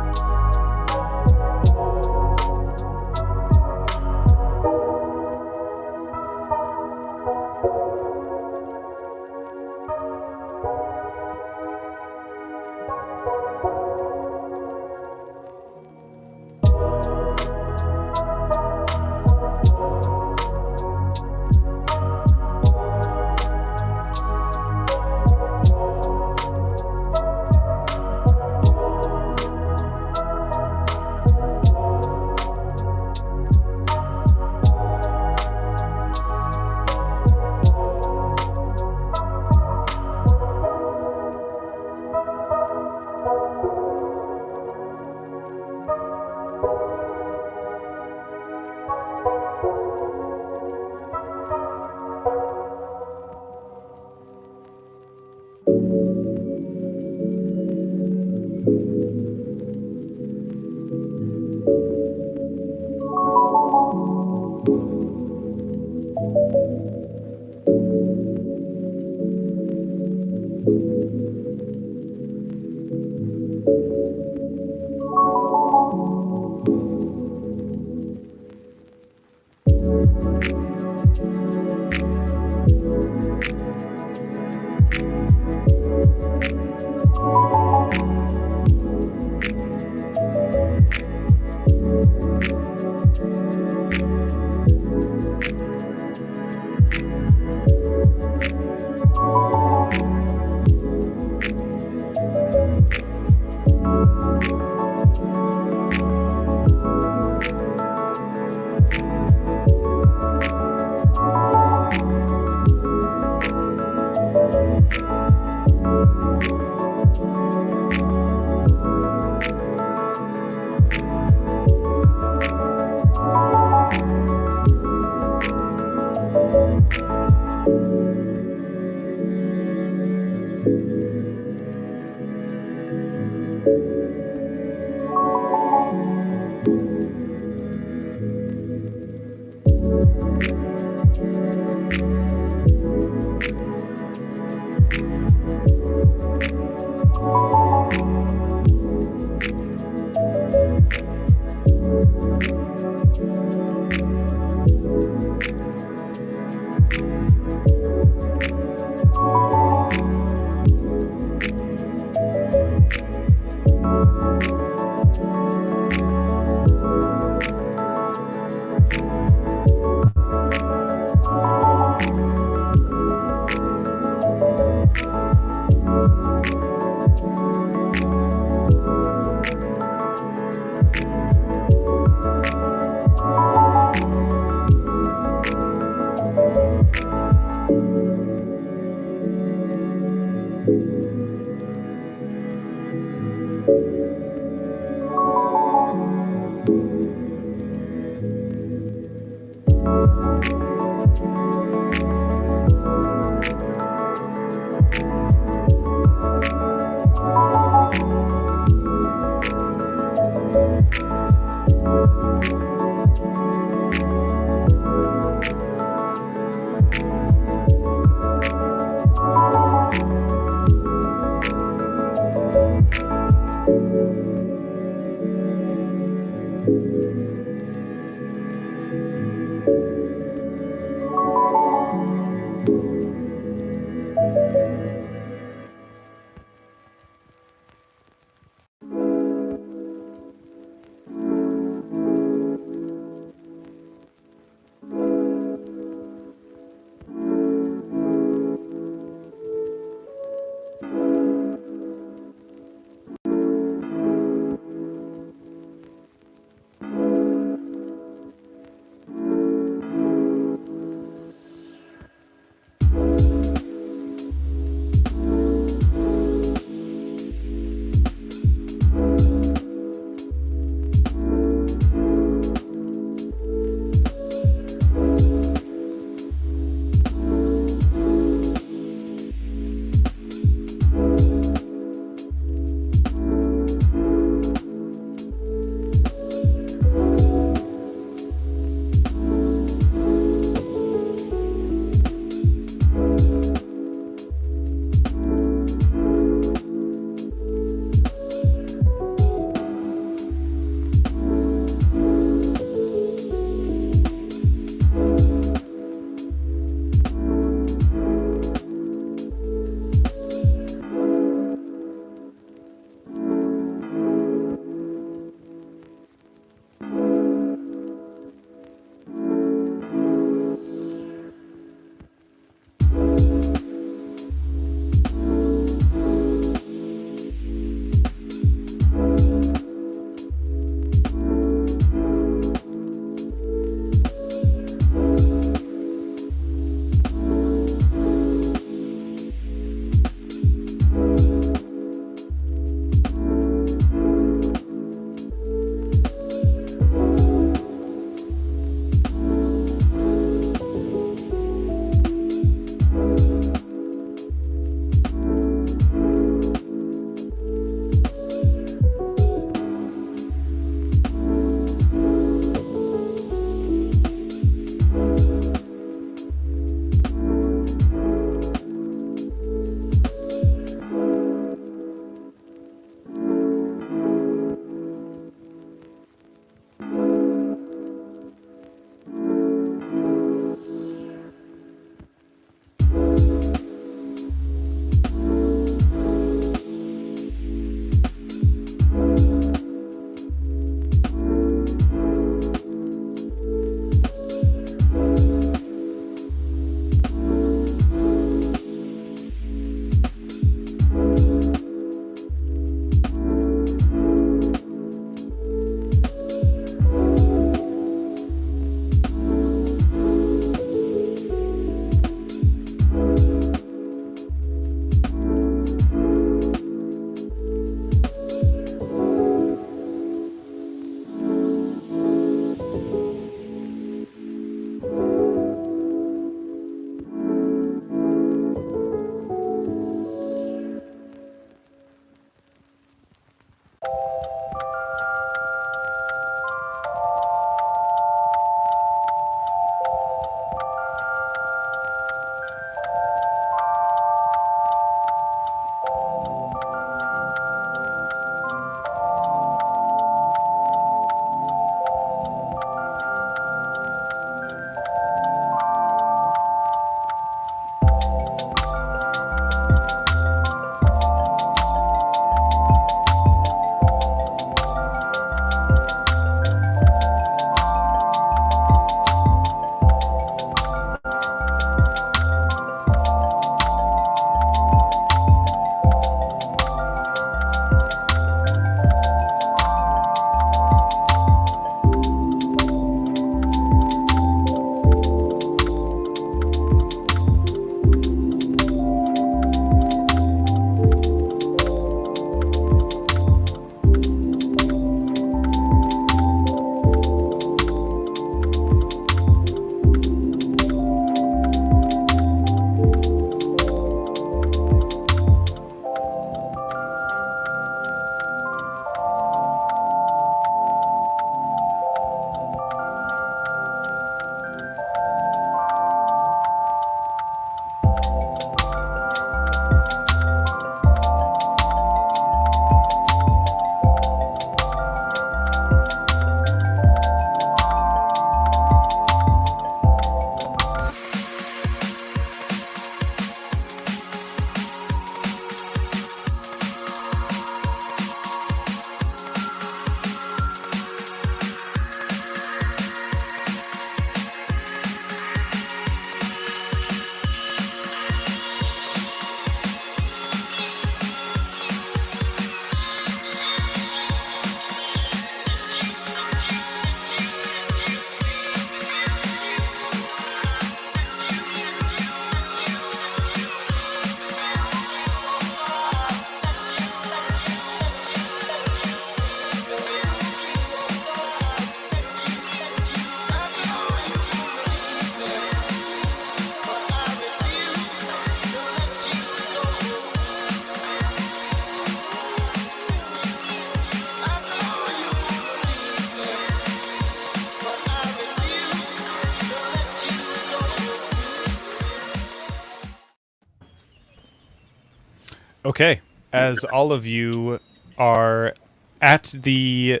Okay, as all of you are at the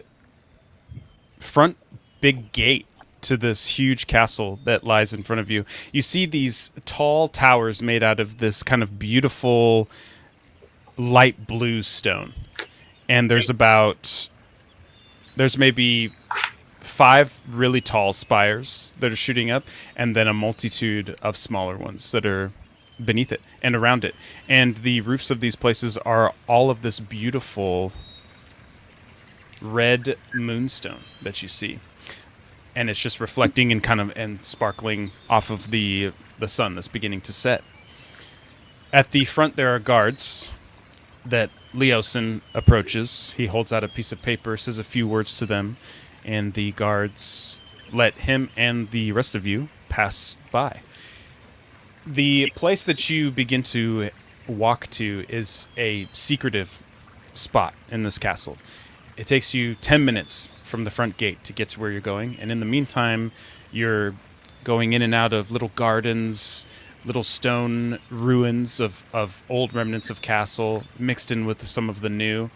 front big gate to this huge castle that lies in front of you, you see these tall towers made out of this kind of beautiful light blue stone. And there's maybe 5 really tall spires that are shooting up, and then a multitude of smaller ones that are beneath it and around it. And the roofs of these places are all of this beautiful red moonstone that you see. And it's just reflecting and sparkling off of the sun that's beginning to set. At the front there are guards that Leosin approaches. He holds out a piece of paper, says a few words to them, and the guards let him and the rest of you pass by. The place that you begin to walk to is a secretive spot in this castle. It takes you 10 minutes from the front gate to get to where you're going, and in the meantime, you're going in and out of little gardens, little stone ruins of old remnants of castle, mixed in with some of the new.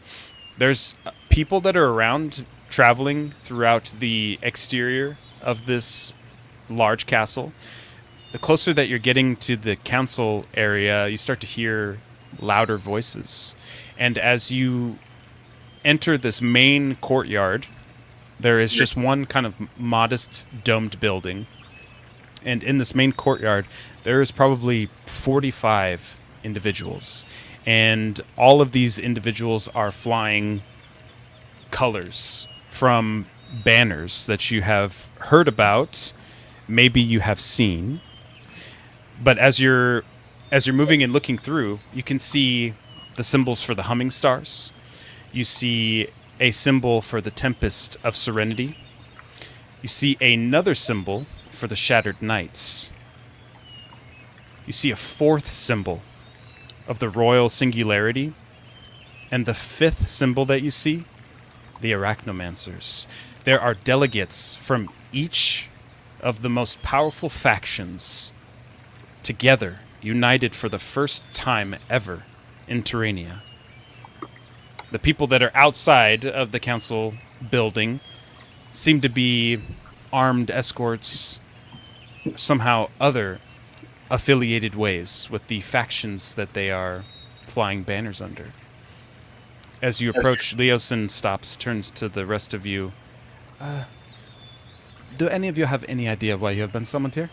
There's people that are around traveling throughout the exterior of this large castle. The closer that you're getting to the council area, you start to hear louder voices. And as you enter this main courtyard, there is just one kind of modest domed building. And in this main courtyard, there is probably 45 individuals. And all of these individuals are flying colors from banners that you have heard about, maybe you have seen. But as you're moving and looking through, you can see the symbols for the humming stars. You see a symbol for the Tempest of Serenity. You see another symbol for the Shattered Knights. You see a 4th symbol of the Royal Singularity. And the 5th symbol that you see, the Arachnomancers. There are delegates from each of the most powerful factions together, united for the first time ever in Terrania. The people that are outside of the council building seem to be armed escorts, somehow other affiliated ways with the factions that they are flying banners under. As you approach, Leosin stops, turns to the rest of you. Do any of you have any idea why you have been summoned here?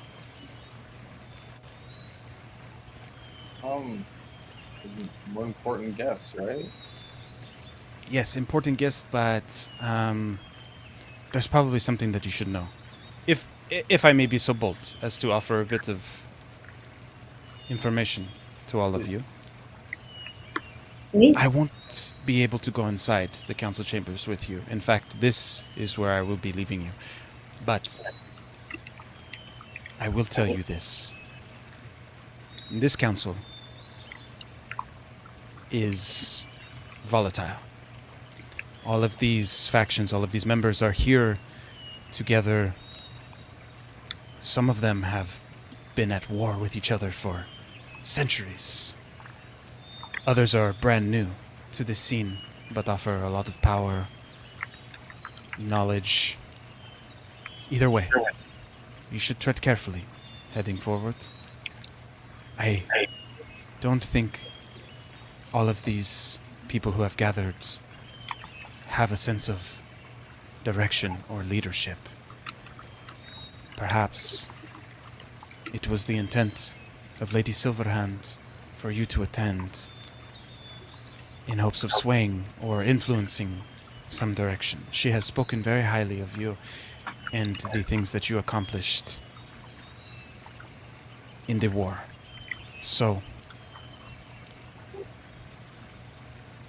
More important guest, right? Yes, important guest, but there's probably something that you should know. If I may be so bold as to offer a bit of information to all of you. I won't be able to go inside the council chambers with you. In fact, this is where I will be leaving you. But I will tell you this. This council is volatile. All of these factions, all of these members are here together. Some of them have been at war with each other for centuries. Others are brand new to this scene, but offer a lot of power, knowledge. Either way, you should tread carefully heading forward. I don't think all of these people who have gathered have a sense of direction or leadership. Perhaps it was the intent of Lady Silverhand for you to attend in hopes of swaying or influencing some direction. She has spoken very highly of you and the things that you accomplished in the war. So,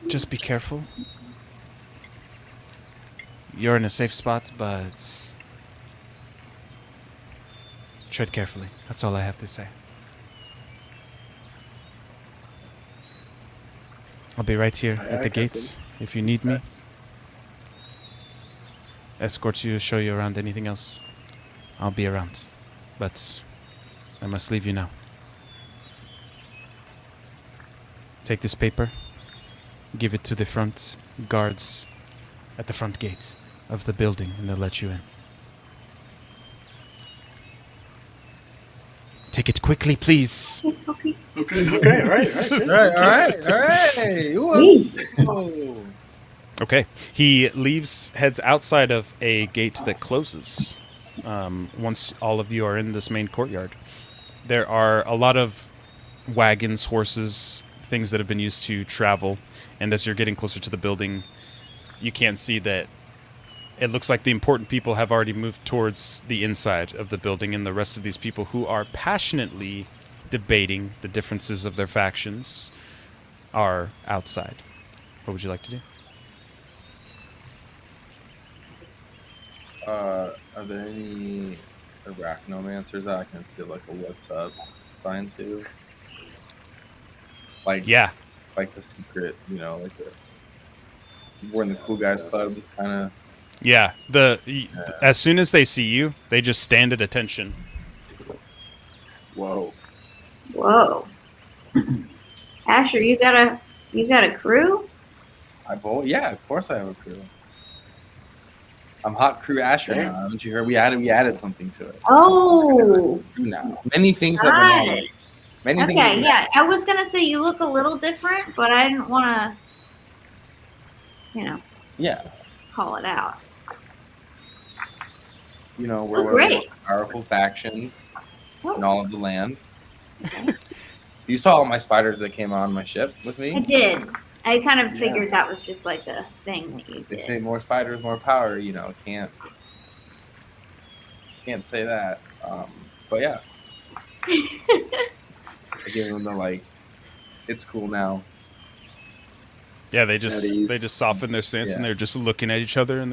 just be careful. You're in a safe spot, but tread carefully. That's all I have to say. I'll be right here at the gates if you need me. Escort you, show you around. Anything else, I'll be around. But I must leave you now. Take this paper. Give it to the front guards at the front gate of the building, and they'll let you in. Take it quickly, please. Okay. Okay, all right. All right. Whoa. Okay. He heads outside of a gate that closes. Once all of you are in this main courtyard, there are a lot of wagons, horses, things that have been used to travel. And as you're getting closer to the building, you can see that it looks like the important people have already moved towards the inside of the building, and the rest of these people who are passionately debating the differences of their factions are outside. What would you like to do? Are there any arachnomancers that I can feel like a what's up sign to? Like Yeah. like the secret, like we're in the cool guys club kind of. Yeah. As soon as they see you, they just stand at attention. Whoa. Asher, you got a crew? Yeah, of course I have a crew. I'm Hot Crew Asher Damn. now. Haven't you heard? We added something to it. Oh. Now many things have Got been it. added. Many things. Okay, yeah. I was gonna say you look a little different, but I didn't want to, Yeah. call it out. We're Oh, one of the great. most powerful factions in Oh, all of the land. okay. You saw all my spiders that came on my ship with I me. did. I kind of Yeah. figured that was just like a thing that you They did. say more spiders, more power. Can't say that. But yeah, I gave them the it's cool now. Yeah, At ease. they just soften their stance, and Yeah. they're just looking at each other, and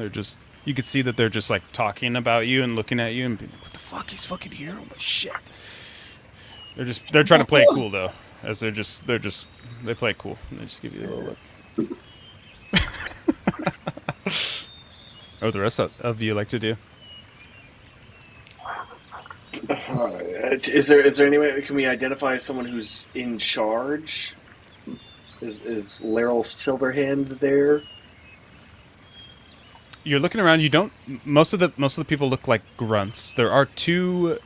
you could see that they're just like talking about you and looking at you and being like, "What the fuck? He's fucking here! Oh my shit!" They're trying to play it cool though, as they play it cool, and they just give you a little look. What the rest of you like to do? Is there any way can we identify someone who's in charge? Is Laryl Silverhand there? You're looking around. You don't. Most of the people look like grunts. There are 2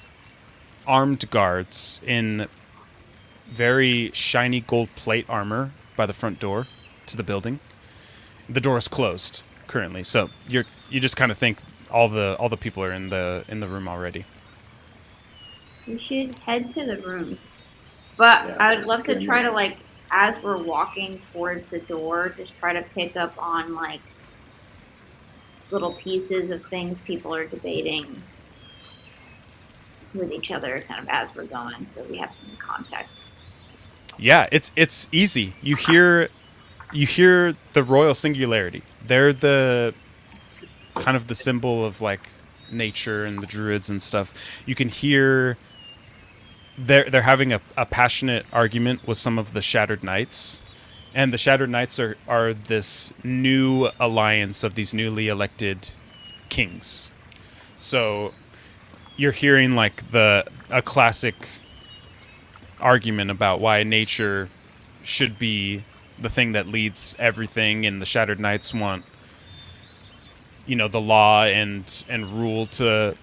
armed guards in very shiny gold plate armor by the front door to the building. The door is closed currently, so you just kind of think all the people are in the room already. We should head to the room. But Yeah, I would let's love to go try in. to, as we're walking towards the door, just try to pick up on, little pieces of things people are debating with each other kind of as we're going, so we have some context. Yeah, it's easy. You hear the Royal Singularity. They're the kind of the symbol of nature and the druids and stuff. You can hear they're having a passionate argument with some of the Shattered Knights. And the Shattered Knights are this new alliance of these newly elected kings. So you're hearing a classic argument about why nature should be the thing that leads everything, and the Shattered Knights want the law and rule to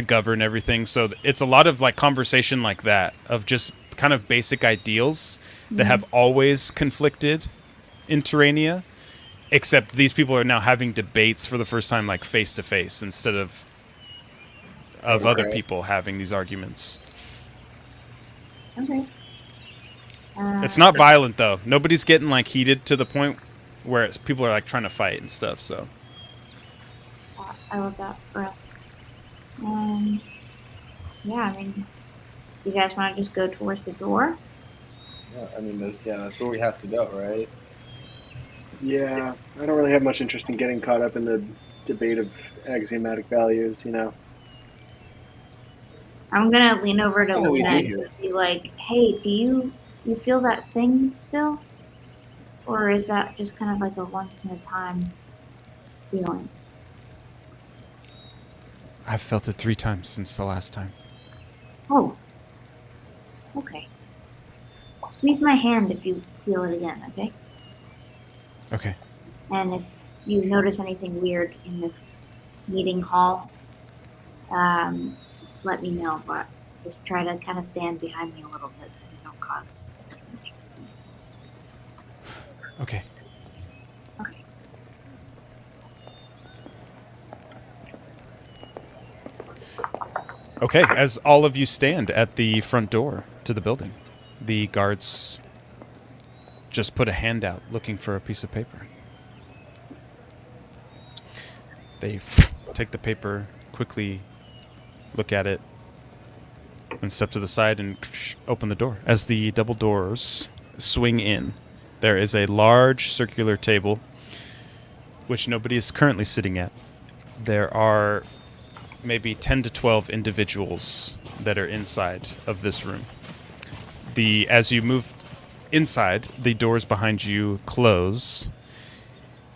govern everything. So it's a lot of conversation like that, of just kind of basic ideals that have always conflicted in Terrania, except these people are now having debates for the first time face to face instead of other Right. people having these arguments. Okay. It's not violent though. Nobody's getting heated to the point where people are trying to fight and stuff. So I love that for us. Yeah, I mean, you guys want to just go towards the door? Yeah, I mean, that's where we have to go, right? Yeah, I don't really have much interest in getting caught up in the debate of axiomatic values. I'm gonna lean over to Oh, we Luna do and here. just be like, "Hey, do you feel that thing still, or is that just kind of a once in a time feeling?" I've felt it 3 times since the last time. Oh, okay. Squeeze my hand if you feel it again, okay? Okay. And if you notice anything weird in this meeting hall, let me know, but just try to kind of stand behind me a little bit so you don't cause confusion. Okay. Okay. Okay, as all of you stand at the front door to the building, the guards just put a hand out looking for a piece of paper. They take the paper, quickly look at it, and step to the side and open the door. As the double doors swing in, there is a large circular table, which nobody is currently sitting at. There are maybe 10 to 12 individuals that are inside of this room. As you move inside, the doors behind you close,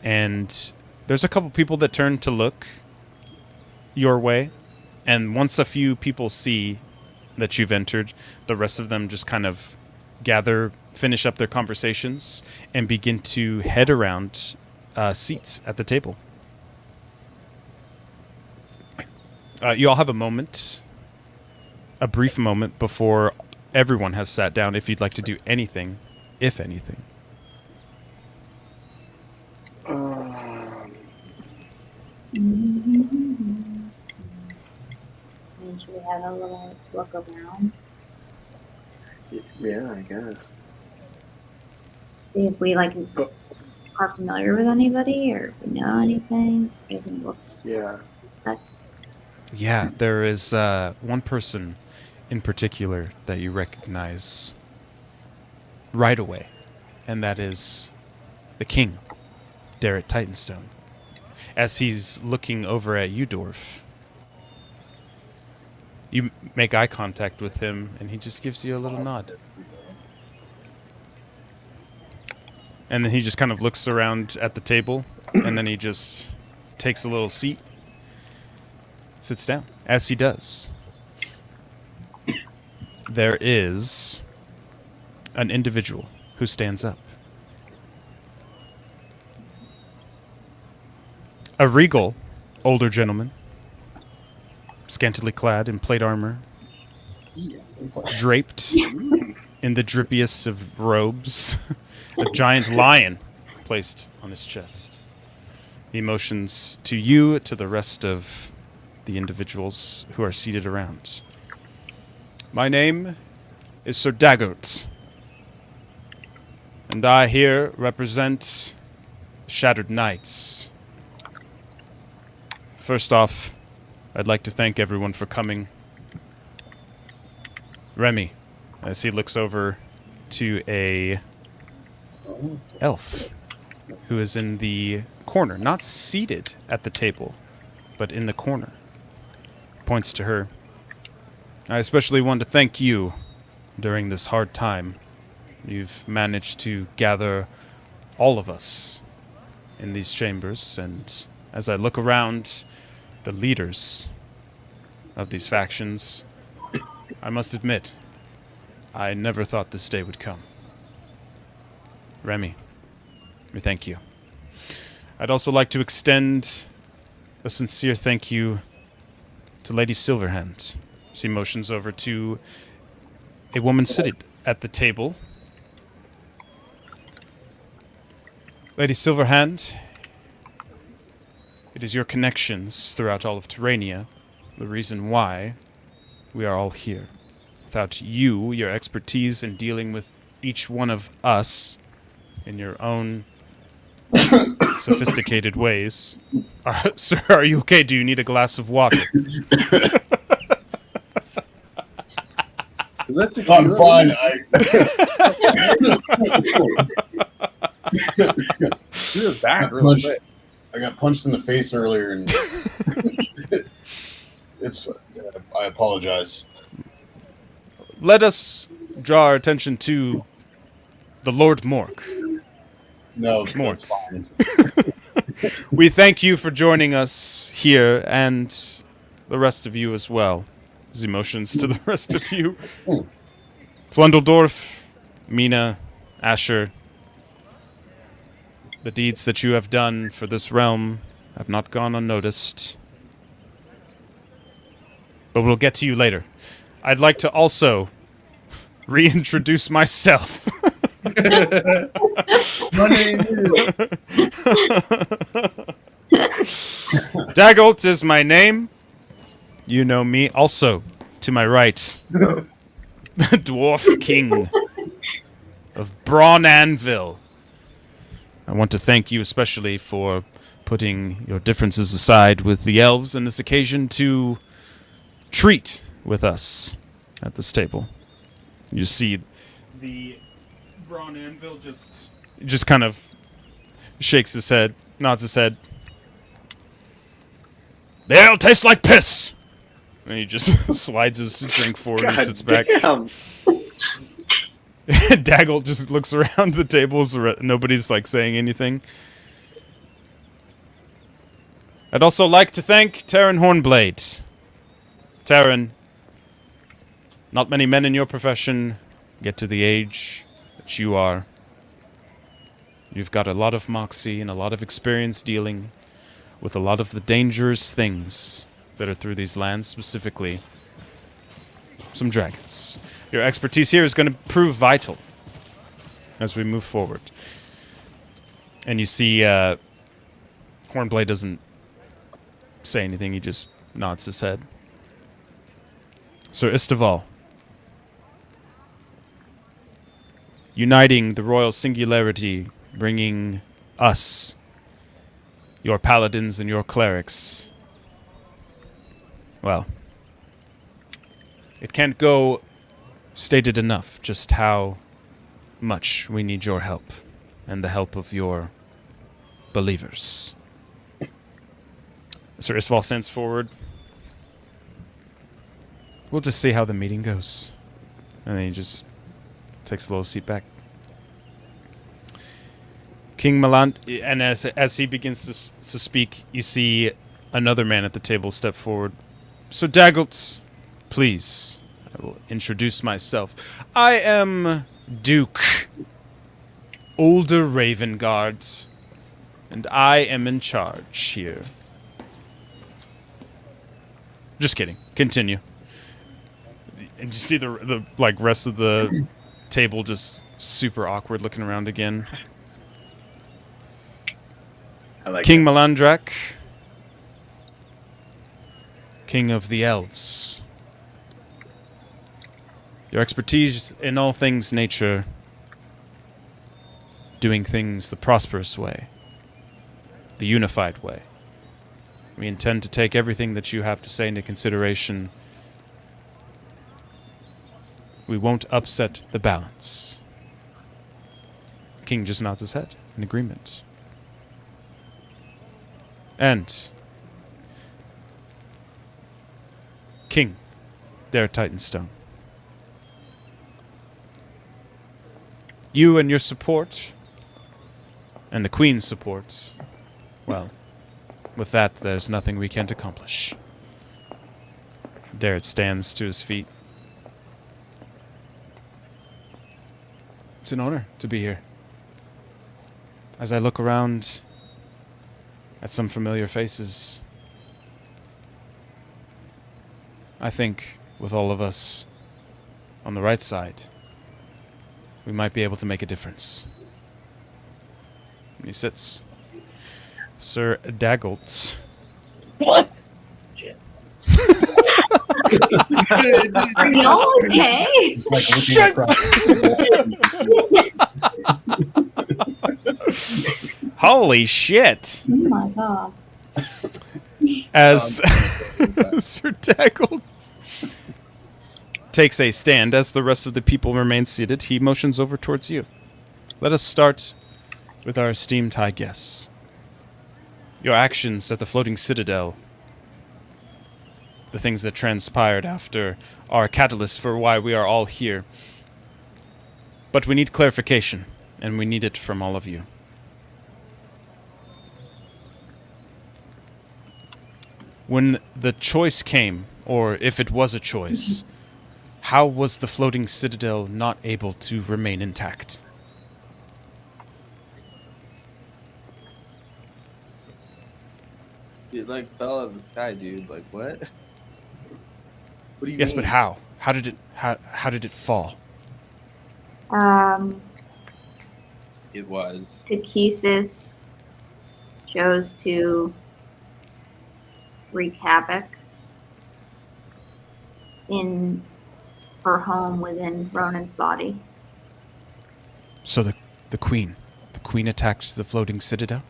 and there's a couple people that turn to look your way, and once a few people see that you've entered, the rest of them just kind of gather, finish up their conversations, and begin to head around seats at the table. You all have a moment, a brief moment, before everyone has sat down if you'd like to do anything, if anything. Should we have a little look around? Yeah, I guess. See if we are familiar with anybody or if we know anything. Anything looks Yeah. suspect. Yeah, there is one person in particular that you recognize right away, and that is the king, Darrett Titanstone. As he's looking over at you, Dorf, you make eye contact with him, and he just gives you a little nod. And then he just kind of looks around at the table, and then he just takes a little seat, sits down. As he does, there is an individual who stands up. A regal older gentleman, scantily clad in plate armor, draped in the drippiest of robes, a giant lion placed on his chest. He motions to you, to the rest of the individuals who are seated around. My name is Sir Daggert, and I here represent Shattered Knights. First off, I'd like to thank everyone for coming. Remy, as he looks over to a elf who is in the corner, not seated at the table, but in the corner, points to her. I especially want to thank you during this hard time. You've managed to gather all of us in these chambers, and as I look around the leaders of these factions, I must admit, I never thought this day would come. Remy, we thank you. I'd also like to extend a sincere thank you to Lady Silverhand. She motions over to a woman seated at the table. Lady Silverhand, it is your connections throughout all of Terrania, the reason why we are all here. Without you, your expertise in dealing with each one of us in your own sophisticated ways. Sir, are you okay? Do you need a glass of water? Is that I'm fine. I got punched in the face earlier, and I apologize. Let us draw our attention to the Lord Mork. No, Mork. that's fine. We thank you for joining us here, and the rest of you as well. His emotions to the rest of you. Flundeldorf, Mina, Asher, the deeds that you have done for this realm have not gone unnoticed. But we'll get to you later. I'd like to also reintroduce myself. My name is. Daggelt is my name. You know me. Also, to my right, the Dwarf King of Brawn Anvil. I want to thank you especially for putting your differences aside with the elves on this occasion to treat with us at this table. You see the Brawn Anvil just kind of shakes his head, nods his head. The ale tastes like piss! And he just slides his drink forward and sits back. Damn. Daggle just looks around the tables. Nobody's like saying anything. I'd also like to thank Terran Hornblade. Terran, not many men in your profession get to the age that you are. You've got a lot of moxie and a lot of experience dealing with a lot of the dangerous things that are through these lands, specifically some dragons. Your expertise here is going to prove vital as we move forward. And you see Hornblade doesn't say anything, he just nods his head. Sir Istaval, uniting the royal singularity, bringing us, your paladins and your clerics. Well, it can't go stated enough just how much we need your help and the help of your believers. Sir Istaval stands forward. We'll just see how the meeting goes. And then he just takes a little seat back. King Malan, and as he begins to speak, you see another man at the table step forward. Sir Daggelt, please, I will introduce myself. I am Duke Older Ravengard, and I am in charge here. Just kidding. Continue. And you see the like rest of the table just super awkward looking around again. I like King Malandrak, King of the Elves. Your expertise in all things nature, doing things the prosperous way, the unified way. We intend to take everything that you have to say into consideration. We won't upset the balance. The king just nods his head in agreement. And King Dare Titanstone, you and your support, and the Queen's support, well, with that, there's nothing we can't accomplish. Darrett stands to his feet. It's an honor to be here. As I look around at some familiar faces, I think with all of us on the right side, we might be able to make a difference. And he sits. Sir Daggelt. What? Are y'all okay? It's like looking across. Holy shit! Oh my god. As Sir Daggelt takes a stand, as the rest of the people remain seated, he motions over towards you. Let us start with our esteemed high guests. Your actions at the Floating Citadel, the things that transpired after are catalyst for why we are all here. But we need clarification, and we need it from all of you. When the choice came, or if it was a choice, how was the floating citadel not able to remain intact? It like fell out of the sky, dude. Like what? What do you Yes, mean? but how? How did it fall? It was. Takesis chose to wreak havoc in her home within Ronan's body. So the queen attacked the floating citadel?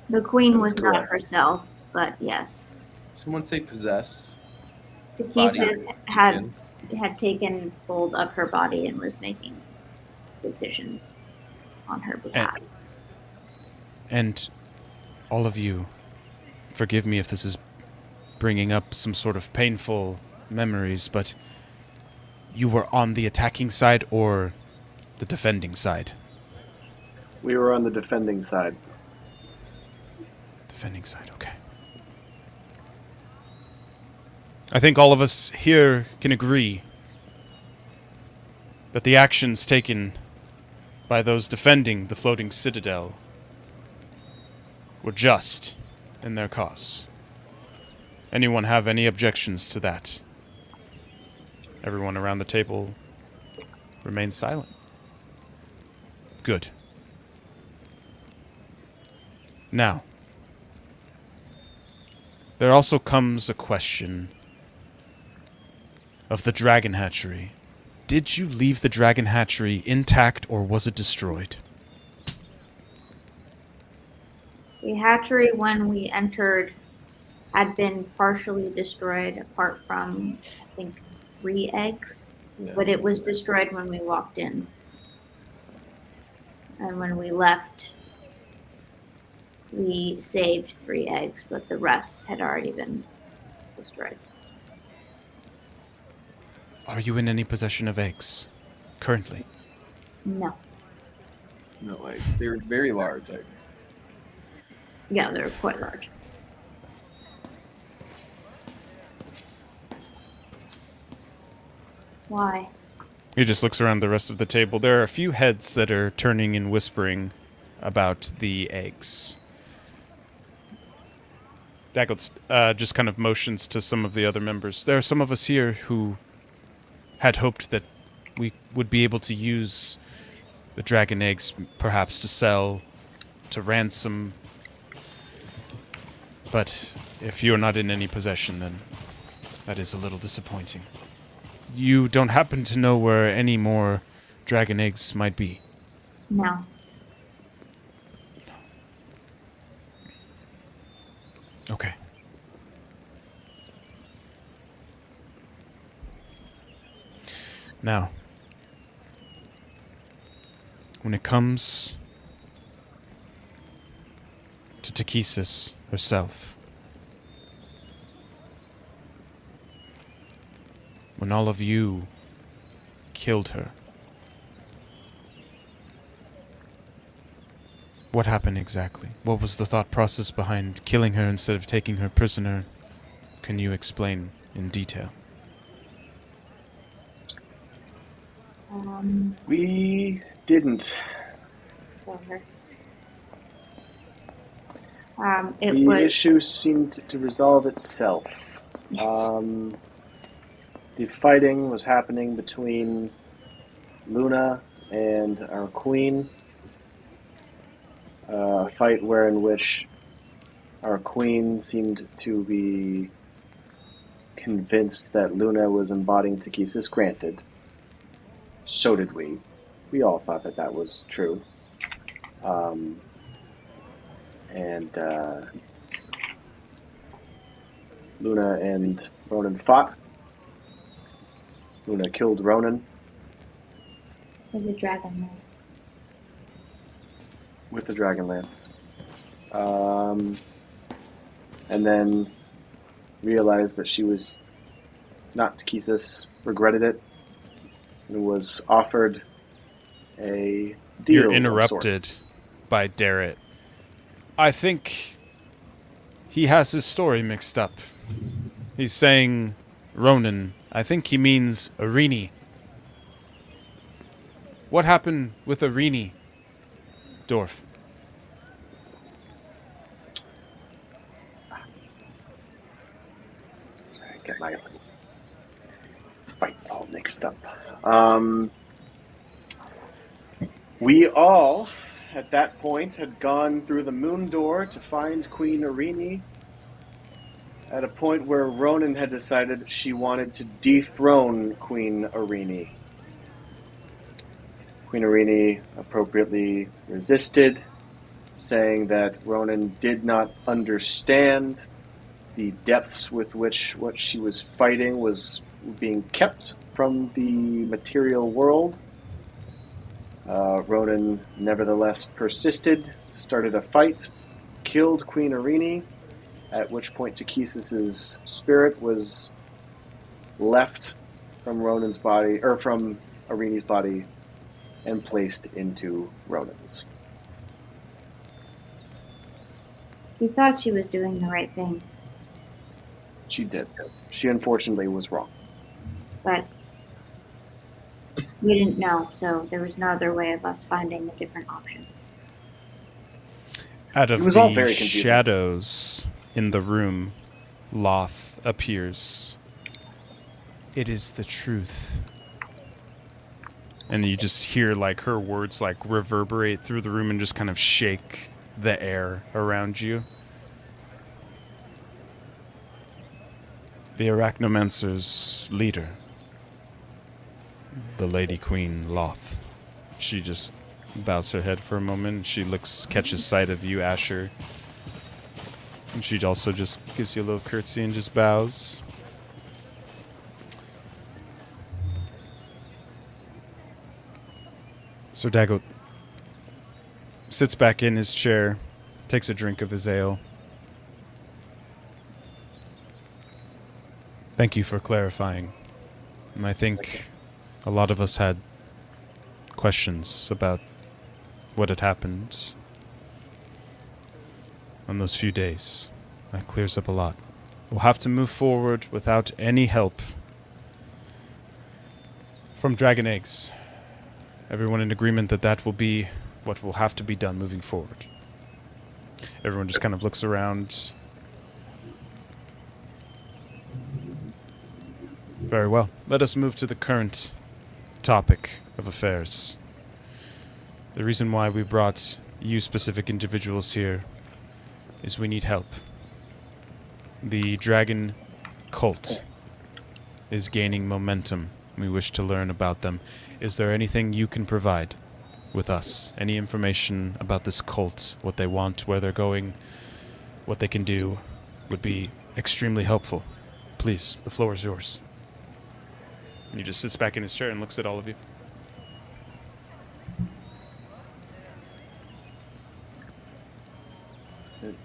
The queen was That's not correct. herself, but yes. Someone say possessed. Takesis Body. had taken hold of her body and was making decisions on her behalf. And all of you, forgive me if this is bringing up some sort of painful memories, but you were on the attacking side or the defending side? We were on the defending side. Defending side, okay. I think all of us here can agree that the actions taken by those defending the floating citadel were just in their cause. Anyone have any objections to that? Everyone around the table remains silent. Good. Now, there also comes a question of the dragon hatchery. Did you leave the dragon hatchery intact or was it destroyed? The hatchery, when we entered, had been partially destroyed, apart from, I think, 3 eggs. Yeah. But it was destroyed when we walked in. And when we left, we saved 3 eggs, but the rest had already been destroyed. Are you in any possession of eggs currently? No. No, like they're very large. Like, Yeah, they're quite large. Why? He just looks around the rest of the table. There are a few heads that are turning and whispering about the eggs. Daggles just kind of motions to some of the other members. There are some of us here who had hoped that we would be able to use the dragon eggs perhaps to sell, to ransom. But if you're not in any possession, then that is a little disappointing. You don't happen to know where any more dragon eggs might be? No. Okay. Now, when it comes to Takesis herself, when all of you killed her, what happened exactly? What was the thought process behind killing her instead of taking her prisoner? Can you explain in detail? We didn't. It The was issue seemed to resolve itself. The fighting was happening between Luna and our queen. A fight in which our queen seemed to be convinced that Luna was embodying Takesis. Granted, so did we. We all thought that was true. Luna and Ronan fought. Luna killed Ronan with the dragon lance. with the dragon lance. And then realized that she was not Takesis, regretted it, and was offered a deal. You're of interrupted sorts. by Darrett. I think he has his story mixed up. He's saying Ronan. I think he means Irini. What happened with Irini, Dwarf? Sorry, I get my fights all mixed up. We all, at that point, had gone through the moon door to find Queen Irini at a point where Ronan had decided she wanted to dethrone Queen Irini. Queen Irini appropriately resisted, saying that Ronan did not understand the depths with which what she was fighting was being kept from the material world. Ronan nevertheless persisted, started a fight, killed Queen Irini, at which point Takisis's spirit was left from Ronan's body, or from Irini's body, and placed into Ronan's. He thought she was doing the right thing, She did. She unfortunately was wrong. but we didn't know, so there was no other way of us finding a different option. Out of It was all the very confusing. shadows in the room, Loth appears. It is the truth. And you just hear like her words like reverberate through the room and just kind of shake the air around you. The Arachnomancer's leader, the Lady Queen Loth. She just bows her head for a moment. She catches sight of you, Asher. And she also just gives you a little curtsy and just bows. Sir Dago sits back in his chair, takes a drink of his ale. Thank you for clarifying. And I think a lot of us had questions about what had happened on those few days. That clears up a lot. We'll have to move forward without any help from Dragon Eggs. Everyone in agreement that that will be what will have to be done moving forward. Everyone just kind of looks around. Very well. Let us move to the current topic of affairs. The reason why we brought you specific individuals here is we need help. The dragon cult is gaining momentum. We wish to learn about them. Is there anything you can provide with us? Any information about this cult, what they want, where they're going, what they can do, would be extremely helpful. Please, the floor is yours. And he just sits back in his chair and looks at all of you.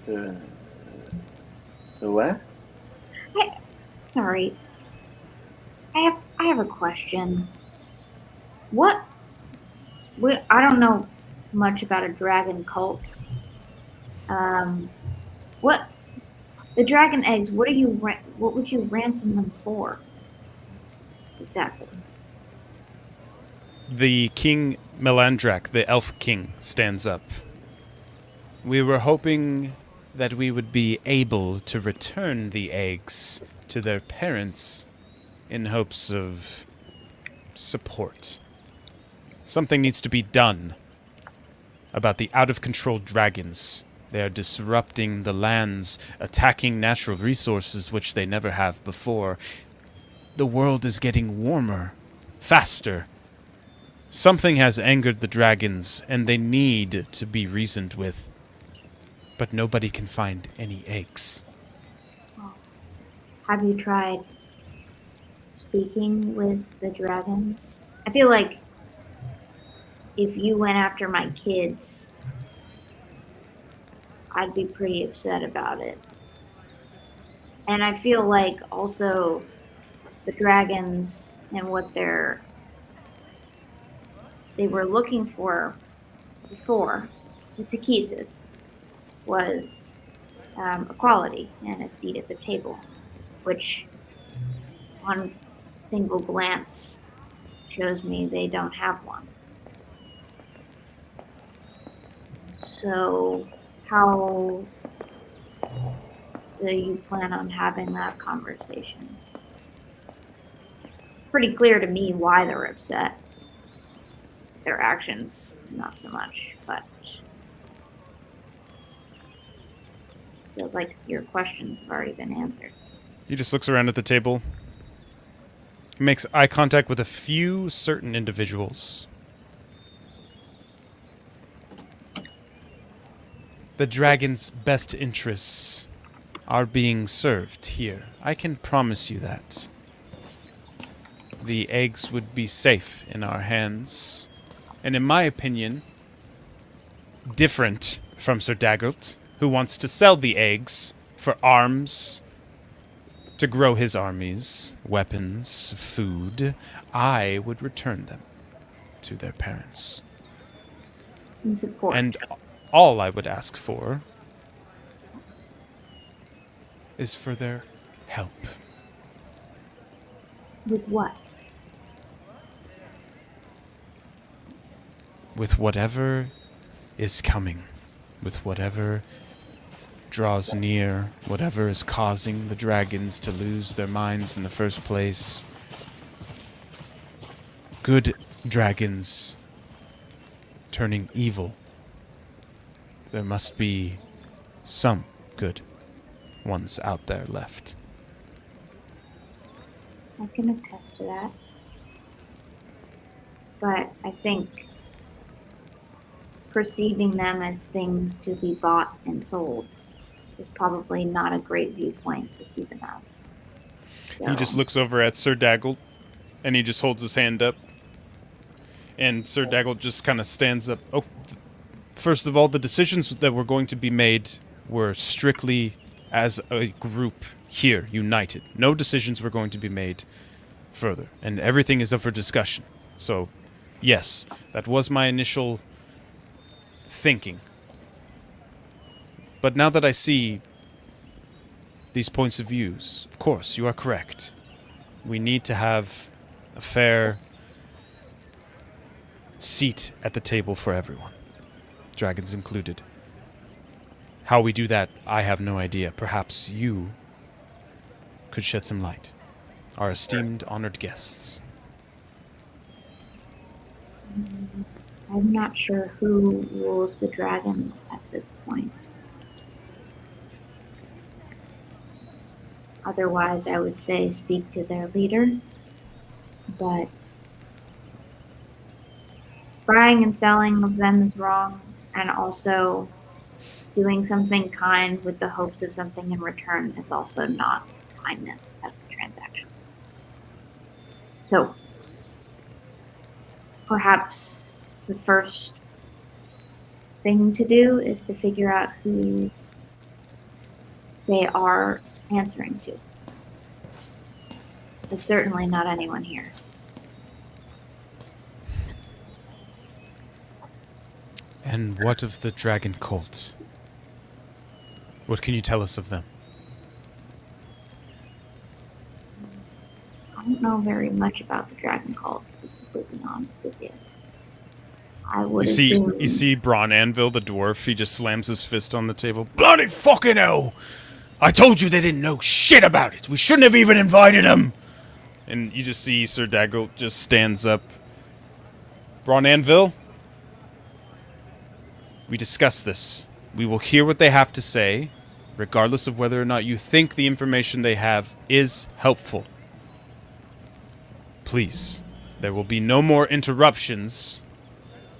The what? Sorry. I have a question. What I don't know much about a dragon cult. What the dragon eggs? What would you ransom them for? Exactly. The King Melandrak, the Elf King, stands up. We were hoping that we would be able to return the eggs to their parents in hopes of support. Something needs to be done about the out-of-control dragons. They are disrupting the lands, attacking natural resources which they never have before. The world is getting warmer, faster. Something has angered the dragons, and they need to be reasoned with. But nobody can find any eggs. Have you tried speaking with the dragons? I feel like if you went after my kids, I'd be pretty upset about it. And I feel like also the dragons and what they were looking for before the Takisis was equality and a seat at the table, which on single glance shows me they don't have one. So, how do you plan on having that conversation? Pretty clear to me why they're upset. Their actions, not so much, but feels like your questions have already been answered. He just looks around at the table. He makes eye contact with a few certain individuals. The dragon's best interests are being served here. I can promise you that. The eggs would be safe in our hands. And in my opinion, different from Sir Daggert, who wants to sell the eggs for arms, to grow his armies, weapons, food, I would return them to their parents. And support. And all I would ask for is for their help. With what? With whatever is coming, with whatever draws near, whatever is causing the dragons to lose their minds in the first place. Good dragons turning evil. There must be some good ones out there left. I can attest to that. But I think perceiving them as things to be bought and sold is probably not a great viewpoint to see them as. He just looks over at Sir Daggett, and he just holds his hand up. And Sir Daggett just kind of stands up. Oh, first of all, the decisions that were going to be made were strictly as a group here, united. No decisions were going to be made further, and everything is up for discussion. So, yes, that was my initial thinking. But now that I see these points of views, of course, you are correct. We need to have a fair seat at the table for everyone, dragons included. How we do that, I have no idea. Perhaps you could shed some light. Our esteemed, honored guests. I'm not sure who rules the dragons at this point. Otherwise, I would say speak to their leader, but buying and selling of them is wrong, and also doing something kind with the hopes of something in return is also not kindness as a transaction. So, perhaps the first thing to do is to figure out who they are answering to. It's certainly not anyone here. And what of the dragon cult? What can you tell us of them? I don't know very much about the dragon cult, to be completely honest with you. I would You see Bron Anvil, the dwarf, he just slams his fist on the table. Bloody fucking hell! I told you they didn't know shit about it! We shouldn't have even invited them! And you just see Sir Daggett just stands up. Bron Anvil? We discussed this. We will hear what they have to say, regardless of whether or not you think the information they have is helpful. Please, there will be no more interruptions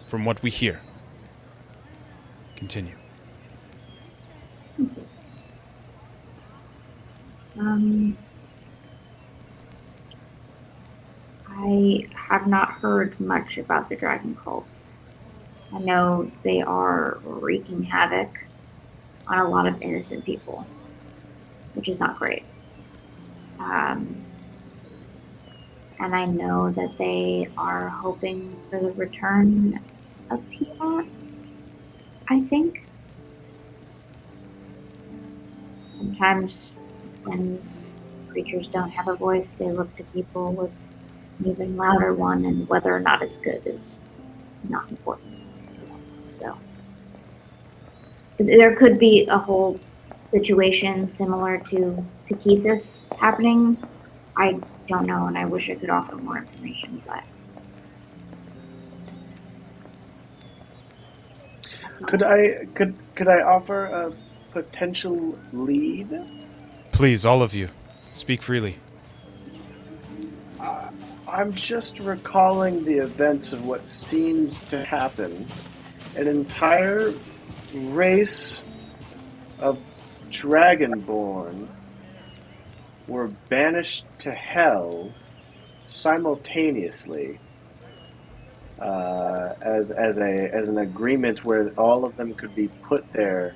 from what we hear. Continue. I have not heard much about the dragon cult. I know they are wreaking havoc on a lot of innocent people, which is not great. And I know that they are hoping for the return of Tiamat, I think. Sometimes when creatures don't have a voice, they look to people with an even louder one, and whether or not it's good is not important. So, there could be a whole situation similar to Kisis happening. I don't know, and I wish I could offer more information, but Could I offer a potential lead? Please, all of you, speak freely. I'm just recalling the events of what seems to happen. An entire race of Dragonborn were banished to hell simultaneously as an agreement where all of them could be put there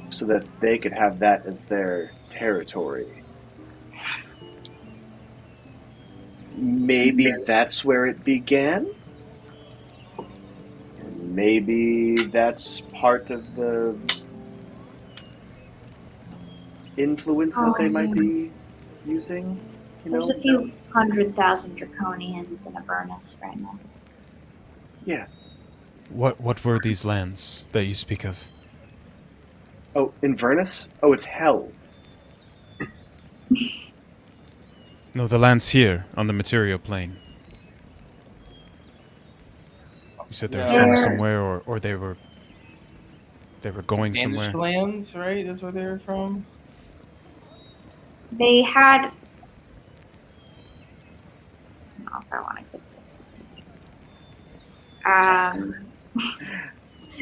so that they could have that as their territory. Maybe that's where it began. Maybe that's part of the influence that they might be using. You know? there's a few 100,000 draconians in Avernus right now. Yes. What were these lands that you speak of? Oh, Inverness? Oh, it's hell. No, the lands here on the material plane. You said they're Yeah. from somewhere, or they were going Banished somewhere. lands, right? Is where they were from. They had. I don't know if I want to get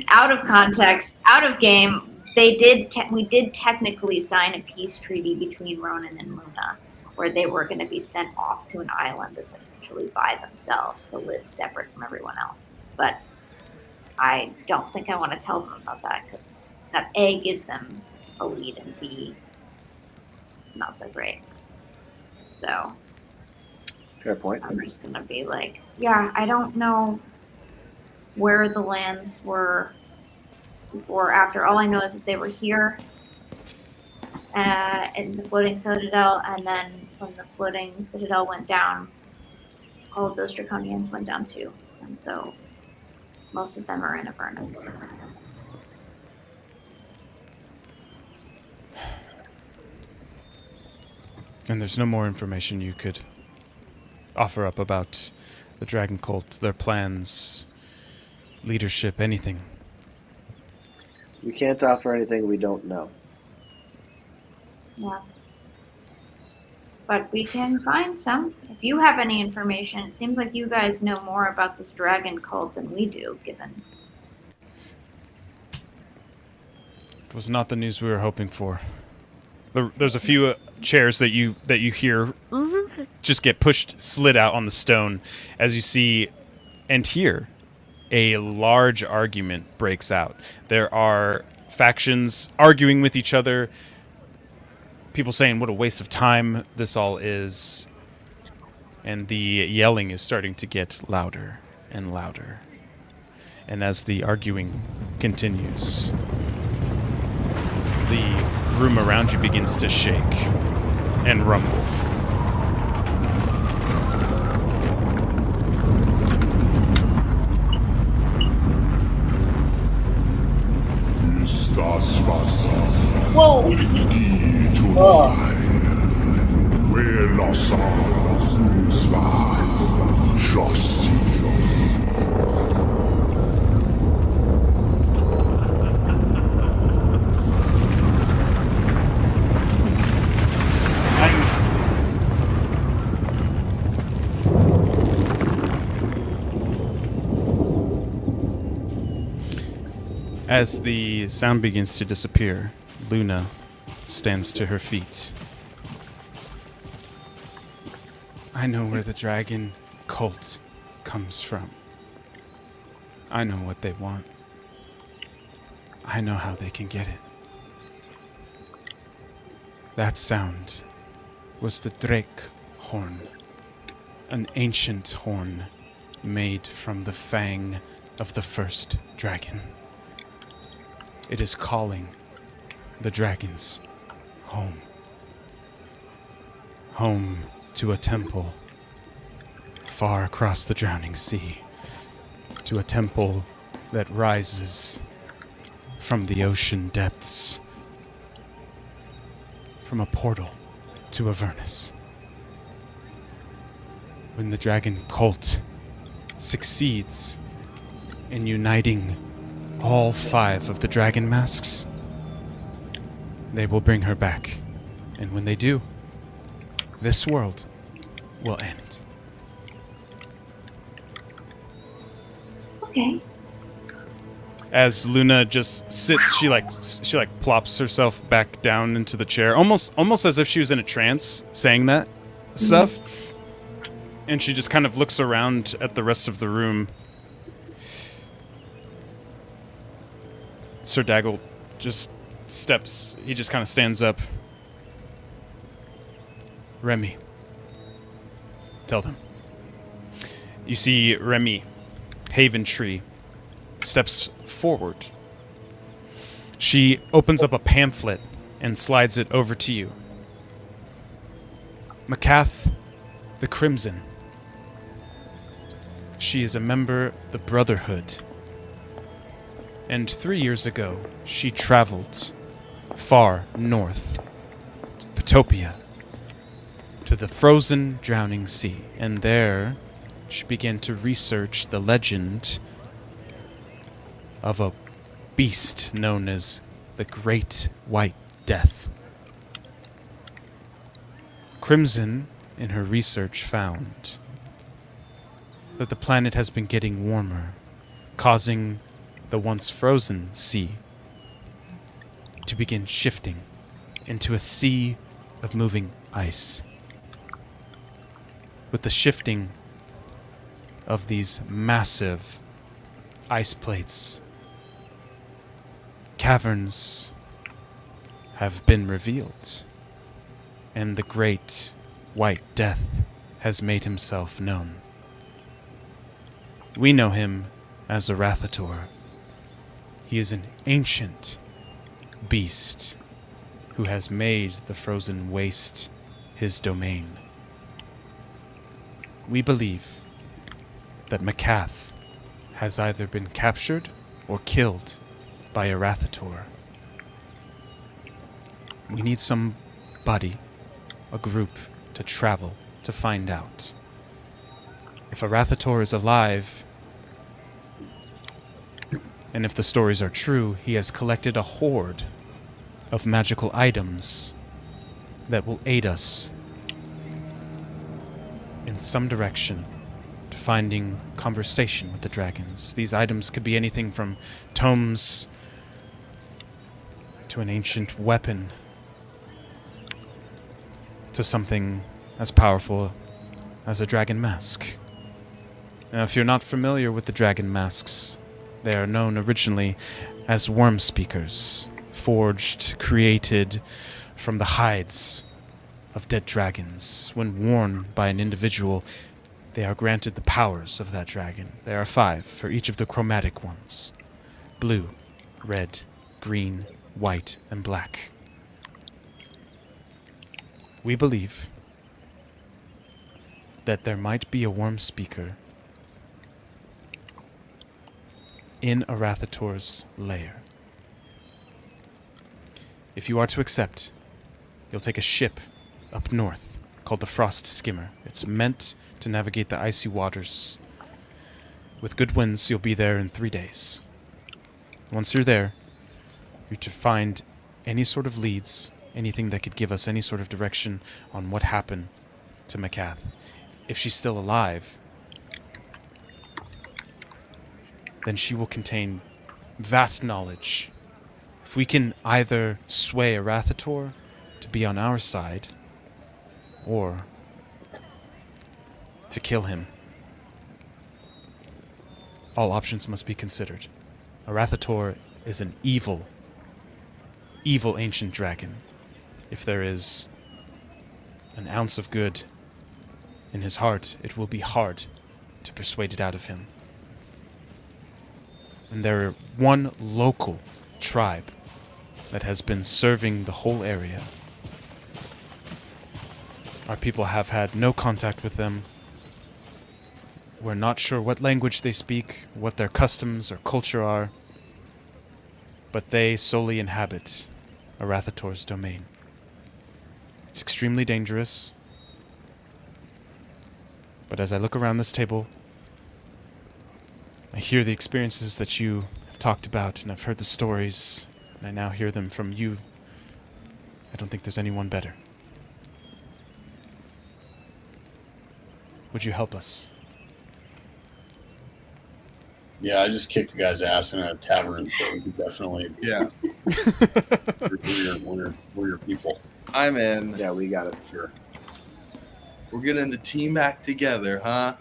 out of context, out of game. They did. We did technically sign a peace treaty between Ronan and Luna, where they were going to be sent off to an island essentially by themselves to live separate from everyone else. But I don't think I want to tell them about that because that A gives them a lead and B, it's not so great. So Fair point. I'm just gonna be like, yeah, I don't know where the lands were before or after. All I know is that they were here in the floating citadel, and then when the floating citadel went down, all of those draconians went down too. And so most of them are in Avernus. And there's no more information you could offer up about the Dragon Cult, their plans, leadership, anything. We can't offer anything we don't know. Yeah. But we can find some. If you have any information, it seems like you guys know more about this dragon cult than we do, given. It was not the news we were hoping for. There's a few chairs that you hear just get pushed, slid out on the stone as you see and hear a large argument breaks out. There are factions arguing with each other, people saying what a waste of time this all is, and the yelling is starting to get louder and louder. And as the arguing continues, the room around you begins to shake and rumble. Estas Wasser Whoa! die to Where Jossi. As the sound begins to disappear, Luna stands to her feet. I know where the dragon cult comes from. I know what they want. I know how they can get it. That sound was the Drake horn, an ancient horn made from the fang of the first dragon. It is calling the dragons home. Home to a temple far across the drowning sea. To a temple that rises from the ocean depths, from a portal to Avernus. When the dragon cult succeeds in uniting all 5 of the dragon masks, they will bring her back. And when they do, this world will end. Okay. As Luna just sits, she plops herself back down into the chair, almost as if she was in a trance, saying that stuff. And she just kind of looks around at the rest of the room. Sir Daggle just steps. He just kind of stands up. Remy, tell them. You see Remy, Haven Tree, steps forward. She opens up a pamphlet and slides it over to you. Macath the Crimson. She is a member of the Brotherhood. And 3 years ago, she traveled far north to Potopia, to the frozen drowning sea. And there, she began to research the legend of a beast known as the Great White Death. Crimson, in her research, found that the planet has been getting warmer, causing the once frozen sea to begin shifting into a sea of moving ice. With the shifting of these massive ice plates, caverns have been revealed, and the Great White Death has made himself known. We know him as Arathator. He is an ancient beast who has made the frozen waste his domain. We believe that Macath has either been captured or killed by Arathator. We need somebody, a group, to travel to find out. If Arathator is alive, and if the stories are true, he has collected a hoard of magical items that will aid us in some direction to finding conversation with the dragons. These items could be anything from tomes to an ancient weapon to something as powerful as a dragon mask. Now, if you're not familiar with the dragon masks, they are known originally as worm speakers, forged, created from the hides of dead dragons. When worn by an individual, they are granted the powers of that dragon. There are 5 for each of the chromatic ones: blue, red, green, white, and black. We believe that there might be a worm speaker in Arathator's lair. If you are to accept, you'll take a ship up north called the Frost Skimmer. It's meant to navigate the icy waters. With good winds, you'll be there in 3 days. Once you're there, you're to find any sort of leads, anything that could give us any sort of direction on what happened to Macath. If she's still alive, then she will contain vast knowledge. If we can either sway Arathator to be on our side, or to kill him, all options must be considered. Arathator is an evil ancient dragon. If there is an ounce of good in his heart, it will be hard to persuade it out of him. And there are one local tribe that has been serving the whole area. Our people have had no contact with them. We're not sure what language they speak, what their customs or culture are. but they solely inhabit Arathator's domain. It's extremely dangerous, but as I look around this table, I hear the experiences that you have talked about, and I've heard the stories, and I now hear them from you. I don't think there's anyone better. Would you help us? Yeah, I just kicked a guy's ass in a tavern, so we could definitely. Yeah, we're your people. I'm in. Yeah, we got it. Sure. We're getting the team back together, huh?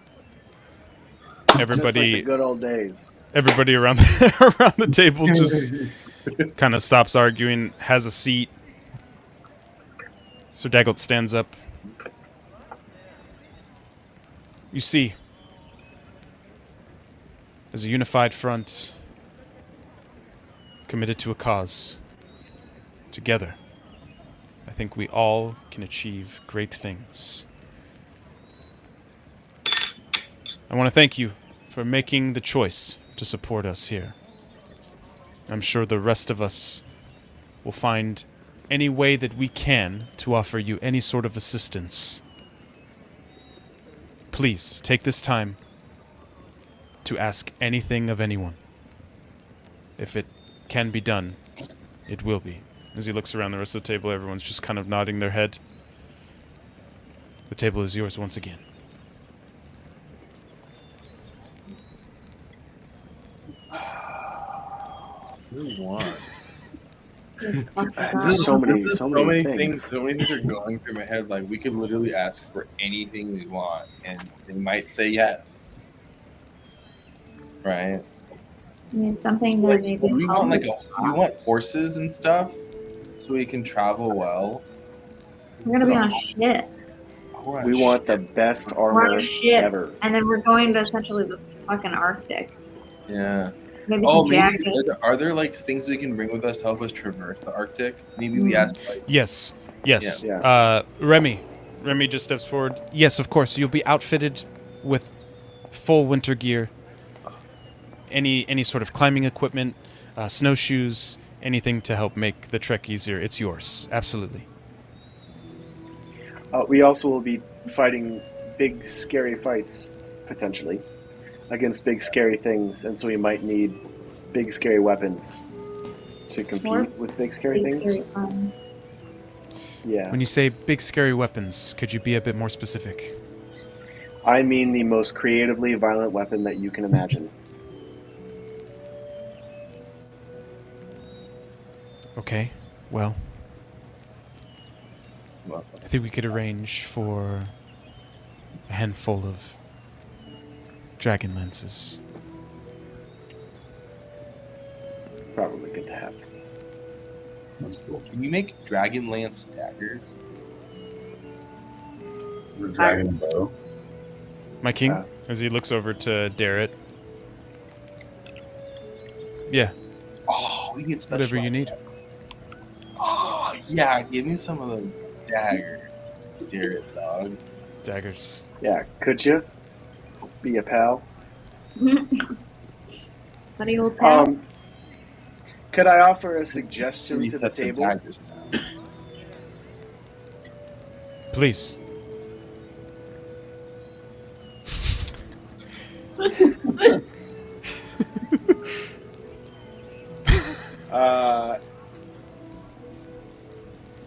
Just like the Everybody, good old days. everybody around around the table just kind of stops arguing, has a seat. Sir Daggett stands up. You see, as a unified front, committed to a cause, together, I think we all can achieve great things. I want to thank you for making the choice to support us here. I'm sure the rest of us will find any way that we can to offer you any sort of assistance. Please take this time to ask anything of anyone. If it can be done, it will be. As he looks around the rest of the table, everyone's just kind of nodding their head. The table is yours once again. What do you want? So many things. So many things are going through my head. Like, we could literally ask for anything we want, and they might say yes. Right? I mean, something that Like, maybe we want horses and stuff, so we can travel well. we're gonna be on a ship, We want the best we're on armor a ship, ever. and then we're going to essentially the fucking Arctic. Yeah. Maybe Oh, some maybe jackets. are there like things we can bring with us to help us traverse the Arctic? Maybe we ask like Yes, yes. Yeah. Remy just steps forward. Yes, of course. You'll be outfitted with full winter gear. Any sort of climbing equipment, snowshoes, anything to help make the trek easier. It's yours. Absolutely. We also will be fighting big, scary fights, potentially, against big, scary things, and so we might need big, scary weapons to compete More with big, scary Big things. scary clowns. Yeah. When you say big scary weapons, could you be a bit more specific? I mean the most creatively violent weapon that you can imagine. Okay. Well, I think we could arrange for a handful of dragon lances. Probably good to have. Sounds cool. can you make Dragonlance daggers? We're dragging a bow. My king, Uh, as he looks over to Darrett. Yeah, Oh, we get whatever you need. Oh yeah, give me some of the daggers, dear dog. Daggers. Yeah, could you be a pal? Buddy old pal. Could I offer a suggestion Three to the sets of table? daggers now. Please.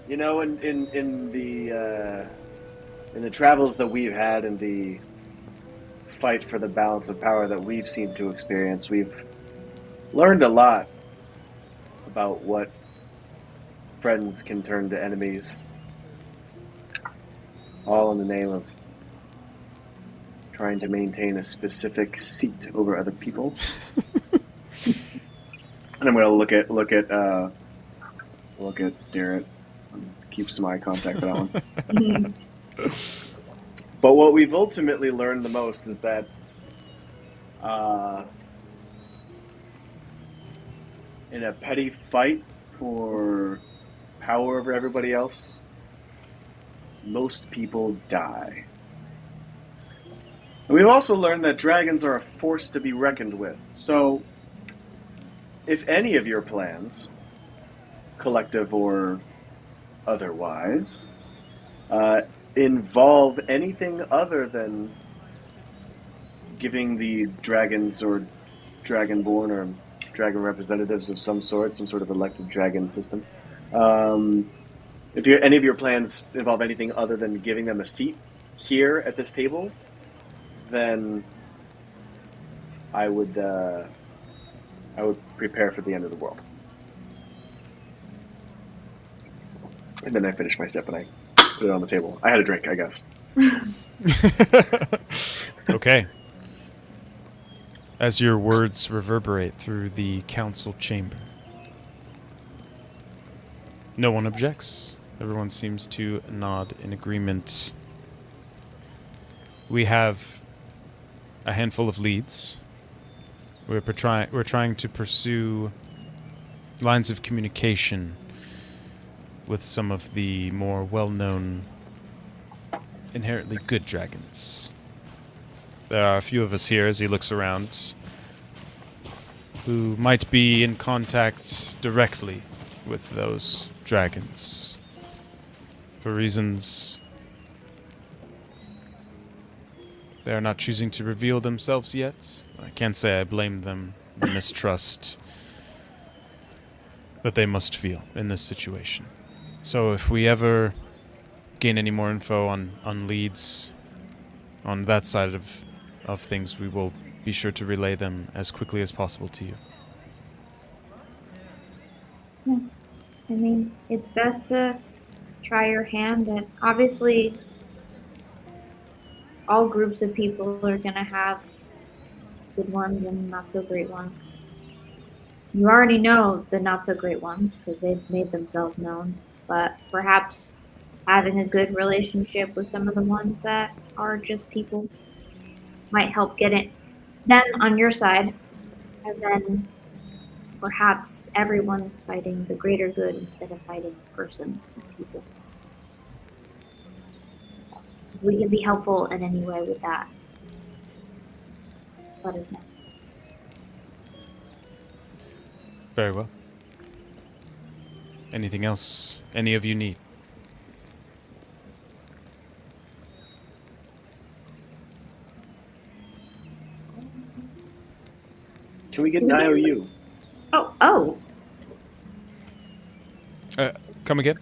You know, in the travels that we've had and the fight for the balance of power that we've seemed to experience, we've learned a lot about what friends can turn to enemies, all in the name of trying to maintain a specific seat over other people. And I'm going to look at Darrett. Let's keep some eye contact with that one. But what we've ultimately learned the most is that in a petty fight for power over everybody else, most people die. And we've also learned that dragons are a force to be reckoned with. So if any of your plans, collective or otherwise, involve anything other than giving the dragons or dragonborn or dragon representatives of some sort of elected dragon system. If any of your plans involve anything other than giving them a seat here at this table, then I would prepare for the end of the world. And then I finished my sip and I put it on the table. I had a drink, I guess. Okay. As your words reverberate through the council chamber, no one objects. Everyone seems to nod in agreement. We have a handful of leads. We're trying to pursue lines of communication with some of the more well-known, inherently good dragons. There are a few of us here, as he looks around, who might be in contact directly with those dragons. For reasons they are not choosing to reveal themselves yet. I can't say I blame them the mistrust that they must feel in this situation. So if we ever gain any more info on leads on that side of things, we will be sure to relay them as quickly as possible to you. Yeah. I mean, it's best to try your hand at, obviously, all groups of people are going to have good ones and not so great ones. You already know the not so great ones because they've made themselves known, but perhaps having a good relationship with some of the ones that are just people might help get it them on your side, and then perhaps everyone's fighting the greater good instead of fighting a person or people. If we can be helpful in any way with that, let us know. Very well. Anything else any of you need? Can we get an IOU? Oh. Come again?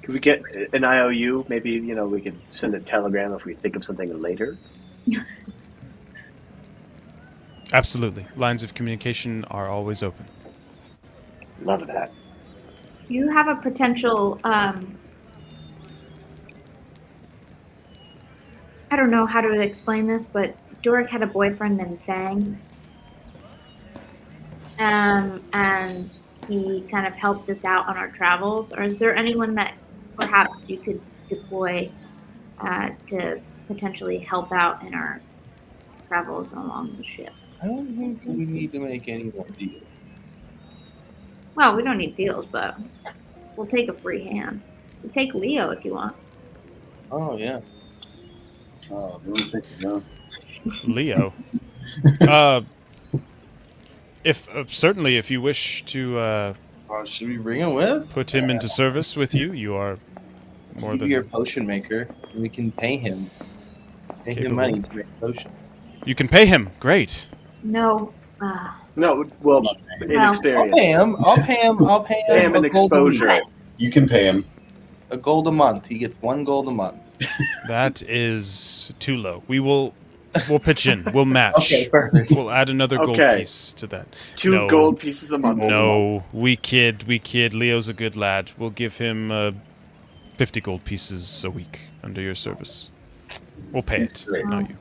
Can we get an IOU? Maybe, we could send a telegram if we think of something later. Absolutely. Lines of communication are always open. Love that. You have a potential, I don't know how to explain this, but Doric had a boyfriend named Fang. And he kind of helped us out on our travels. Or is there anyone that perhaps you could deploy to potentially help out in our travels along the ship? I don't think we need to make any more deals. Well, we don't need deals, but we'll take a free hand. We'll take Leo if you want. Oh, yeah. Oh, you want to take it down? Leo. If certainly, if you wish to Should we bring him with? put him into service with you, you are more He'd than be our potion maker. And we can pay him. Pay Capable. him money to make potion. You can pay him. Great. No. No, well, in Well, experience. I'll pay him Pay him in a gold a exposure. month. You can pay him. A gold a month. He gets 1 gold a month. That is too low. We'll pitch in. We'll match. Okay, perfect. We'll add another gold Okay. piece to that. 2 No. gold pieces a month. No, we kid. Leo's a good lad. We'll give him 50 gold pieces a week under your service. We'll pay He's it, great. not you.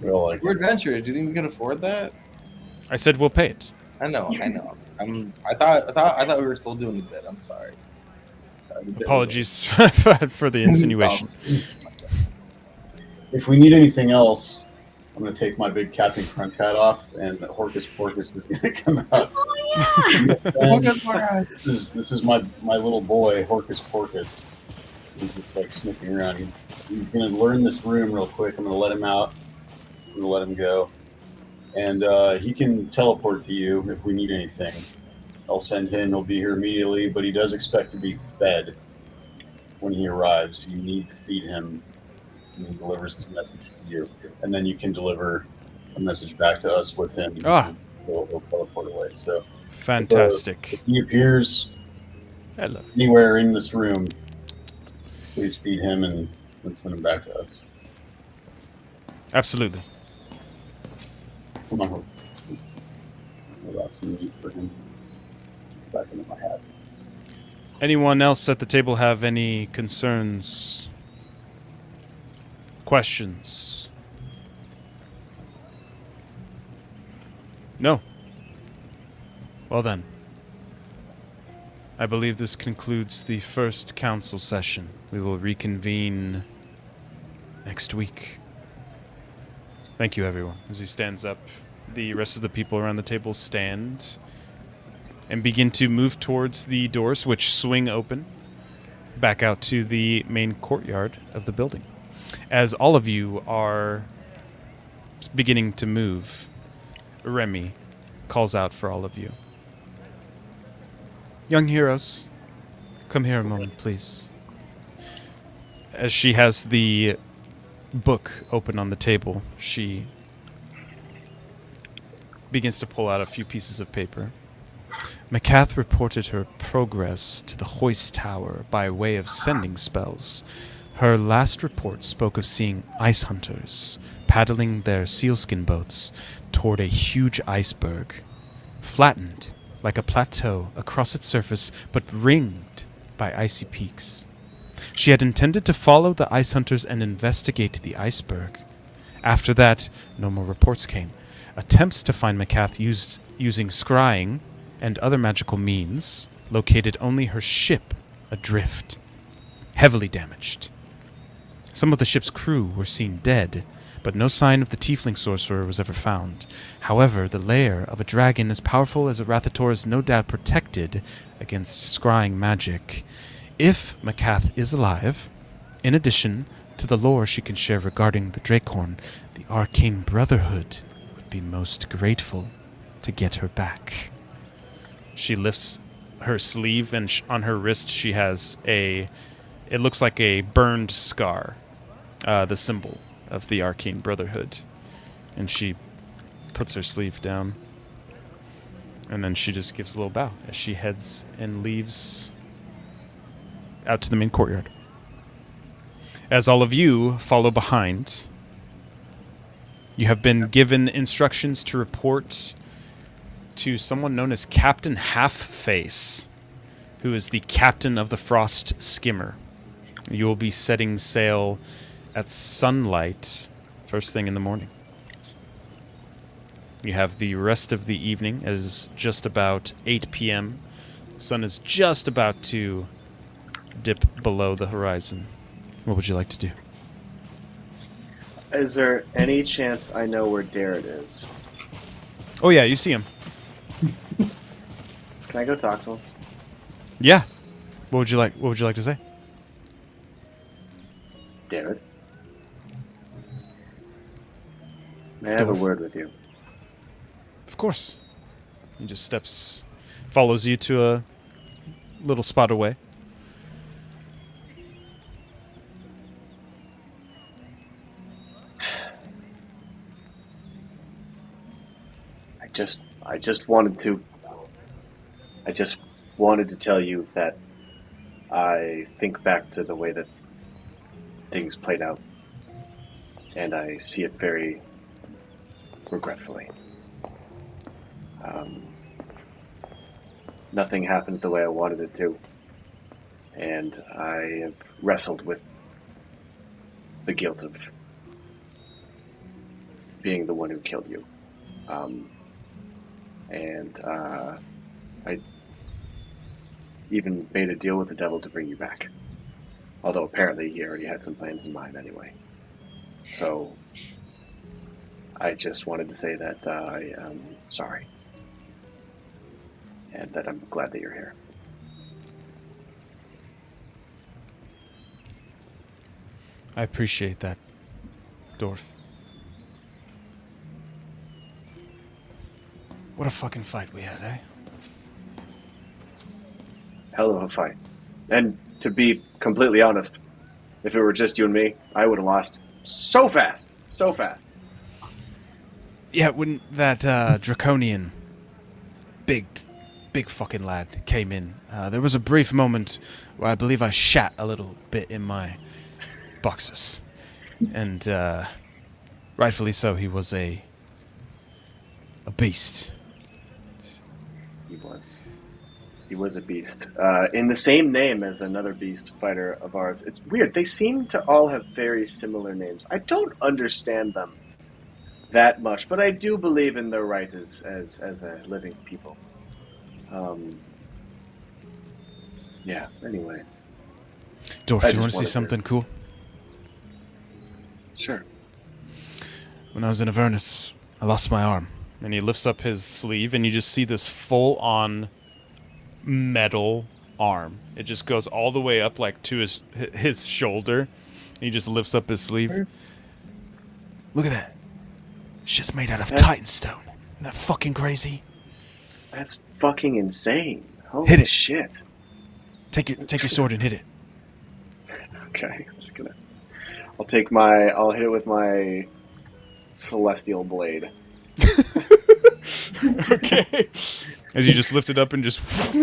We all like We're it. adventurers. Do you think we can afford that? I said we'll pay it. I know. I thought we were still doing the bit. I'm sorry. The bit was Apologies for the insinuation. If we need anything else, I'm going to take my big Captain Crunch hat off, and Horcus Porcus is going to come out. Oh, yeah. Yes, Ben, this is my little boy, Horcus Porcus. He's just like sniffing around. He's going to learn this room real quick. I'm going to let him out. I'm going to let him go. and he can teleport to you if we need anything. I'll send him. He'll be here immediately, but he does expect to be fed when he arrives. You need to feed him when he delivers his message to you, and then you can deliver a message back to us with him. Ah. He'll teleport away. So Fantastic. if he appears Hello. anywhere in this room, please feed him and send him back to us. Absolutely. Come on, I got some meat for him. It's back into my hat. Anyone else at the table have any concerns? Questions? No. Well then. I believe this concludes the first council session. We will reconvene next week. Thank you, everyone. As he stands up, the rest of the people around the table stand and begin to move towards the doors, which swing open back out to the main courtyard of the building. As all of you are beginning to move, Remy calls out for all of you. Young heroes, come here a moment, please. As she has the book open on the table, she begins to pull out a few pieces of paper. Macath reported her progress to the hoist tower by way of sending spells. Her last report spoke of seeing ice hunters paddling their sealskin boats toward a huge iceberg, flattened like a plateau across its surface, but ringed by icy peaks. She had intended to follow the ice hunters and investigate the iceberg. After that, no more reports came. Attempts to find Macath using scrying and other magical means located only her ship adrift, heavily damaged. Some of the ship's crew were seen dead, but no sign of the tiefling sorcerer was ever found. However, the lair of a dragon as powerful as a Rathator is no doubt protected against scrying magic. If Macath is alive, in addition to the lore she can share regarding the Dracorn, the Arcane Brotherhood would be most grateful to get her back. She lifts her sleeve, and on her wrist she has it looks like a burned scar, the symbol of the Arcane Brotherhood. And she puts her sleeve down, and then she just gives a little bow as she heads and leaves out to the main courtyard. As all of you follow behind, you have been given instructions to report to someone known as Captain Halfface, who is the captain of the Frost Skimmer. You will be setting sail at sunlight first thing in the morning. You have the rest of the evening. It is just about 8 p.m. The sun is just about to dip below the horizon. What would you like to do? Is there any chance I know where Darren is? Oh yeah, you see him. Can I go talk to him? Yeah. What would you like to say? Darren? May I have a Dorf. word with you? Of course. He just follows you to a little spot away. I just wanted to tell you that I think back to the way that things played out, and I see it very regretfully. Nothing happened the way I wanted it to, and I have wrestled with the guilt of being the one who killed you. I even made a deal with the devil to bring you back. Although apparently he already had some plans in mind anyway. So I just wanted to say that I am sorry. And that I'm glad that you're here. I appreciate that, Dorf. What a fucking fight we had, eh? Hell of a fight. And to be completely honest, if it were just you and me, I would have lost so fast. So fast. Yeah, when that draconian, big fucking lad came in, there was a brief moment where I believe I shat a little bit in my boxers. And rightfully so, he was a beast. He was a beast. In the same name as another beast fighter of ours. It's weird. They seem to all have very similar names. I don't understand them that much, but I do believe in their right as a living people. Yeah, anyway. Dorf, I do you want just to see wanted something cool? Sure. When I was in Avernus, I lost my arm. And he lifts up his sleeve, and you just see this full-on metal arm. It just goes all the way up, like, to his shoulder. And he just lifts up his sleeve. Look at that. It's just made out of Titanstone. Isn't that fucking crazy? That's fucking insane. Holy Hit it. shit. Take your sword and hit it. Okay, I'm just gonna... I'll hit it with my celestial blade. Okay. As you just lift it up and just...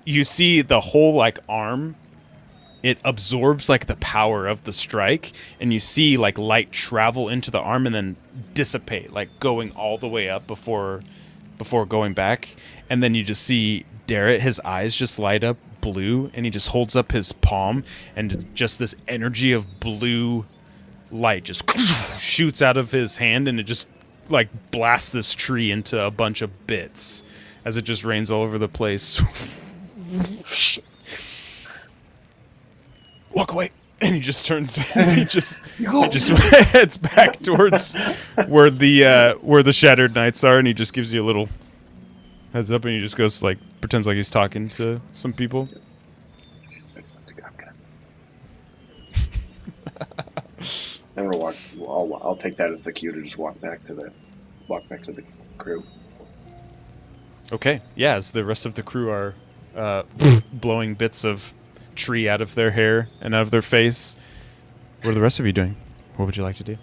You see the whole, like, arm. It absorbs, like, the power of the strike. And you see, like, light travel into the arm and then dissipate, like, going all the way up before going back. And then you just see Darrett, his eyes just light up blue. And he just holds up his palm. And just this energy of blue light just shoots out of his hand. And it just... like blast this tree into a bunch of bits as it just rains all over the place. Walk away, and he just turns. he just heads back towards where the Shattered Knights are, and he just gives you a little heads up, and he just goes like pretends like he's talking to some people. And we'll walk. I'll take that as the cue to just walk back to the crew. Okay, yeah, as the rest of the crew are blowing bits of tree out of their hair and out of their face. What are the rest of you doing? What would you like to do?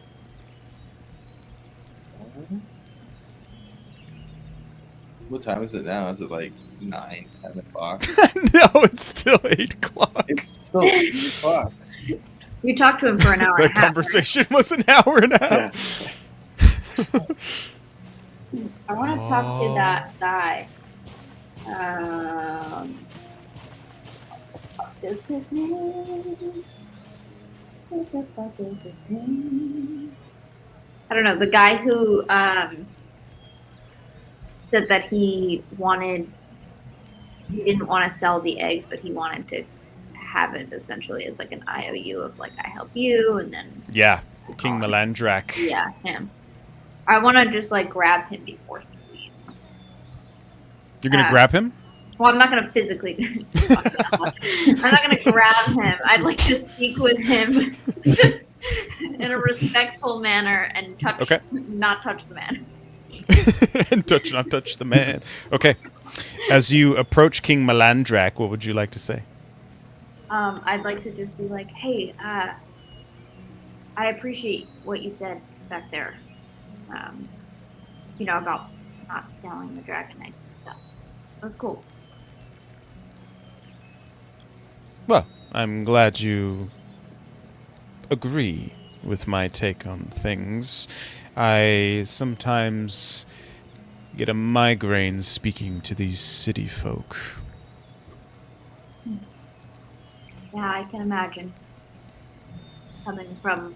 What time is it now? Is it like 9, 10 o'clock? No, it's still 8 o'clock. It's still 8 o'clock. You talked to him for an hour The and a half. conversation was an hour and a half. I want to talk to that guy. What is his name? What the fuck is his name? I don't know. The guy who said that he didn't want to sell the eggs, but he wanted to have it essentially as like an IOU of like I help you, and then Yeah, King Melandrak. yeah, him. I want to just like grab him before he leaves. You're gonna grab him? Well, I'm not gonna physically. I'm not gonna grab him. I'd like to speak with him in a respectful manner and not touch the man. And not touch the man. Okay. As you approach King Melandrak, what would you like to say? I'd like to just be like, hey, I appreciate what you said back there. About not selling the Dragonite stuff. That's cool. Well, I'm glad you agree with my take on things. I sometimes get a migraine speaking to these city folk. Yeah, I can imagine. Coming from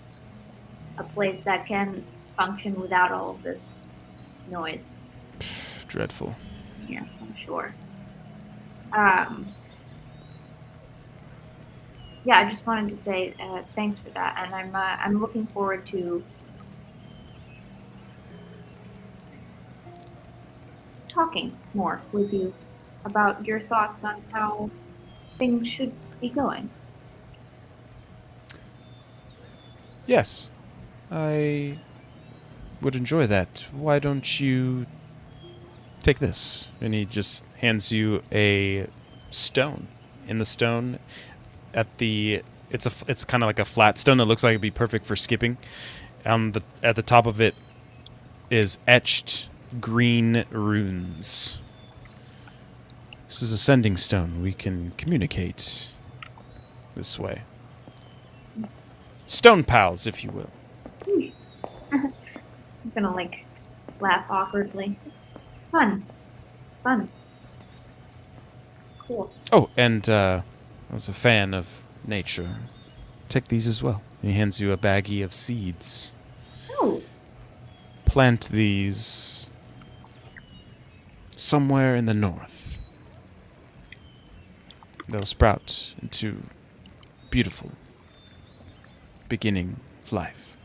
a place that can function without all of this noise. Dreadful. Yeah, I'm sure. Yeah, I just wanted to say thanks for that, and I'm looking forward to talking more with you about your thoughts on how things should be going. Yes, I would enjoy that. Why don't you take this. And he just hands you a stone. In the stone, it's kind of like a flat stone that looks like it'd be perfect for skipping. At the top of it is etched green runes. This is a sending stone. We can communicate this way. Stone pals, if you will. I'm gonna like laugh awkwardly. Fun. Cool. Oh, and I was a fan of nature. Take these as well. And he hands you a baggie of seeds. Oh, Plant these somewhere in the north. They'll sprout into beautiful beginning of life.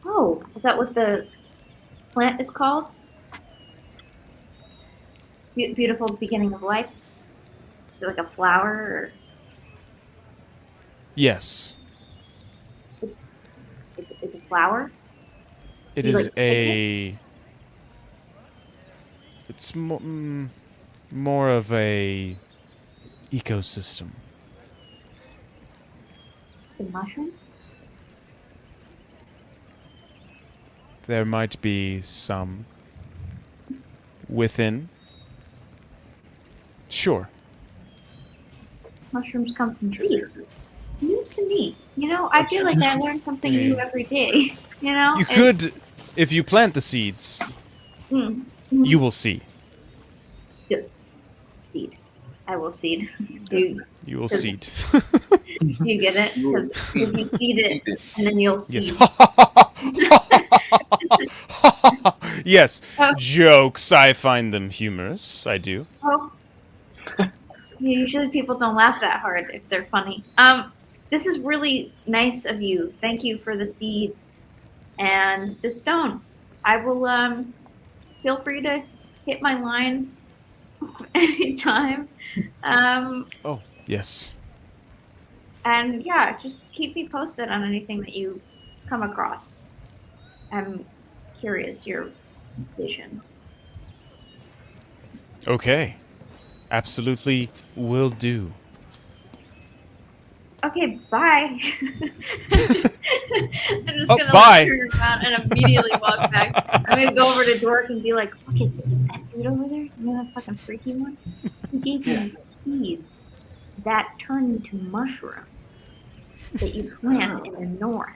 oh, is that what the plant is called? Beautiful beginning of life. Is it like a flower? Or Yes, it's a flower? it You is like a. It's more of a ecosystem. It's a mushroom. There might be some within. Sure. Mushrooms come from trees. News to me. You know, I feel like I learn something new every day. You know, You could, if you plant the seeds, Mm, you will see. seed. I will seed. Do You will Does- seed. you get it? Because if you seed it, and then you'll seed. Yes. Yes. Oh. Jokes. I find them humorous. I do. Oh. Usually people don't laugh that hard if they're funny. This is really nice of you. Thank you for the seeds and the stone. I will feel free to hit my line anytime. Yes. And yeah, just keep me posted on anything that you come across. I'm curious your vision. Okay. Absolutely will do. Okay, bye. I'm just Oh, gonna bye. like, turn around and immediately walk back. I'm gonna go over to Dork and be like, "Look at that dude over there. You know that fucking freaky one? He gave me seeds that turn into mushrooms that you plant in the north.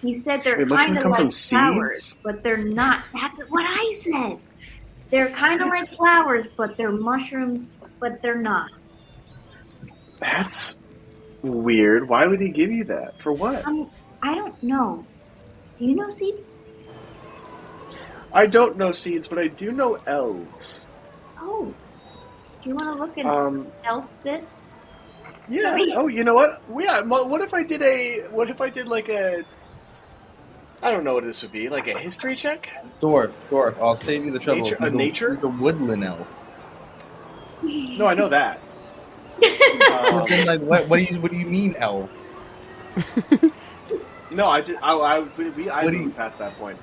He said they're Wait, mushrooms kind of come from like flowers, seeds? but they're not. That's what I said. They're kind of like flowers, but they're mushrooms, but they're not. That's weird. Why would he give you that? For what? I don't know. Do you know seeds? I don't know seeds, but I do know elves. Oh. Do you want to look at elf this? Yeah. Oh, you know what? Yeah. What if I did like a? I don't know what this would be. Like a history check. Dwarf. I'll save you the trouble. Nature? He's a woodland elf. No, I know that. But then, like, what do you mean elf? No, I moved past that point.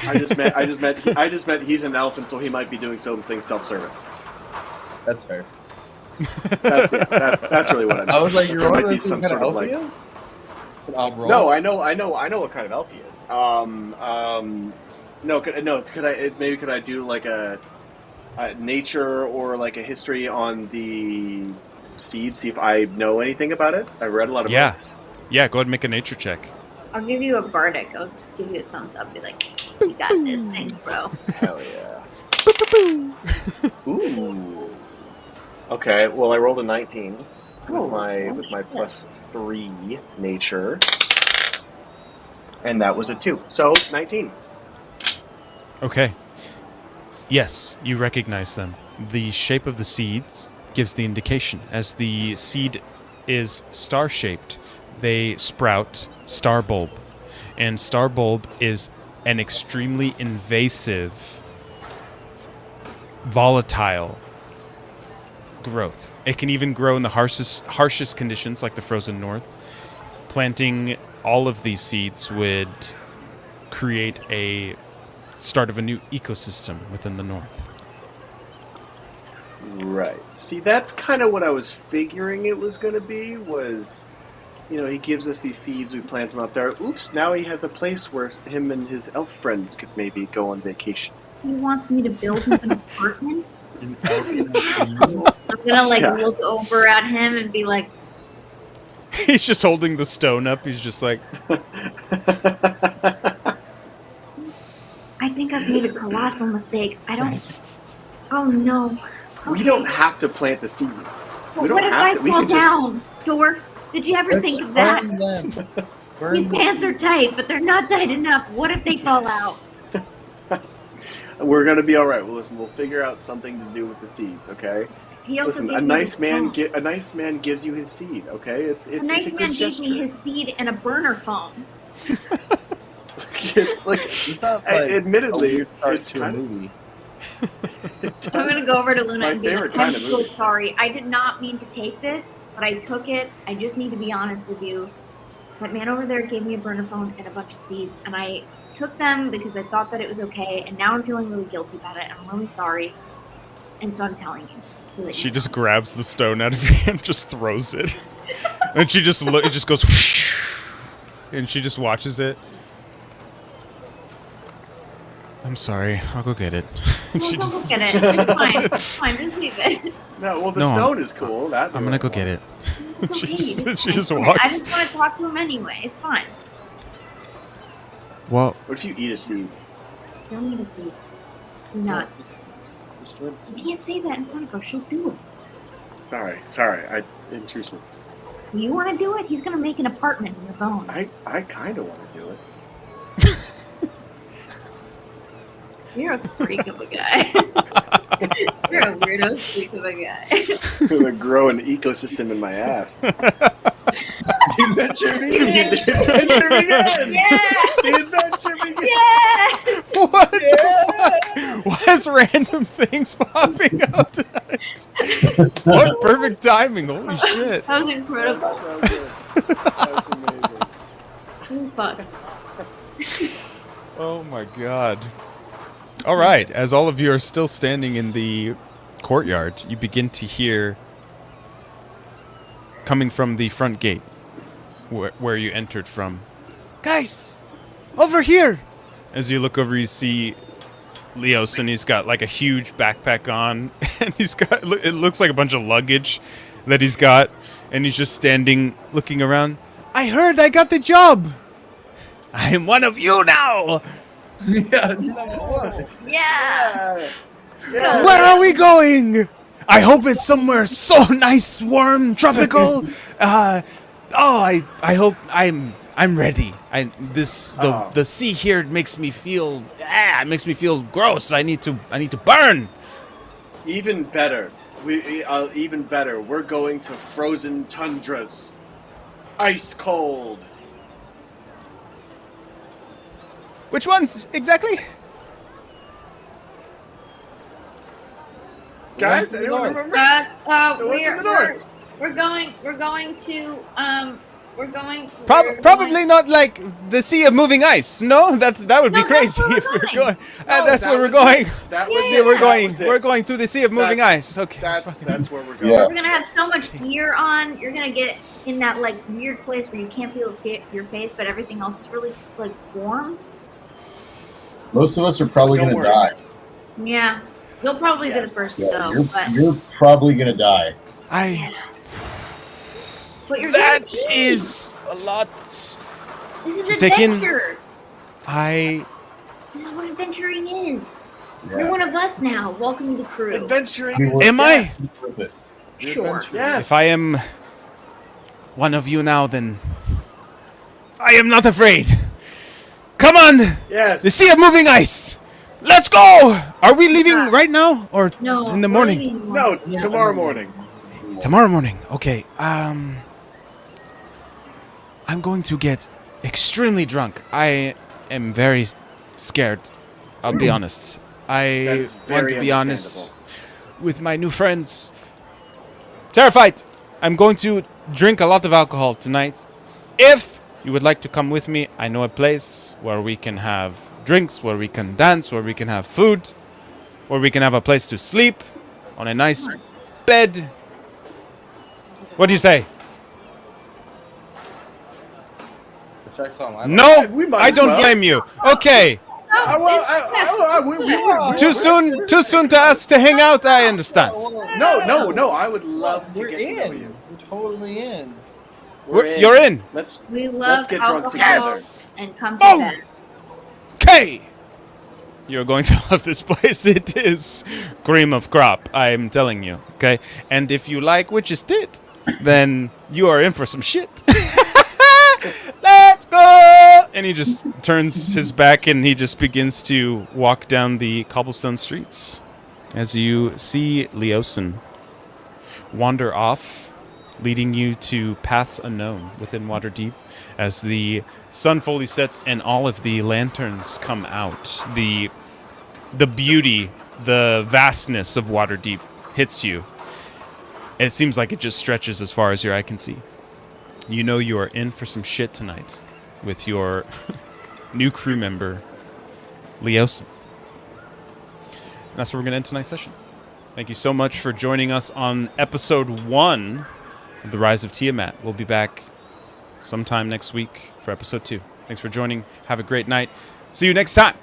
I just meant he's an elf, and so he might be doing something self-serving. That's fair. That's really what I meant. I was like, you're There might already be some kind of sort of elf he like. is? An odd roll? No, I know what kind of elf he is. Could I do like a nature or like a history on the seed? See if I know anything about it. I read a lot of Yeah. books. Yeah, go ahead and make a nature check. I'll give you a bardic. I'll give you a thumbs up. Be like, you got this thing, bro. Hell yeah. Ooh. Okay. Well, I rolled a 19 with my +3 nature, and that was a 2. So 19. Okay. Yes, you recognize them. The shape of the seeds gives the indication. As the seed is star-shaped, they sprout star bulb. And star bulb is an extremely invasive, volatile growth. It can even grow in the harshest conditions like the frozen north. Planting all of these seeds would create a start of a new ecosystem within the north. Right. See, that's kind of what I was figuring it was going to be. Was, he gives us these seeds, we plant them up there. Oops! Now he has a place where him and his elf friends could maybe go on vacation. He wants me to build him an apartment. What an asshole. I'm gonna look over at him and be like, He's just holding the stone up. He's just like, I think I've made a colossal mistake. I don't. Oh no. We don't have to plant the seeds. But We don't what if have I to. We fall can just. down, Dwarf? Did you ever think of that? Burn them. These pants are tight, but they're not tight enough. What if they fall out? We're gonna be all right. Well, listen, we'll figure out something to do with the seeds. Okay. He also Listen, gave a me nice his man. phone. A nice man gives you his seed. Okay. It's A nice a good man gave gesture. me his seed and a burner phone. It's like, This sounds like admittedly, a weird start it's to a kind of. movie. I'm gonna go over to Luna My and be like, favorite I'm kind of so movie. sorry. I did not mean to take this, but I took it. I just need to be honest with you. That man over there gave me a burner phone and a bunch of seeds, and I took them because I thought that it was okay, and now I'm feeling really guilty about it. I'm really sorry, and so I'm telling you. So that she you just know. grabs the stone out of your hand, just throws it, and she just it just goes, and she just watches it. I'm sorry. I'll go get it. And No, she don't just. look at it. It's fine. It's fine. Just leave it. No, well, the No, stone is cool. That I'm gonna go get it. It's She okay. just- It's she just fine. I walks. just want to talk to him anyway. It's fine. Well, What if you eat a seed? You don't need to see. Do not. Destroy the You seed. can't say that in front of her. She'll do it. Sorry, intrusive. You want to do it? He's gonna make an apartment in your phone. I kind of want to do it. You're a freak of a guy. You're a weirdo freak of a guy. I'm gonna grow an ecosystem in my ass. The adventure begins. The adventure begins! Yeah! The adventure begins! Yeah! what? The fuck? Why is random things popping up tonight? What perfect timing! Holy shit! That was incredible. That was good. That was amazing. Oh, fuck. Oh my god. All right, as all of you are still standing in the courtyard, you begin to hear coming from the front gate where you entered from. Guys, over here. As you look over, you see Leos, and he's got like a huge backpack on, and he's got, it looks like a bunch of luggage that he's got, and he's just standing looking around. I heard I got the job. I am one of you now. Yeah, number one. Yeah! Where are we going? I hope it's somewhere so nice, warm, tropical. I hope I'm ready. The sea here makes me feel gross. I need to burn. Even better. Even better. We're going to frozen tundras. Ice cold. Which ones exactly? Guys, in the anyone north? remember? What's in We're the north? Probably not like the Sea of Moving Ice. No, that would be No, that's crazy where we're if we're going. going. No, That's that where we're was going. it. That was Yeah, it. We're That going. was it. We're going to the Sea of Moving Ice. Okay. That's where we're going. Yeah. We're gonna have so much gear on. You're gonna get in that like weird place where you can't feel your face, but everything else is really like warm. Most of us are probably Don't going to worry. die. Yeah, you'll probably be the Yes. first to Yeah, go, but you're probably going to die. but you're That gonna eat. is a lot. This is taking- adventure. I This is what adventuring is. You're Yeah. one of us now. Welcome to the crew. Adventuring You is were- am I? Worth it. Sure. Yes. If I am one of you now, then I am not afraid. Come on, Yes. the Sea of Moving Ice. Let's go. Are we leaving Yeah. right now or No. in the we're morning? leaving No, tomorrow. tomorrow morning. Tomorrow morning. Okay. I'm going to get extremely drunk. I am very scared. I'll be honest. That I is want very to be honest with my new friends. Terrified. I'm going to drink a lot of alcohol tonight. If you would like to come with me, I know a place where we can have drinks, where we can dance, where we can have food, where we can have a place to sleep on a nice bed. What do you say? The check's on my No, we might I as don't well. blame you. Okay, too soon to ask to hang out. I understand. No. I would love to We're get to know in. you. We're totally in. You're in. Let's We love let's get drunk alcohol together. Yes. and come to Oh! bed. Okay. You're going to love this place. It is cream of crop, I'm telling you. Okay? And if you like witch's tit, then you are in for some shit. Let's go! And he just turns his back and he just begins to walk down the cobblestone streets. As you see Leosin wander off, leading you to paths unknown within Waterdeep, as the sun fully sets and all of the lanterns come out. The beauty, the vastness of Waterdeep hits you. It seems like it just stretches as far as your eye can see. You know you are in for some shit tonight with your new crew member, Leosin. And that's where we're going to end tonight's session. Thank you so much for joining us on episode 1 of The Rise of Tiamat. We'll be back sometime next week for episode 2. Thanks for joining. Have a great night. See you next time.